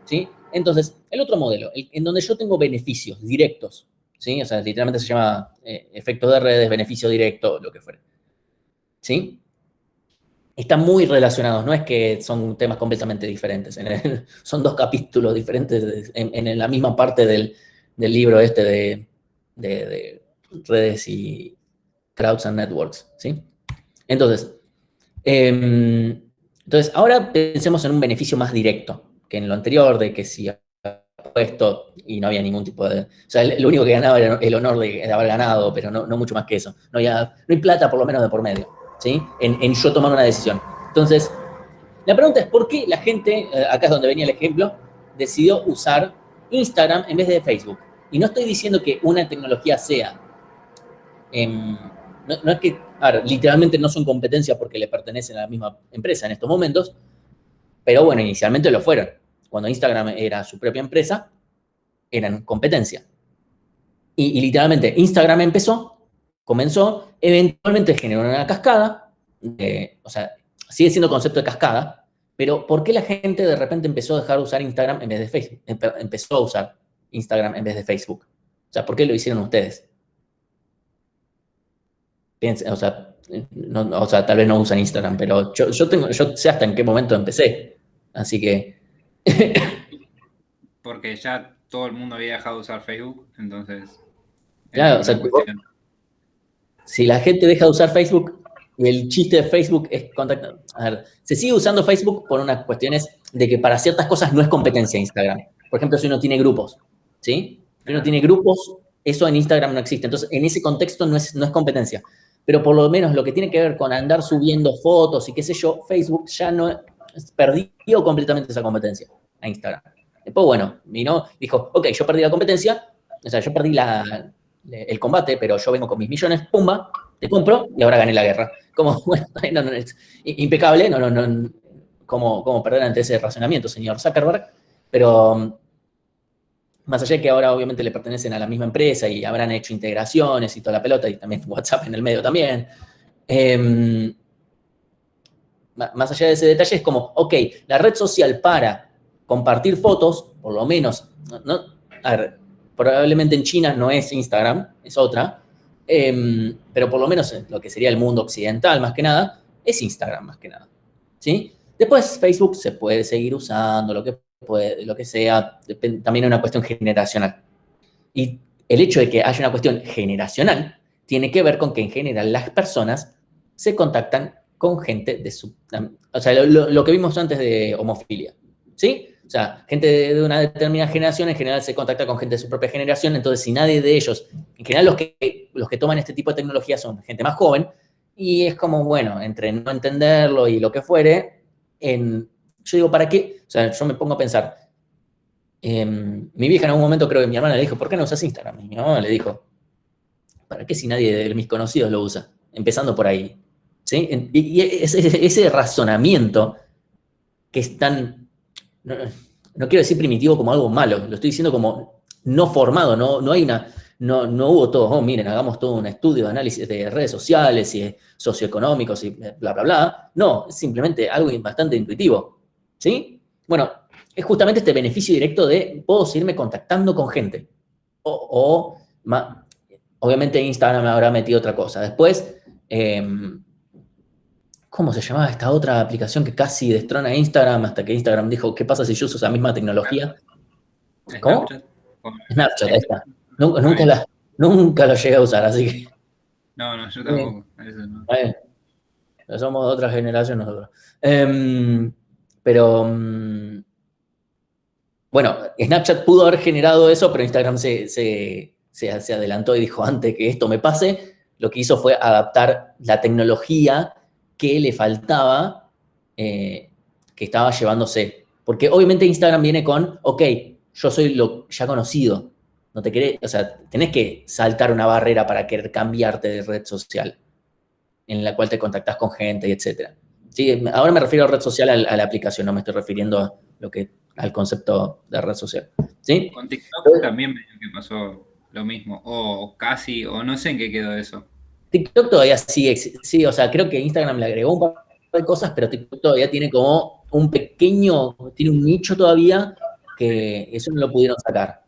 ¿sí? Entonces, el otro modelo, en donde yo tengo beneficios directos, ¿sí? O sea, literalmente se llama efectos de redes, beneficio directo, lo que fuera, ¿sí? Están muy relacionados, no es que son temas completamente diferentes, son dos capítulos diferentes en la misma parte del libro este de redes y crowds and networks, ¿sí? Entonces, ahora pensemos en un beneficio más directo que en lo anterior, de que si esto y no había ningún tipo de... O sea, lo único que ganaba era el honor de haber ganado, pero no mucho más que eso. No hay plata, por lo menos, de por medio, ¿sí? En yo tomar una decisión. Entonces, la pregunta es, ¿por qué la gente, acá es donde venía el ejemplo, decidió usar Instagram en vez de Facebook? Y no estoy diciendo que una tecnología sea... no es que, a ver, literalmente no son competencia porque le pertenecen a la misma empresa en estos momentos, pero bueno, inicialmente lo fueron. Cuando Instagram era su propia empresa, eran competencia. Y literalmente Instagram comenzó, eventualmente generó una cascada, o sea, sigue siendo concepto de cascada, pero ¿por qué la gente de repente empezó a dejar de usar Instagram en vez de Facebook? Empezó a usar Instagram en vez de Facebook. O sea, ¿por qué lo hicieron ustedes? O sea, tal vez no usan Instagram, pero yo sé hasta en qué momento empecé. Así que... Porque ya todo el mundo había dejado de usar Facebook, entonces era Claro, o una sea, cuestión. si la gente deja de usar Facebook, y el chiste de Facebook es contactar. A ver, se sigue usando Facebook por unas cuestiones de que para ciertas cosas no es competencia Instagram. Por ejemplo, si uno tiene grupos, ¿sí? Si uno tiene grupos, eso en Instagram no existe. Entonces, en ese contexto no es competencia. Pero por lo menos lo que tiene que ver con andar subiendo fotos y qué sé yo, Facebook ya no perdió completamente esa competencia a Instagram. Después, bueno, dijo, ok, yo perdí la competencia, o sea, yo perdí el combate, pero yo vengo con mis millones, pumba, te compro y ahora gané la guerra. Como, bueno, no, es impecable, como perder ante ese razonamiento, señor Zuckerberg, pero más allá de que ahora obviamente le pertenecen a la misma empresa y habrán hecho integraciones y toda la pelota, y también WhatsApp en el medio también, más allá de ese detalle es como, ok, la red social para compartir fotos, por lo menos, a ver, probablemente en China no es Instagram, es otra, pero por lo menos en lo que sería el mundo occidental más que nada, es Instagram más que nada, ¿sí? Después Facebook se puede seguir usando, lo que sea, también es una cuestión generacional. Y el hecho de que haya una cuestión generacional tiene que ver con que en general las personas se contactan con gente de su... O sea, lo que vimos antes de homofilia, ¿sí? O sea, gente de una determinada generación en general se contacta con gente de su propia generación, entonces si nadie de ellos, en general los que toman este tipo de tecnología son gente más joven, y es como, bueno, entre no entenderlo y lo que fuere, yo digo, ¿para qué? O sea, yo me pongo a pensar, mi vieja en algún momento, creo que mi hermana le dijo, ¿por qué no usas Instagram? Y mi mamá le dijo, ¿para qué si nadie de mis conocidos lo usa? Empezando por ahí, ¿sí? Y ese razonamiento que es tan, no quiero decir primitivo como algo malo, lo estoy diciendo como no formado, no hay no hubo todo, oh, miren, hagamos todo un estudio de análisis de redes sociales y socioeconómicos y bla, bla, bla. No, es simplemente algo bastante intuitivo, ¿sí? Bueno, es justamente este beneficio directo de puedo seguirme contactando con gente. Obviamente Instagram me habrá metido otra cosa. Después, ¿cómo se llamaba esta otra aplicación que casi destrona Instagram hasta que Instagram dijo, ¿qué pasa si yo uso esa misma tecnología? ¿Cómo? Snapchat. Snapchat, ahí está. Nunca lo llegué a usar, así que... No, yo tampoco. Eso no. Somos de otra generación nosotros. Pero, bueno, Snapchat pudo haber generado eso, pero Instagram se adelantó y dijo, antes que esto me pase, lo que hizo fue adaptar la tecnología que le faltaba, que estaba llevándose. Porque obviamente Instagram viene con, ok, yo soy lo ya conocido. No te querés, o sea, tenés que saltar una barrera para querer cambiarte de red social en la cual te contactás con gente y etcétera. Sí, ahora me refiero a red social a la aplicación, no me estoy refiriendo al concepto de red social. ¿Sí? Con TikTok también medio que pasó lo mismo, o casi, o no sé en qué quedó eso. TikTok todavía sigue, sí, o sea, creo que Instagram le agregó un par de cosas, pero TikTok todavía tiene como tiene un nicho todavía que eso no lo pudieron sacar.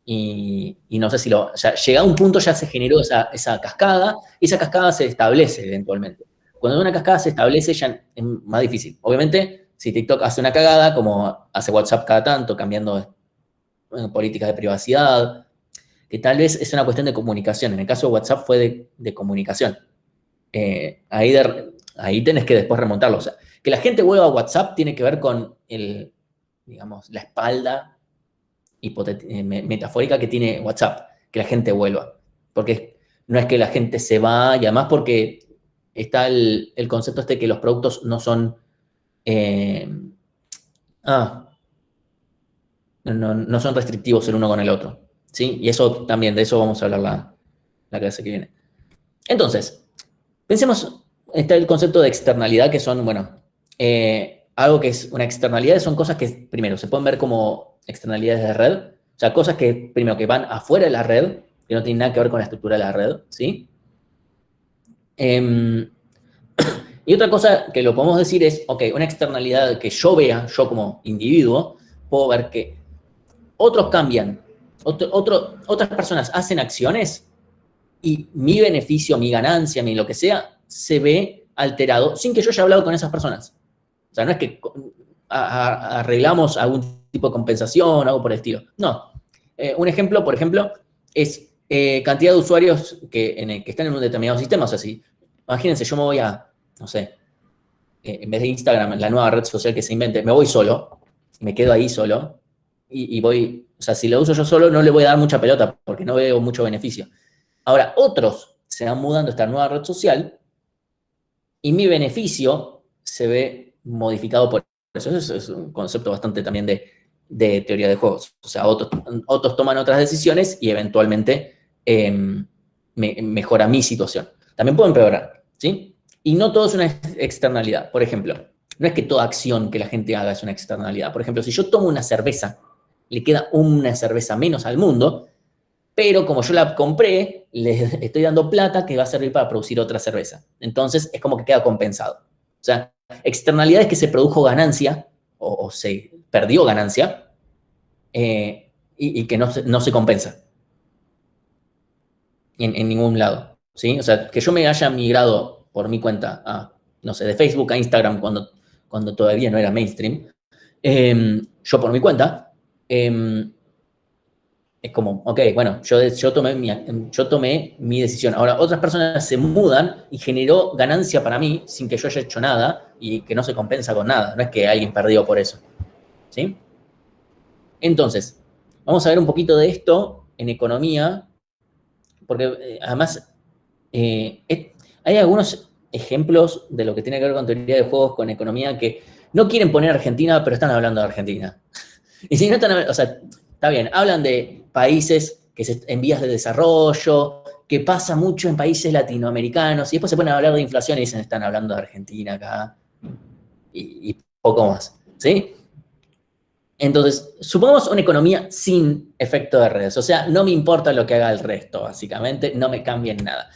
Y no sé si o sea, llegado a un punto ya se generó esa cascada, y esa cascada se establece eventualmente. Cuando una cascada se establece ya es más difícil. Obviamente, si TikTok hace una cagada, como hace WhatsApp cada tanto, cambiando políticas de privacidad, que tal vez es una cuestión de comunicación. En el caso de WhatsApp fue de comunicación. Ahí tenés que después remontarlo. O sea, que la gente vuelva a WhatsApp tiene que ver con digamos, la espalda metafórica que tiene WhatsApp, que la gente vuelva. Porque no es que la gente se va, y además porque está el concepto este que los productos no son... no son restrictivos el uno con el otro. ¿Sí? Y eso también, de eso vamos a hablar la clase que viene. Entonces, pensemos, está el concepto de externalidad, que son, bueno, algo que es una externalidad, son cosas que, primero, se pueden ver como externalidades de red, o sea, cosas que, primero, que van afuera de la red, que no tienen nada que ver con la estructura de la red, ¿sí? Y otra cosa que lo podemos decir es, ok, una externalidad que yo vea, yo como individuo, puedo ver que otros cambian, otras personas hacen acciones y mi beneficio, mi ganancia, mi lo que sea, se ve alterado sin que yo haya hablado con esas personas. O sea, no es que arreglamos algún tipo de compensación, algo por el estilo. No. Un ejemplo, por ejemplo, es cantidad de usuarios que están en un determinado sistema. O sea, si, imagínense, yo me voy a, no sé, en vez de Instagram, la nueva red social que se invente, me voy solo, me quedo ahí solo, y voy, o sea, si lo uso yo solo, no le voy a dar mucha pelota, porque no veo mucho beneficio. Ahora, otros se van mudando a esta nueva red social, y mi beneficio se ve modificado por eso. Eso es un concepto bastante también de teoría de juegos. O sea, otros toman otras decisiones y eventualmente mejora mi situación. También puedo empeorar, ¿sí? Y no todo es una externalidad. Por ejemplo, no es que toda acción que la gente haga es una externalidad. Por ejemplo, si yo tomo una cerveza, le queda una cerveza menos al mundo, pero como yo la compré, le estoy dando plata que va a servir para producir otra cerveza. Entonces, es como que queda compensado. O sea, externalidades que se produjo ganancia, o se perdió ganancia, y que no se compensa en ningún lado, ¿sí? O sea, que yo me haya migrado por mi cuenta no sé, de Facebook a Instagram cuando todavía no era mainstream, yo por mi cuenta, es como, ok, bueno, yo tomé mi decisión. Ahora, otras personas se mudan y generó ganancia para mí sin que yo haya hecho nada y que no se compensa con nada. No es que alguien perdió por eso. ¿Sí? Entonces, vamos a ver un poquito de esto en economía, porque además hay algunos ejemplos de lo que tiene que ver con teoría de juegos, con economía, que no quieren poner Argentina, pero están hablando de Argentina. Y si no están, o sea, está bien, hablan de países en vías de desarrollo, que pasa mucho en países latinoamericanos, y después se ponen a hablar de inflación y dicen, están hablando de Argentina acá, y poco más, ¿sí? Entonces, supongamos una economía sin efecto de redes, o sea, no me importa lo que haga el resto, básicamente, no me cambien nada.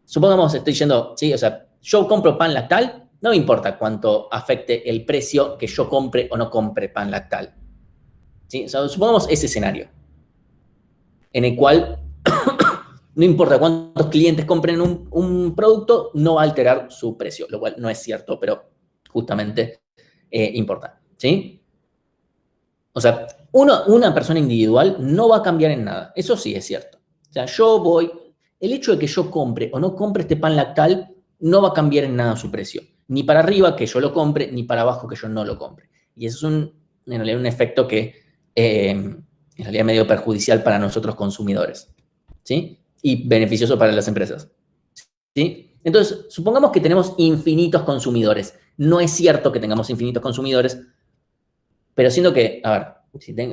Supongamos, estoy yendo, ¿sí? O sea, yo compro pan lactal, no me importa cuánto afecte el precio que yo compre o no compre pan lactal. ¿Sí? O sea, supongamos ese escenario, en el cual no importa cuántos clientes compren un producto, no va a alterar su precio, lo cual no es cierto, pero justamente importa. ¿Sí? O sea, una persona individual no va a cambiar en nada, eso sí es cierto. O sea, el hecho de que yo compre o no compre este pan lactal no va a cambiar en nada su precio. Ni para arriba que yo lo compre, ni para abajo que yo no lo compre. Y eso es en realidad un efecto que en realidad es medio perjudicial para nosotros consumidores, ¿sí? Y beneficioso para las empresas, ¿sí? Entonces, supongamos que tenemos infinitos consumidores. No es cierto que tengamos infinitos consumidores, pero siento que, a ver,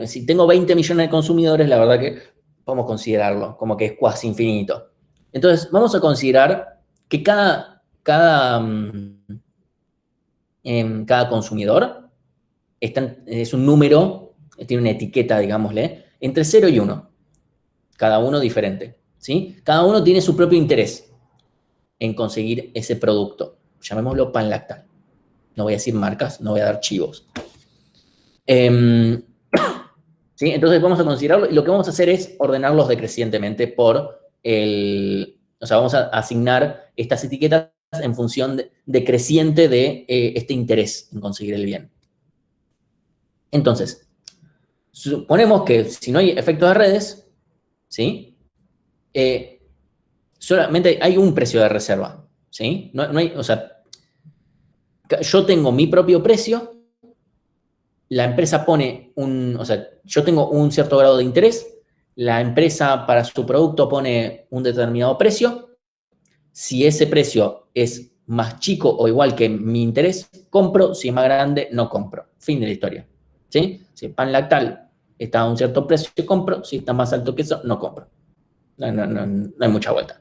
si tengo 20 millones de consumidores, la verdad que podemos considerarlo como que es cuasi infinito. Entonces, vamos a considerar que cada consumidor es un número, tiene una etiqueta, digámosle, entre 0 y 1. Cada uno diferente, ¿sí? Cada uno tiene su propio interés en conseguir ese producto. Llamémoslo pan lactal. No voy a decir marcas, no voy a dar chivos. ¿Sí? Entonces vamos a considerarlo y lo que vamos a hacer es ordenarlos decrecientemente o sea, vamos a asignar estas etiquetas en función decreciente de este interés en conseguir el bien. Entonces, suponemos que si no hay efectos de redes, ¿sí? Solamente hay un precio de reserva, ¿sí? No hay, o sea, yo tengo mi propio precio, la empresa pone o sea, yo tengo un cierto grado de interés, la empresa para su producto pone un determinado precio, si ese precio es más chico o igual que mi interés, compro, si es más grande, no compro. Fin de la historia, ¿sí? Si el pan lactal está a un cierto precio, compro, si está más alto que eso, no compro. No hay mucha vuelta.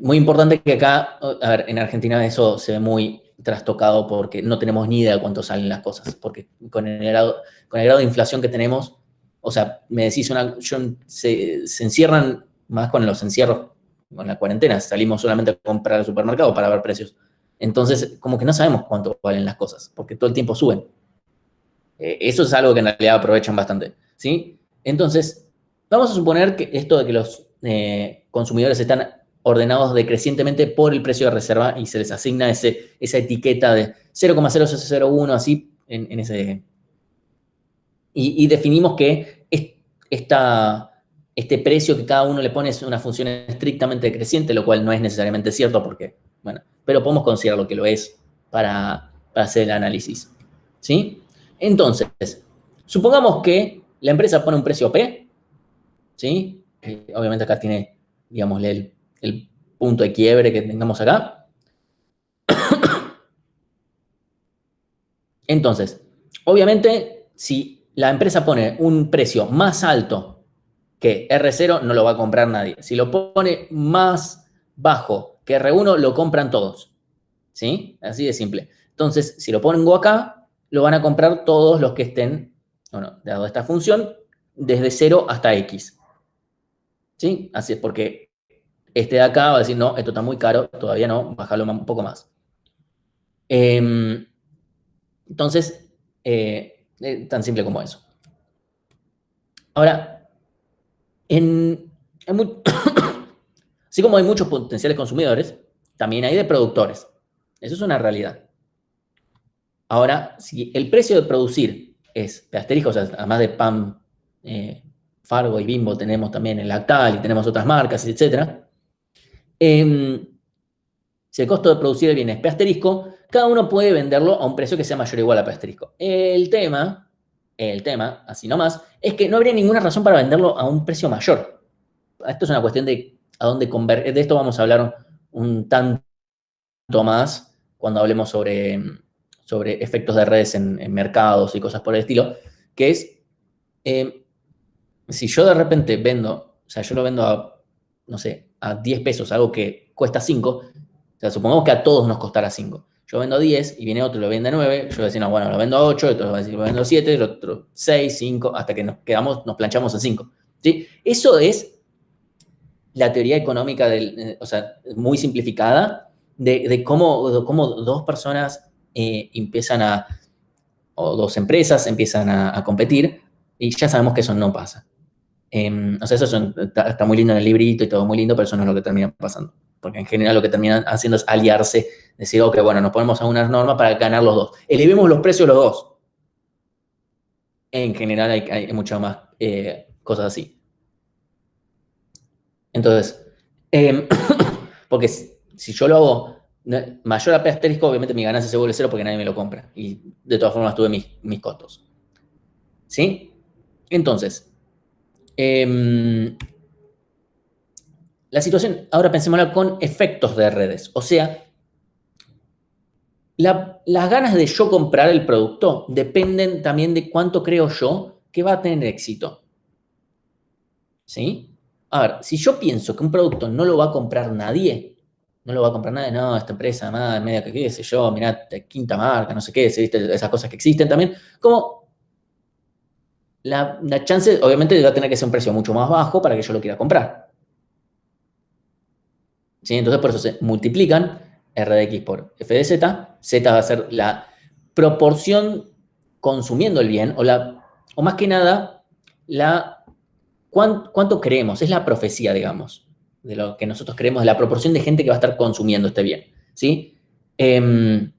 Muy importante que acá, a ver, en Argentina eso se ve muy trastocado porque no tenemos ni idea de cuánto salen las cosas, porque con el grado de inflación que tenemos, o sea, me decís se encierran, más con los encierros, con la cuarentena, salimos solamente a comprar al supermercado para ver precios. Entonces, como que no sabemos cuánto valen las cosas, porque todo el tiempo suben. Eso es algo que en realidad aprovechan bastante, ¿sí? Entonces, vamos a suponer que esto de que los consumidores están ordenados decrecientemente por el precio de reserva y se les asigna esa etiqueta de 0,0001, así, en ese... Y definimos que este precio que cada uno le pone es una función estrictamente decreciente, lo cual no es necesariamente cierto porque, bueno, pero podemos considerar lo que lo es para hacer el análisis, ¿sí? Entonces, supongamos que la empresa pone un precio P, ¿sí? Obviamente acá tiene, digámosle, el punto de quiebre que tengamos acá. Entonces, obviamente, si la empresa pone un precio más alto que R0, no lo va a comprar nadie. Si lo pone más bajo que R1, lo compran todos, ¿sí? Así de simple. Entonces, si lo pongo acá, lo van a comprar todos los que estén, bueno, dado esta función, desde 0 hasta X. ¿Sí? Así es, porque este de acá va a decir, no, esto está muy caro, todavía no, bájalo un poco más. Entonces, tan simple como eso. Ahora, así como hay muchos potenciales consumidores, también hay de productores. Eso es una realidad. Ahora, si el precio de producir es P asterisco, o sea, además de PAM, Fargo y Bimbo, tenemos también el Lactal y tenemos otras marcas, etc. Si el costo de producir el bien es P asterisco, cada uno puede venderlo a un precio que sea mayor o igual a P asterisco. El tema, así nomás, es que no habría ninguna razón para venderlo a un precio mayor. Esto es una cuestión de a dónde converger. De esto vamos a hablar un tanto más cuando hablemos sobre efectos de redes en mercados y cosas por el estilo, que es, si yo de repente vendo, o sea, yo lo vendo a, no sé, a 10 pesos, algo que cuesta 5, o sea, supongamos que a todos nos costará 5. Yo vendo a 10 y viene otro y lo vende a 9, yo voy a decir, no, bueno, lo vendo a 8, otro va a decir, lo vendo a 7, el otro 6, 5, hasta que nos planchamos en 5. ¿Sí? Eso es la teoría económica, o sea, muy simplificada, de cómo dos personas empiezan o dos empresas empiezan a competir, y ya sabemos que eso no pasa. O sea, eso está muy lindo en el librito y todo muy lindo, pero eso no es lo que termina pasando. Porque en general lo que terminan haciendo es aliarse, decir, ok, bueno, nos ponemos a una norma para ganar los dos. Elevemos los precios los dos. En general hay muchas más cosas así. Entonces, porque si yo lo hago mayor a P asterisco, obviamente mi ganancia se vuelve 0 porque nadie me lo compra. Y de todas formas tuve mis costos. ¿Sí? Entonces, la situación, ahora pensémosla con efectos de redes. O sea, las ganas de yo comprar el producto dependen también de cuánto creo yo que va a tener éxito. ¿Sí? A ver, si yo pienso que un producto no lo va a comprar nadie, no, esta empresa, nada, media que qué sé yo, mirá, quinta marca, no sé qué, ¿viste? Esas cosas que existen también, como la chance, obviamente, va a tener que ser un precio mucho más bajo para que yo lo quiera comprar. ¿Sí? Entonces, por eso se multiplican R de X por F de Z. Z va a ser la proporción consumiendo el bien, o más que nada, ¿cuánto creemos? Es la profecía, digamos, de lo que nosotros creemos, de la proporción de gente que va a estar consumiendo este bien. ¿Sí? Entonces,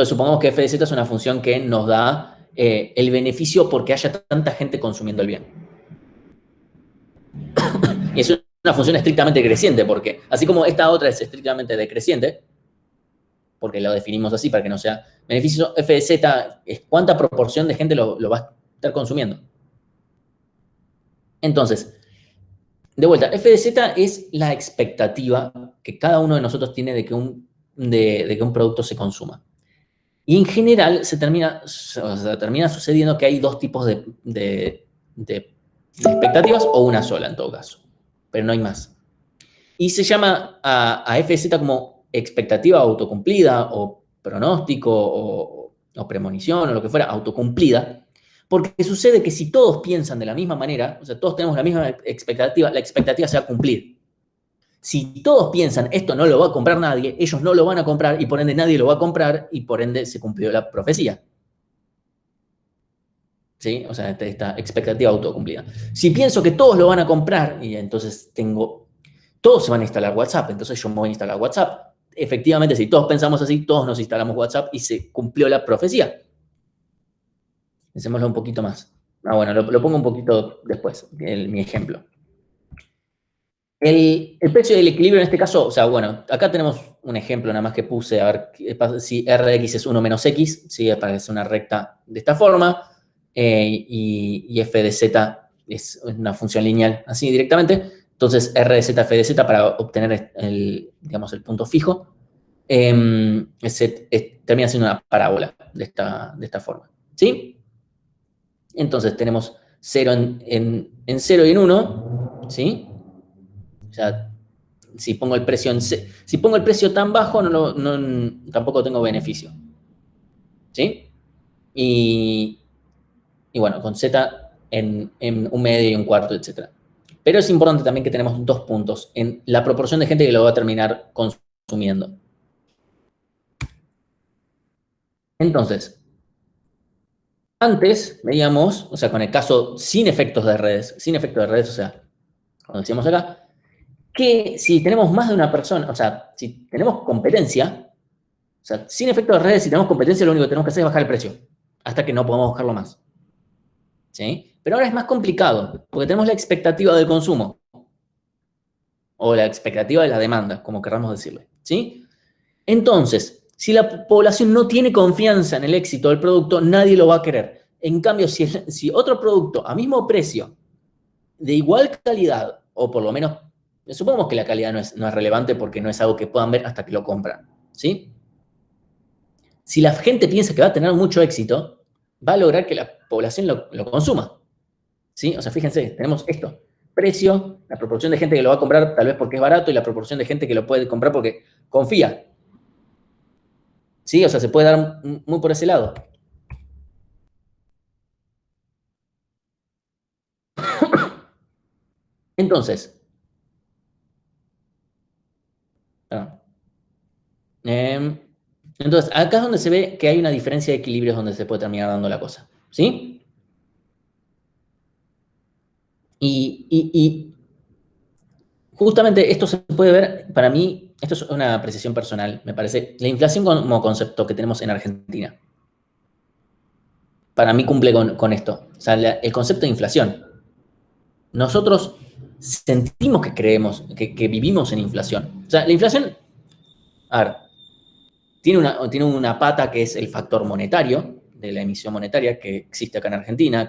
supongamos que F de Z es una función que nos da el beneficio porque haya tanta gente consumiendo el bien. Y es una función estrictamente creciente, porque así como esta otra es estrictamente decreciente, porque lo definimos así para que no sea beneficio, F de Z es cuánta proporción de gente lo va a estar consumiendo. Entonces, de vuelta, F de Z es la expectativa que cada uno de nosotros tiene de que un producto se consuma. Y en general termina sucediendo que hay dos tipos de expectativas o una sola en todo caso, pero no hay más. Y se llama a F de Z como expectativa autocumplida o pronóstico o premonición o lo que fuera, autocumplida, porque sucede que si todos piensan de la misma manera, o sea, todos tenemos la misma expectativa, la expectativa se va a cumplir. Si todos piensan, esto no lo va a comprar nadie, ellos no lo van a comprar y por ende nadie lo va a comprar y por ende se cumplió la profecía. ¿Sí? O sea, esta expectativa autocumplida. Si pienso que todos lo van a comprar y entonces todos se van a instalar WhatsApp, entonces yo me voy a instalar WhatsApp. Efectivamente, si todos pensamos así, todos nos instalamos WhatsApp y se cumplió la profecía. Pensémoslo un poquito más. Bueno, lo pongo un poquito después, mi ejemplo. El precio del equilibrio en este caso, o sea, bueno, acá tenemos un ejemplo nada más que puse, a ver si R de X es 1 menos X, ¿sí? Para que sea una recta de esta forma, y F de Z es una función lineal así directamente. Entonces, R de Z, F de Z, para obtener digamos, el punto fijo, termina siendo una parábola de esta forma, ¿sí? Entonces, tenemos 0 en 0 y en 1, ¿sí? O sea, si pongo el precio tan bajo, tampoco tengo beneficio. ¿Sí? Y bueno, con Z en un medio y un cuarto, etc. Pero es importante también que tenemos 2 puntos en la proporción de gente que lo va a terminar consumiendo. Entonces, antes veíamos, o sea, con el caso sin efectos de redes, o sea, como decíamos acá, que si tenemos más de una persona, o sea, si tenemos competencia, o sea, sin efecto de redes, si tenemos competencia, lo único que tenemos que hacer es bajar el precio. hasta que no podamos bajarlo más. ¿Sí? Pero ahora es más complicado, porque tenemos la expectativa del consumo, o la expectativa de la demanda, como queramos decirle. ¿Sí? Entonces, si la población no tiene confianza en el éxito del producto, nadie lo va a querer. En cambio, si otro producto a mismo precio, de igual calidad, o por lo menos, supongamos que la calidad no es relevante porque no es algo que puedan ver hasta que lo compran, ¿sí? Si la gente piensa que va a tener mucho éxito, va a lograr que la población lo consuma, ¿sí? O sea, fíjense, tenemos esto, precio, la proporción de gente que lo va a comprar tal vez porque es barato y la proporción de gente que lo puede comprar porque confía, ¿sí? O sea, se puede dar muy por ese lado. Entonces, entonces, acá es donde se ve que hay una diferencia de equilibrios donde se puede terminar dando la cosa, ¿sí? Y justamente esto se puede ver, para mí, esto es una apreciación personal, me parece, la inflación como concepto que tenemos en Argentina, para mí cumple con esto, o sea, el concepto de inflación. Nosotros sentimos que creemos, que vivimos en inflación. O sea, la inflación, a ver, tiene una pata que es el factor monetario, de la emisión monetaria que existe acá en Argentina,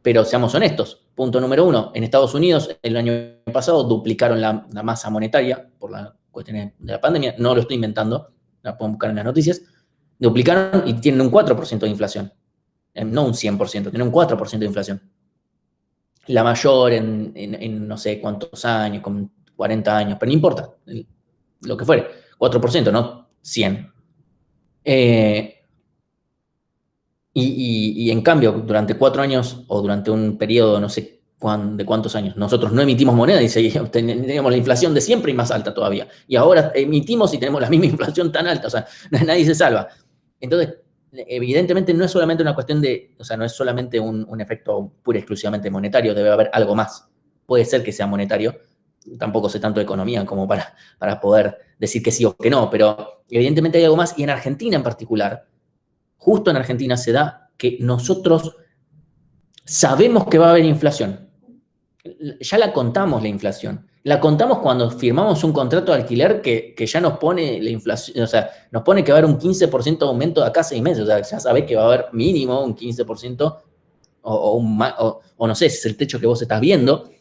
pero seamos honestos. Punto número uno, en Estados Unidos el año pasado duplicaron la masa monetaria por las cuestiones de la pandemia, no lo estoy inventando, la pueden buscar en las noticias, duplicaron y tienen un 4% de inflación, no un 100%, tienen un 4% de inflación. La mayor en no sé cuántos años, con 40 años, pero no importa, lo que fuere, 4%, no 100. Y en cambio, durante 4 años o durante un periodo, no sé de cuántos años, nosotros no emitimos moneda y teníamos la inflación de siempre y más alta todavía. Y ahora emitimos y tenemos la misma inflación tan alta, o sea, nadie se salva. Entonces, evidentemente no es solamente una cuestión de, o sea, no es solamente un efecto pura y exclusivamente monetario, debe haber algo más. Puede ser que sea monetario, tampoco sé tanto de economía como para poder decir que sí o que no, pero evidentemente hay algo más, y en Argentina en particular, justo en Argentina se da que nosotros sabemos que va a haber inflación. Ya la contamos la inflación. La contamos cuando firmamos un contrato de alquiler que ya nos pone la inflación, o sea, nos pone que va a haber un 15% de aumento de acá a 6 meses. O sea, ya sabés que va a haber mínimo un 15% o no sé, si es el techo que vos estás viendo,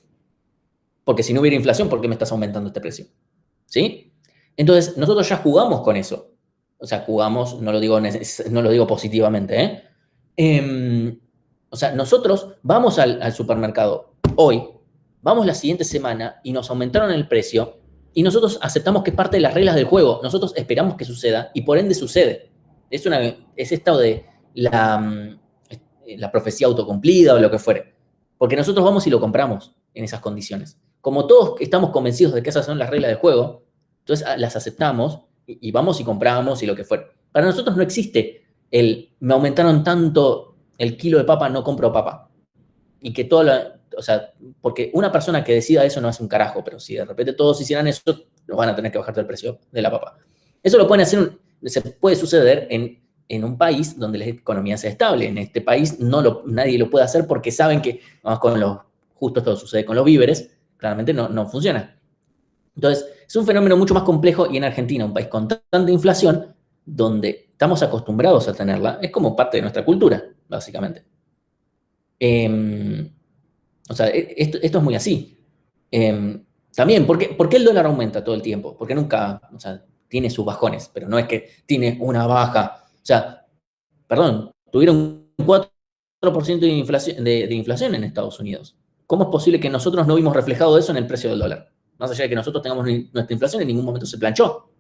porque si no hubiera inflación, ¿por qué me estás aumentando este precio? ¿Sí? Entonces, nosotros ya jugamos con eso. O sea, jugamos, no lo digo positivamente, ¿eh? O sea, nosotros vamos al supermercado hoy, vamos la siguiente semana y nos aumentaron el precio y nosotros aceptamos que es parte de las reglas del juego. Nosotros esperamos que suceda y por ende sucede. Es esto de la profecía autocumplida o lo que fuere. Porque nosotros vamos y lo compramos en esas condiciones. Como todos estamos convencidos de que esas son las reglas del juego, entonces las aceptamos y vamos y compramos y lo que fuera. Para nosotros no existe me aumentaron tanto el kilo de papa, no compro papa. Y que o sea, porque una persona que decida eso no hace un carajo, pero si de repente todos hicieran eso, lo van a tener que bajar el precio de la papa. Eso lo pueden hacer, se puede suceder en un país donde la economía sea estable. En este país nadie lo puede hacer porque saben que, vamos, justo esto sucede con los víveres, claramente no funciona. Entonces, es un fenómeno mucho más complejo y en Argentina, un país con tanta inflación, donde estamos acostumbrados a tenerla, es como parte de nuestra cultura, básicamente. O sea, esto es muy así. También, ¿por qué el dólar aumenta todo el tiempo? Porque nunca, o sea, tiene sus bajones, pero no es que tiene una baja. O sea, perdón, tuvieron un 4% de inflación en Estados Unidos. ¿Cómo es posible que nosotros no vimos reflejado eso en el precio del dólar? Más allá de que nosotros tengamos nuestra inflación, en ningún momento se planchó.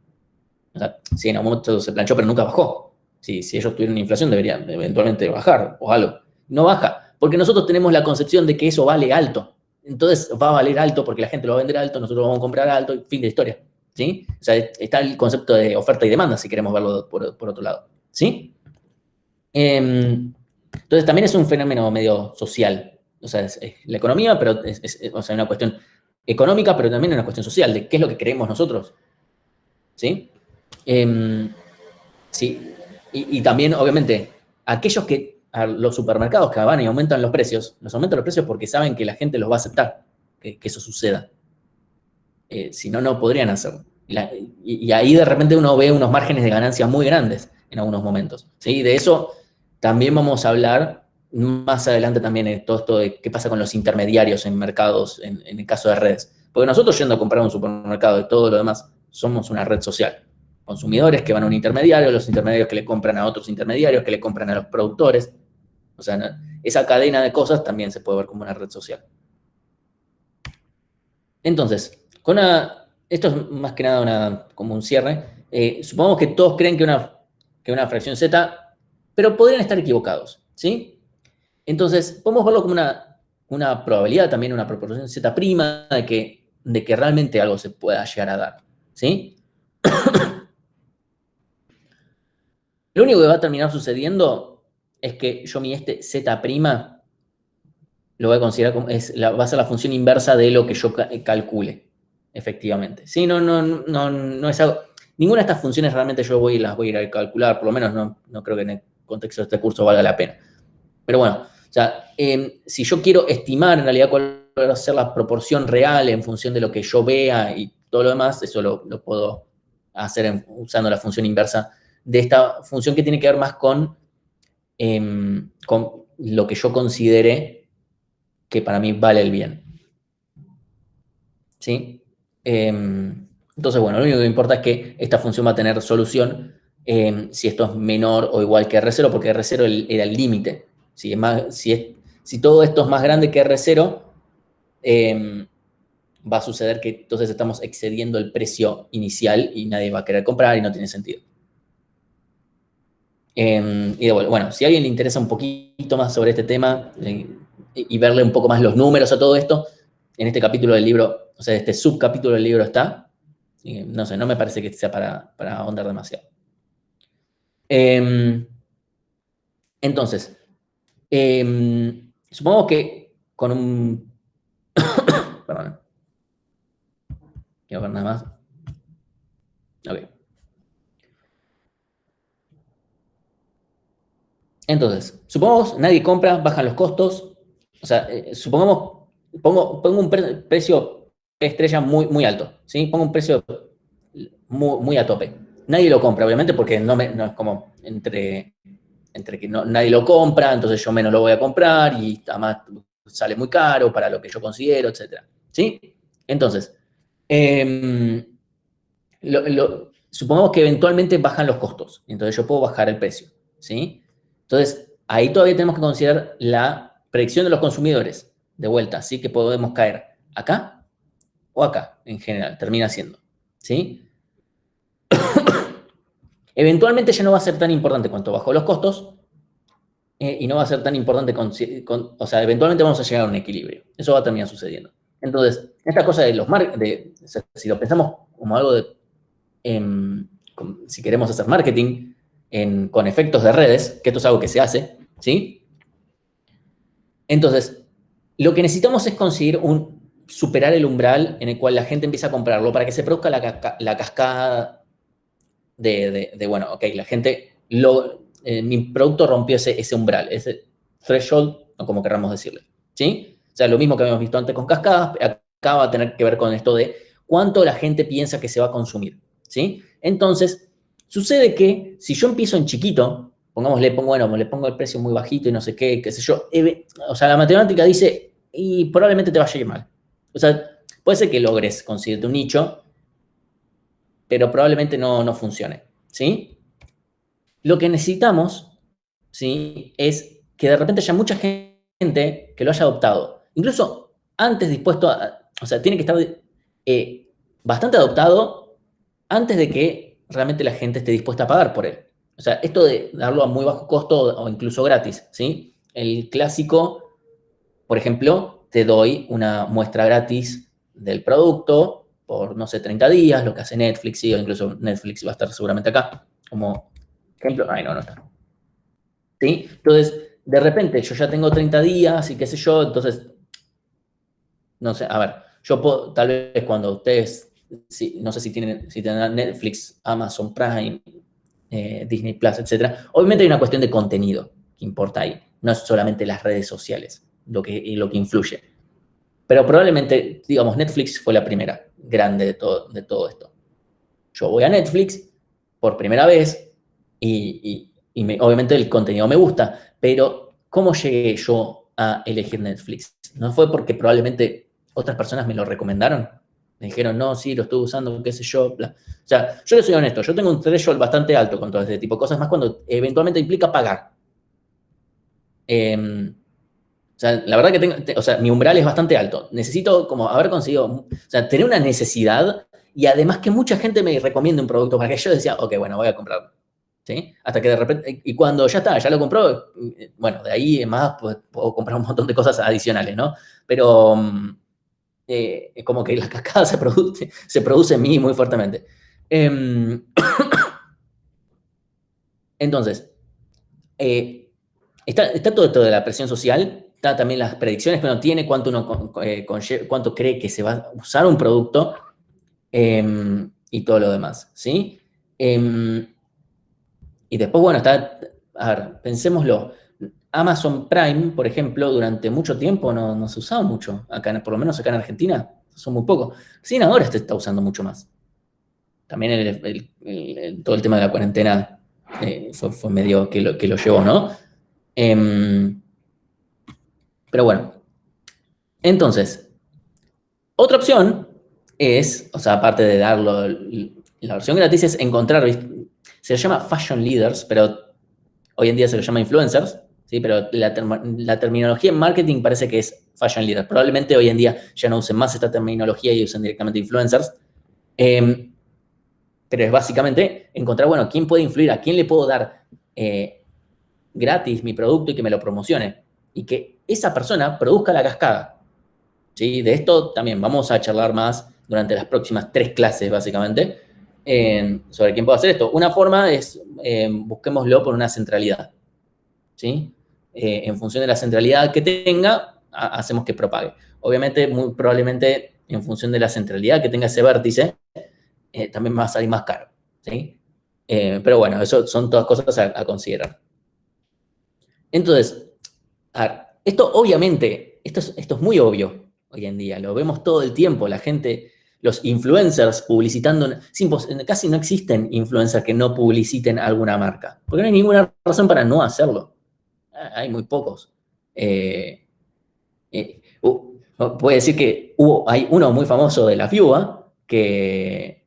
O sea, sí, en algún momento se planchó, pero nunca bajó. Si ellos tuvieran inflación, deberían eventualmente bajar o algo. No baja, porque nosotros tenemos la concepción de que eso vale alto. Entonces va a valer alto porque la gente lo va a vender alto, nosotros lo vamos a comprar alto, y fin de historia. ¿Sí? O sea, está el concepto de oferta y demanda, si queremos verlo por otro lado. ¿Sí? Entonces también es un fenómeno medio social. O sea, es la economía, pero o sea, una cuestión económica, pero también una cuestión social, de qué es lo que creemos nosotros. ¿Sí? Sí. Y también, obviamente, aquellos a los supermercados que van y aumentan los precios, los aumentan los precios porque saben que la gente los va a aceptar, que eso suceda. Si no, no podrían hacerlo. Y ahí de repente uno ve unos márgenes de ganancia muy grandes en algunos momentos, ¿sí? De eso también vamos a hablar más adelante también, todo esto de qué pasa con los intermediarios en mercados, en el caso de redes. Porque nosotros yendo a comprar un supermercado y todo lo demás, somos una red social. Consumidores que van a un intermediario, los intermediarios que le compran a otros intermediarios, que le compran a los productores. O sea, esa cadena de cosas también se puede ver como una red social. Entonces, esto es más que nada como un cierre. Supongamos que todos creen que una fracción z, pero podrían estar equivocados, ¿sí? Entonces, podemos verlo como una probabilidad, también una proporción z' de que realmente algo se pueda llegar a dar, ¿sí? Lo único que va a terminar sucediendo es que yo mi z' lo voy a considerar como va a ser la función inversa de lo que yo calcule, efectivamente. ¿Sí? No es algo, ninguna de estas funciones realmente yo las voy a ir a calcular, por lo menos no creo que en el contexto de este curso valga la pena. Pero bueno, o sea, si yo quiero estimar en realidad cuál va a ser la proporción real en función de lo que yo vea y todo lo demás, eso lo puedo hacer usando la función inversa de esta función que tiene que ver más con lo que yo considere que para mí vale el bien. ¿Sí? Entonces, bueno, lo único que importa es que esta función va a tener solución si esto es menor o igual que R0, porque R0 era el límite. Si todo esto es más grande que R0, va a suceder que entonces estamos excediendo el precio inicial y nadie va a querer comprar y no tiene sentido. Y de vuelta, bueno, si a alguien le interesa un poquito más sobre este tema y verle un poco más los números a todo esto, en este capítulo del libro, o sea, este subcapítulo del libro está. No sé, no me parece que sea para ahondar demasiado. Entonces, supongamos que con un... Perdón. Quiero ver nada más. Ok. Entonces, supongamos nadie compra, bajan los costos. O sea, supongamos, pongo un precio estrella muy alto, ¿sí? Pongo un precio muy a tope. Nadie lo compra, obviamente, porque no es como entre que nadie lo compra, entonces yo menos lo voy a comprar y además sale muy caro para lo que yo considero, etc. ¿Sí? Entonces, supongamos que eventualmente bajan los costos, entonces yo puedo bajar el precio, ¿sí? Entonces, ahí todavía tenemos que considerar la predicción de los consumidores, de vuelta, ¿sí? Que podemos caer acá o acá, en general, termina siendo, ¿sí? Eventualmente ya no va a ser tan importante cuánto bajó los costos y no va a ser tan importante, o sea, eventualmente vamos a llegar a un equilibrio. Eso va a terminar sucediendo. Entonces, esta cosa de si lo pensamos como algo de, si queremos hacer marketing con efectos de redes, que esto es algo que se hace, ¿sí? Entonces, lo que necesitamos es conseguir superar el umbral en el cual la gente empieza a comprarlo para que se produzca la cascada bueno, ok, la gente, mi producto rompió ese umbral, ese threshold, o como queramos decirle, ¿sí? O sea, lo mismo que habíamos visto antes con cascadas, acá va a tener que ver con esto de cuánto la gente piensa que se va a consumir, ¿sí? Entonces, sucede que si yo empiezo en chiquito, le pongo el precio muy bajito y no sé qué sé yo, o sea, la matemática dice, y probablemente te vaya a ir mal. O sea, puede ser que logres conseguirte un nicho, pero probablemente no funcione, ¿sí? Lo que necesitamos, ¿sí? Es que de repente haya mucha gente que lo haya adoptado. Incluso antes dispuesto o sea, tiene que estar bastante adoptado antes de que realmente la gente esté dispuesta a pagar por él. O sea, esto de darlo a muy bajo costo o incluso gratis, ¿sí? El clásico, por ejemplo, te doy una muestra gratis del producto por, no sé, 30 días, lo que hace Netflix, sí, o incluso Netflix va a estar seguramente acá, como ejemplo. Ay, no está. ¿Sí? Entonces, de repente, yo ya tengo 30 días y qué sé yo, entonces, no sé, a ver, yo puedo, tal vez cuando ustedes, no sé si tienen Netflix, Amazon Prime, Disney Plus, etc. Obviamente hay una cuestión de contenido, que importa ahí. No es solamente las redes sociales lo que influye. Pero probablemente, digamos, Netflix fue la primera grande de todo esto. Yo voy a Netflix por primera vez y obviamente el contenido me gusta, pero ¿cómo llegué yo a elegir Netflix? No fue porque probablemente otras personas me lo recomendaron. Me dijeron, no, sí, lo estuve usando, qué sé yo, bla. O sea, yo les soy honesto, yo tengo un threshold bastante alto con todo este tipo de cosas, más cuando eventualmente implica pagar. O sea, la verdad que o sea, mi umbral es bastante alto. Necesito como haber conseguido, o sea, tener una necesidad y además que mucha gente me recomiende un producto para que yo decía, ok, bueno, voy a comprarlo. ¿Sí? Hasta que de repente, y cuando ya está, ya lo compró, bueno, de ahí en más pues, puedo comprar un montón de cosas adicionales, ¿no? Pero como que la cascada se produce en mí muy fuertemente. Entonces, está todo esto de la presión social, está también las predicciones que uno tiene, cuánto cree que se va a usar un producto y todo lo demás, ¿sí? Y después, bueno, a ver, pensémoslo. Amazon Prime, por ejemplo, durante mucho tiempo no se usaba mucho, acá, por lo menos acá en Argentina, son muy pocos. Recién ahora se está usando mucho más. También todo el tema de la cuarentena fue medio que lo llevó, ¿no? Pero bueno, entonces, otra opción es, o sea, aparte de darlo, la versión gratis es encontrar, se le llama fashion leaders, pero hoy en día se lo llama influencers, ¿sí? Pero la terminología en marketing parece que es fashion leader. Probablemente hoy en día ya no usen más esta terminología y usen directamente influencers. Pero es básicamente encontrar, bueno, quién puede influir, a quién le puedo dar gratis mi producto y que me lo promocione. Y que esa persona produzca la cascada. ¿Sí? De esto también vamos a charlar más durante las próximas 3 clases, básicamente, sobre quién puede hacer esto. Una forma es, busquémoslo por una centralidad. ¿Sí? En función de la centralidad que tenga, hacemos que propague. Obviamente, muy probablemente, en función de la centralidad que tenga ese vértice, también va a salir más caro. ¿Sí? Pero bueno, eso son todas cosas a considerar. Entonces, a ver, esto obviamente, esto es muy obvio hoy en día, lo vemos todo el tiempo, la gente, los influencers publicitando, casi no existen influencers que no publiciten alguna marca, porque no hay ninguna razón para no hacerlo. Hay muy pocos. Puede decir que hay uno muy famoso de la FIUA que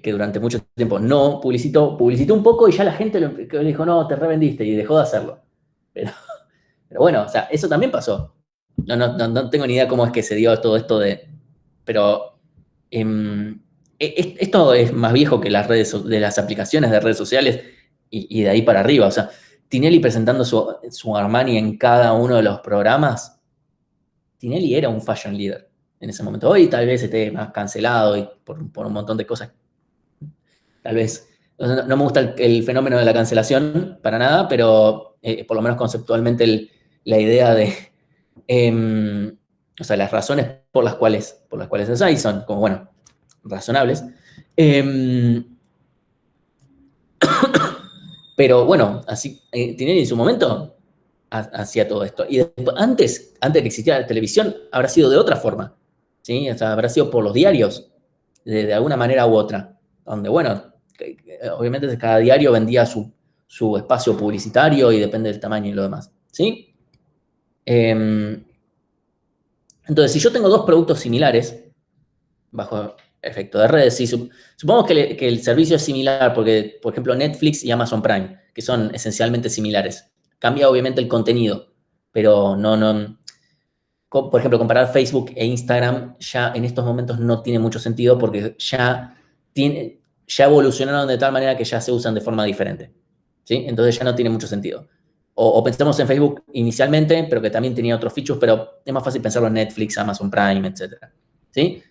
durante mucho tiempo no publicitó un poco y ya la gente le dijo, no, te revendiste y dejó de hacerlo. Pero bueno, o sea, eso también pasó. No tengo ni idea cómo es que se dio todo esto pero esto es más viejo que de las aplicaciones de redes sociales y de ahí para arriba. O sea, Tinelli presentando su Armani en cada uno de los programas, Tinelli era un fashion leader en ese momento. Hoy tal vez esté más cancelado y por un montón de cosas. Tal vez, no me gusta el fenómeno de la cancelación para nada, pero por lo menos conceptualmente la idea de, o sea, las razones por las cuales es ahí son como, bueno, razonables. Pero bueno, así, Tinelli en su momento hacía todo esto. Y después, antes de que existiera la televisión, habrá sido de otra forma, ¿sí? O sea, habrá sido por los diarios, de alguna manera u otra, donde, bueno, obviamente cada diario vendía su espacio publicitario y depende del tamaño y lo demás, ¿sí? Entonces, si yo tengo 2 productos similares, bajo efecto de redes, sí, supongamos que el servicio es similar, porque, por ejemplo, Netflix y Amazon Prime, que son esencialmente similares. Cambia obviamente el contenido, pero por ejemplo, comparar Facebook e Instagram ya en estos momentos no tiene mucho sentido porque ya evolucionaron de tal manera que ya se usan de forma diferente, ¿sí? Entonces ya no tiene mucho sentido. O pensemos en Facebook inicialmente, pero que también tenía otros features, pero es más fácil pensarlo en Netflix, Amazon Prime, etc. ¿Sí?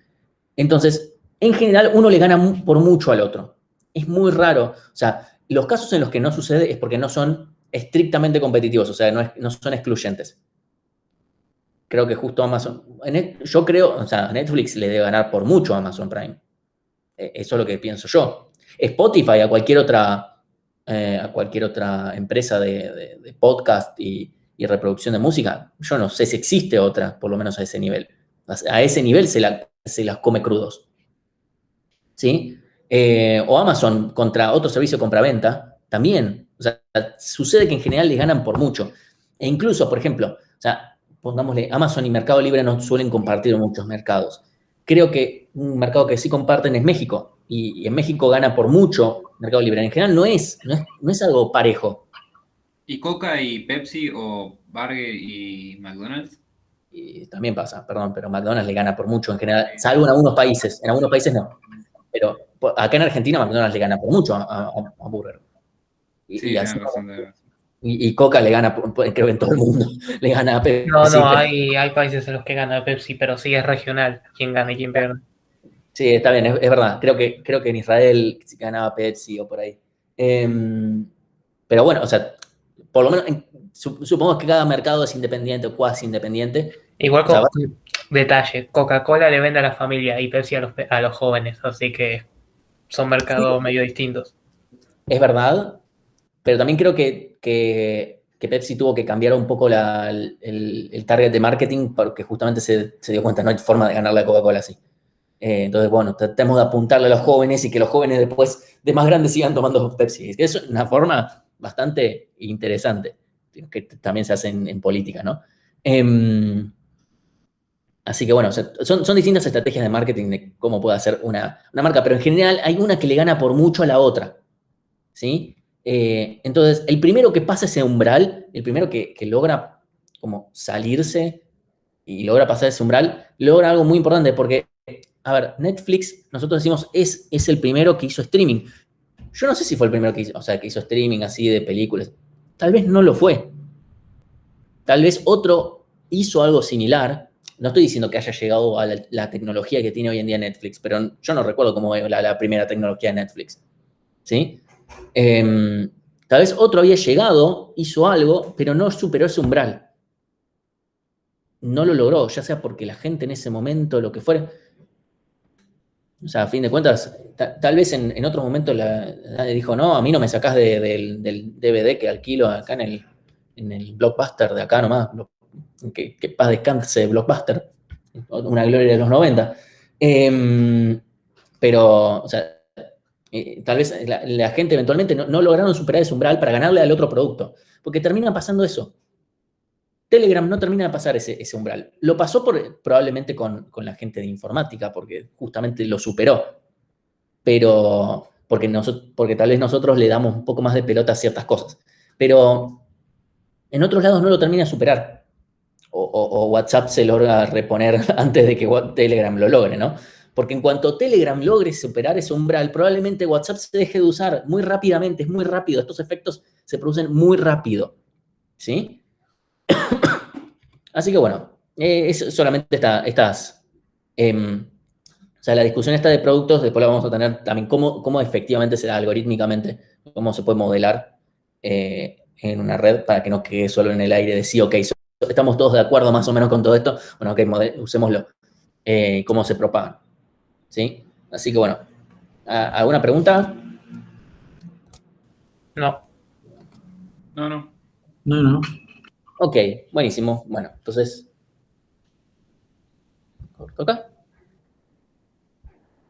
Entonces, en general, uno le gana por mucho al otro. Es muy raro. O sea, los casos en los que no sucede es porque no son estrictamente competitivos, o sea, no son excluyentes. Creo que justo Amazon, yo creo, o sea, Netflix le debe ganar por mucho a Amazon Prime. Eso es lo que pienso yo. Spotify, a cualquier otra a cualquier otra empresa de podcast y reproducción de música. Yo no sé si existe otra, por lo menos a ese nivel. A ese nivel se las come crudos. ¿Sí? O Amazon contra otro servicio de compraventa, también. O sea, sucede que en general les ganan por mucho. E incluso, por ejemplo, o sea, pongámosle, Amazon y Mercado Libre no suelen compartir en muchos mercados. Creo que un mercado que sí comparten es México. Y en México gana por mucho Mercado Libre. En general no es algo parejo. ¿Y Coca y Pepsi o Burger y McDonald's? Y también pasa, perdón, pero McDonald's le gana por mucho en general, salvo en algunos países. En algunos países no. Pero acá en Argentina McDonald's le gana por mucho a Burger. Sí, Y así, tenés razón, tenés razón. y Coca le gana, creo que en todo el mundo, le gana a Pepsi. No, pero- hay países en los que gana Pepsi, pero sí es regional quién gana y quién pierde. Sí, está bien, es verdad. Creo que en Israel ganaba Pepsi o por ahí. Pero bueno, o sea, por lo menos supongo que cada mercado es independiente o cuasi independiente. Igual O sea, con detalle, Coca-Cola le vende a la familia y Pepsi a los jóvenes, así que son mercados medio distintos. es verdad, pero también creo que Pepsi tuvo que cambiar un poco el target de marketing porque justamente se dio cuenta, no hay forma de ganarle a Coca-Cola así. Entonces, bueno, tratemos de apuntarle a los jóvenes y que los jóvenes después de más grandes sigan tomando Pepsi. Es una forma bastante interesante, que también se hace en política, ¿no? Así que bueno, o sea, son distintas estrategias de marketing de cómo puede hacer una marca, pero en general hay una que le gana por mucho a la otra, ¿sí? Entonces, el primero que pasa ese umbral, el primero que logra como salirse y logra pasar ese umbral, logra algo muy importante porque, a ver, Netflix, nosotros decimos, es el primero que hizo streaming. Yo no sé si fue el primero que hizo, o sea, que hizo streaming así de películas. Tal vez no lo fue. Tal vez otro hizo algo similar. No estoy diciendo que haya llegado a la tecnología que tiene hoy en día Netflix, pero yo no recuerdo cómo era la primera tecnología de Netflix. ¿Sí? Tal vez otro había llegado, hizo algo, pero no superó ese umbral. No lo logró, ya sea porque la gente en ese momento, lo que fuera. O sea, a fin de cuentas, tal vez en otro momento nadie dijo, no, a mí no me sacás del DVD que alquilo acá en el Blockbuster de acá nomás. Que paz descanse Blockbuster. Una gloria de los 90. Pero, o sea, tal vez la gente eventualmente no lograron superar ese umbral para ganarle al otro producto. Porque termina pasando eso. Telegram no termina de pasar ese umbral. Lo pasó probablemente con la gente de informática, porque justamente lo superó. Pero porque tal vez nosotros le damos un poco más de pelota a ciertas cosas. Pero en otros lados no lo termina de superar. O WhatsApp se logra reponer antes de que Telegram lo logre, ¿no? Porque en cuanto Telegram logre superar ese umbral, probablemente WhatsApp se deje de usar muy rápidamente, es muy rápido, estos efectos se producen muy rápido, ¿sí? Así que bueno, es solamente estas, o sea, la discusión esta de productos, después la vamos a tener también cómo efectivamente se da algorítmicamente, cómo se puede modelar en una red para que no quede solo en el aire de sí, ok, estamos todos de acuerdo más o menos con todo esto, bueno, ok, usémoslo, cómo se propagan, ¿sí? Así que bueno, ¿alguna pregunta? No. No, no. No, no. Ok, buenísimo, bueno, entonces, ¿corto acá?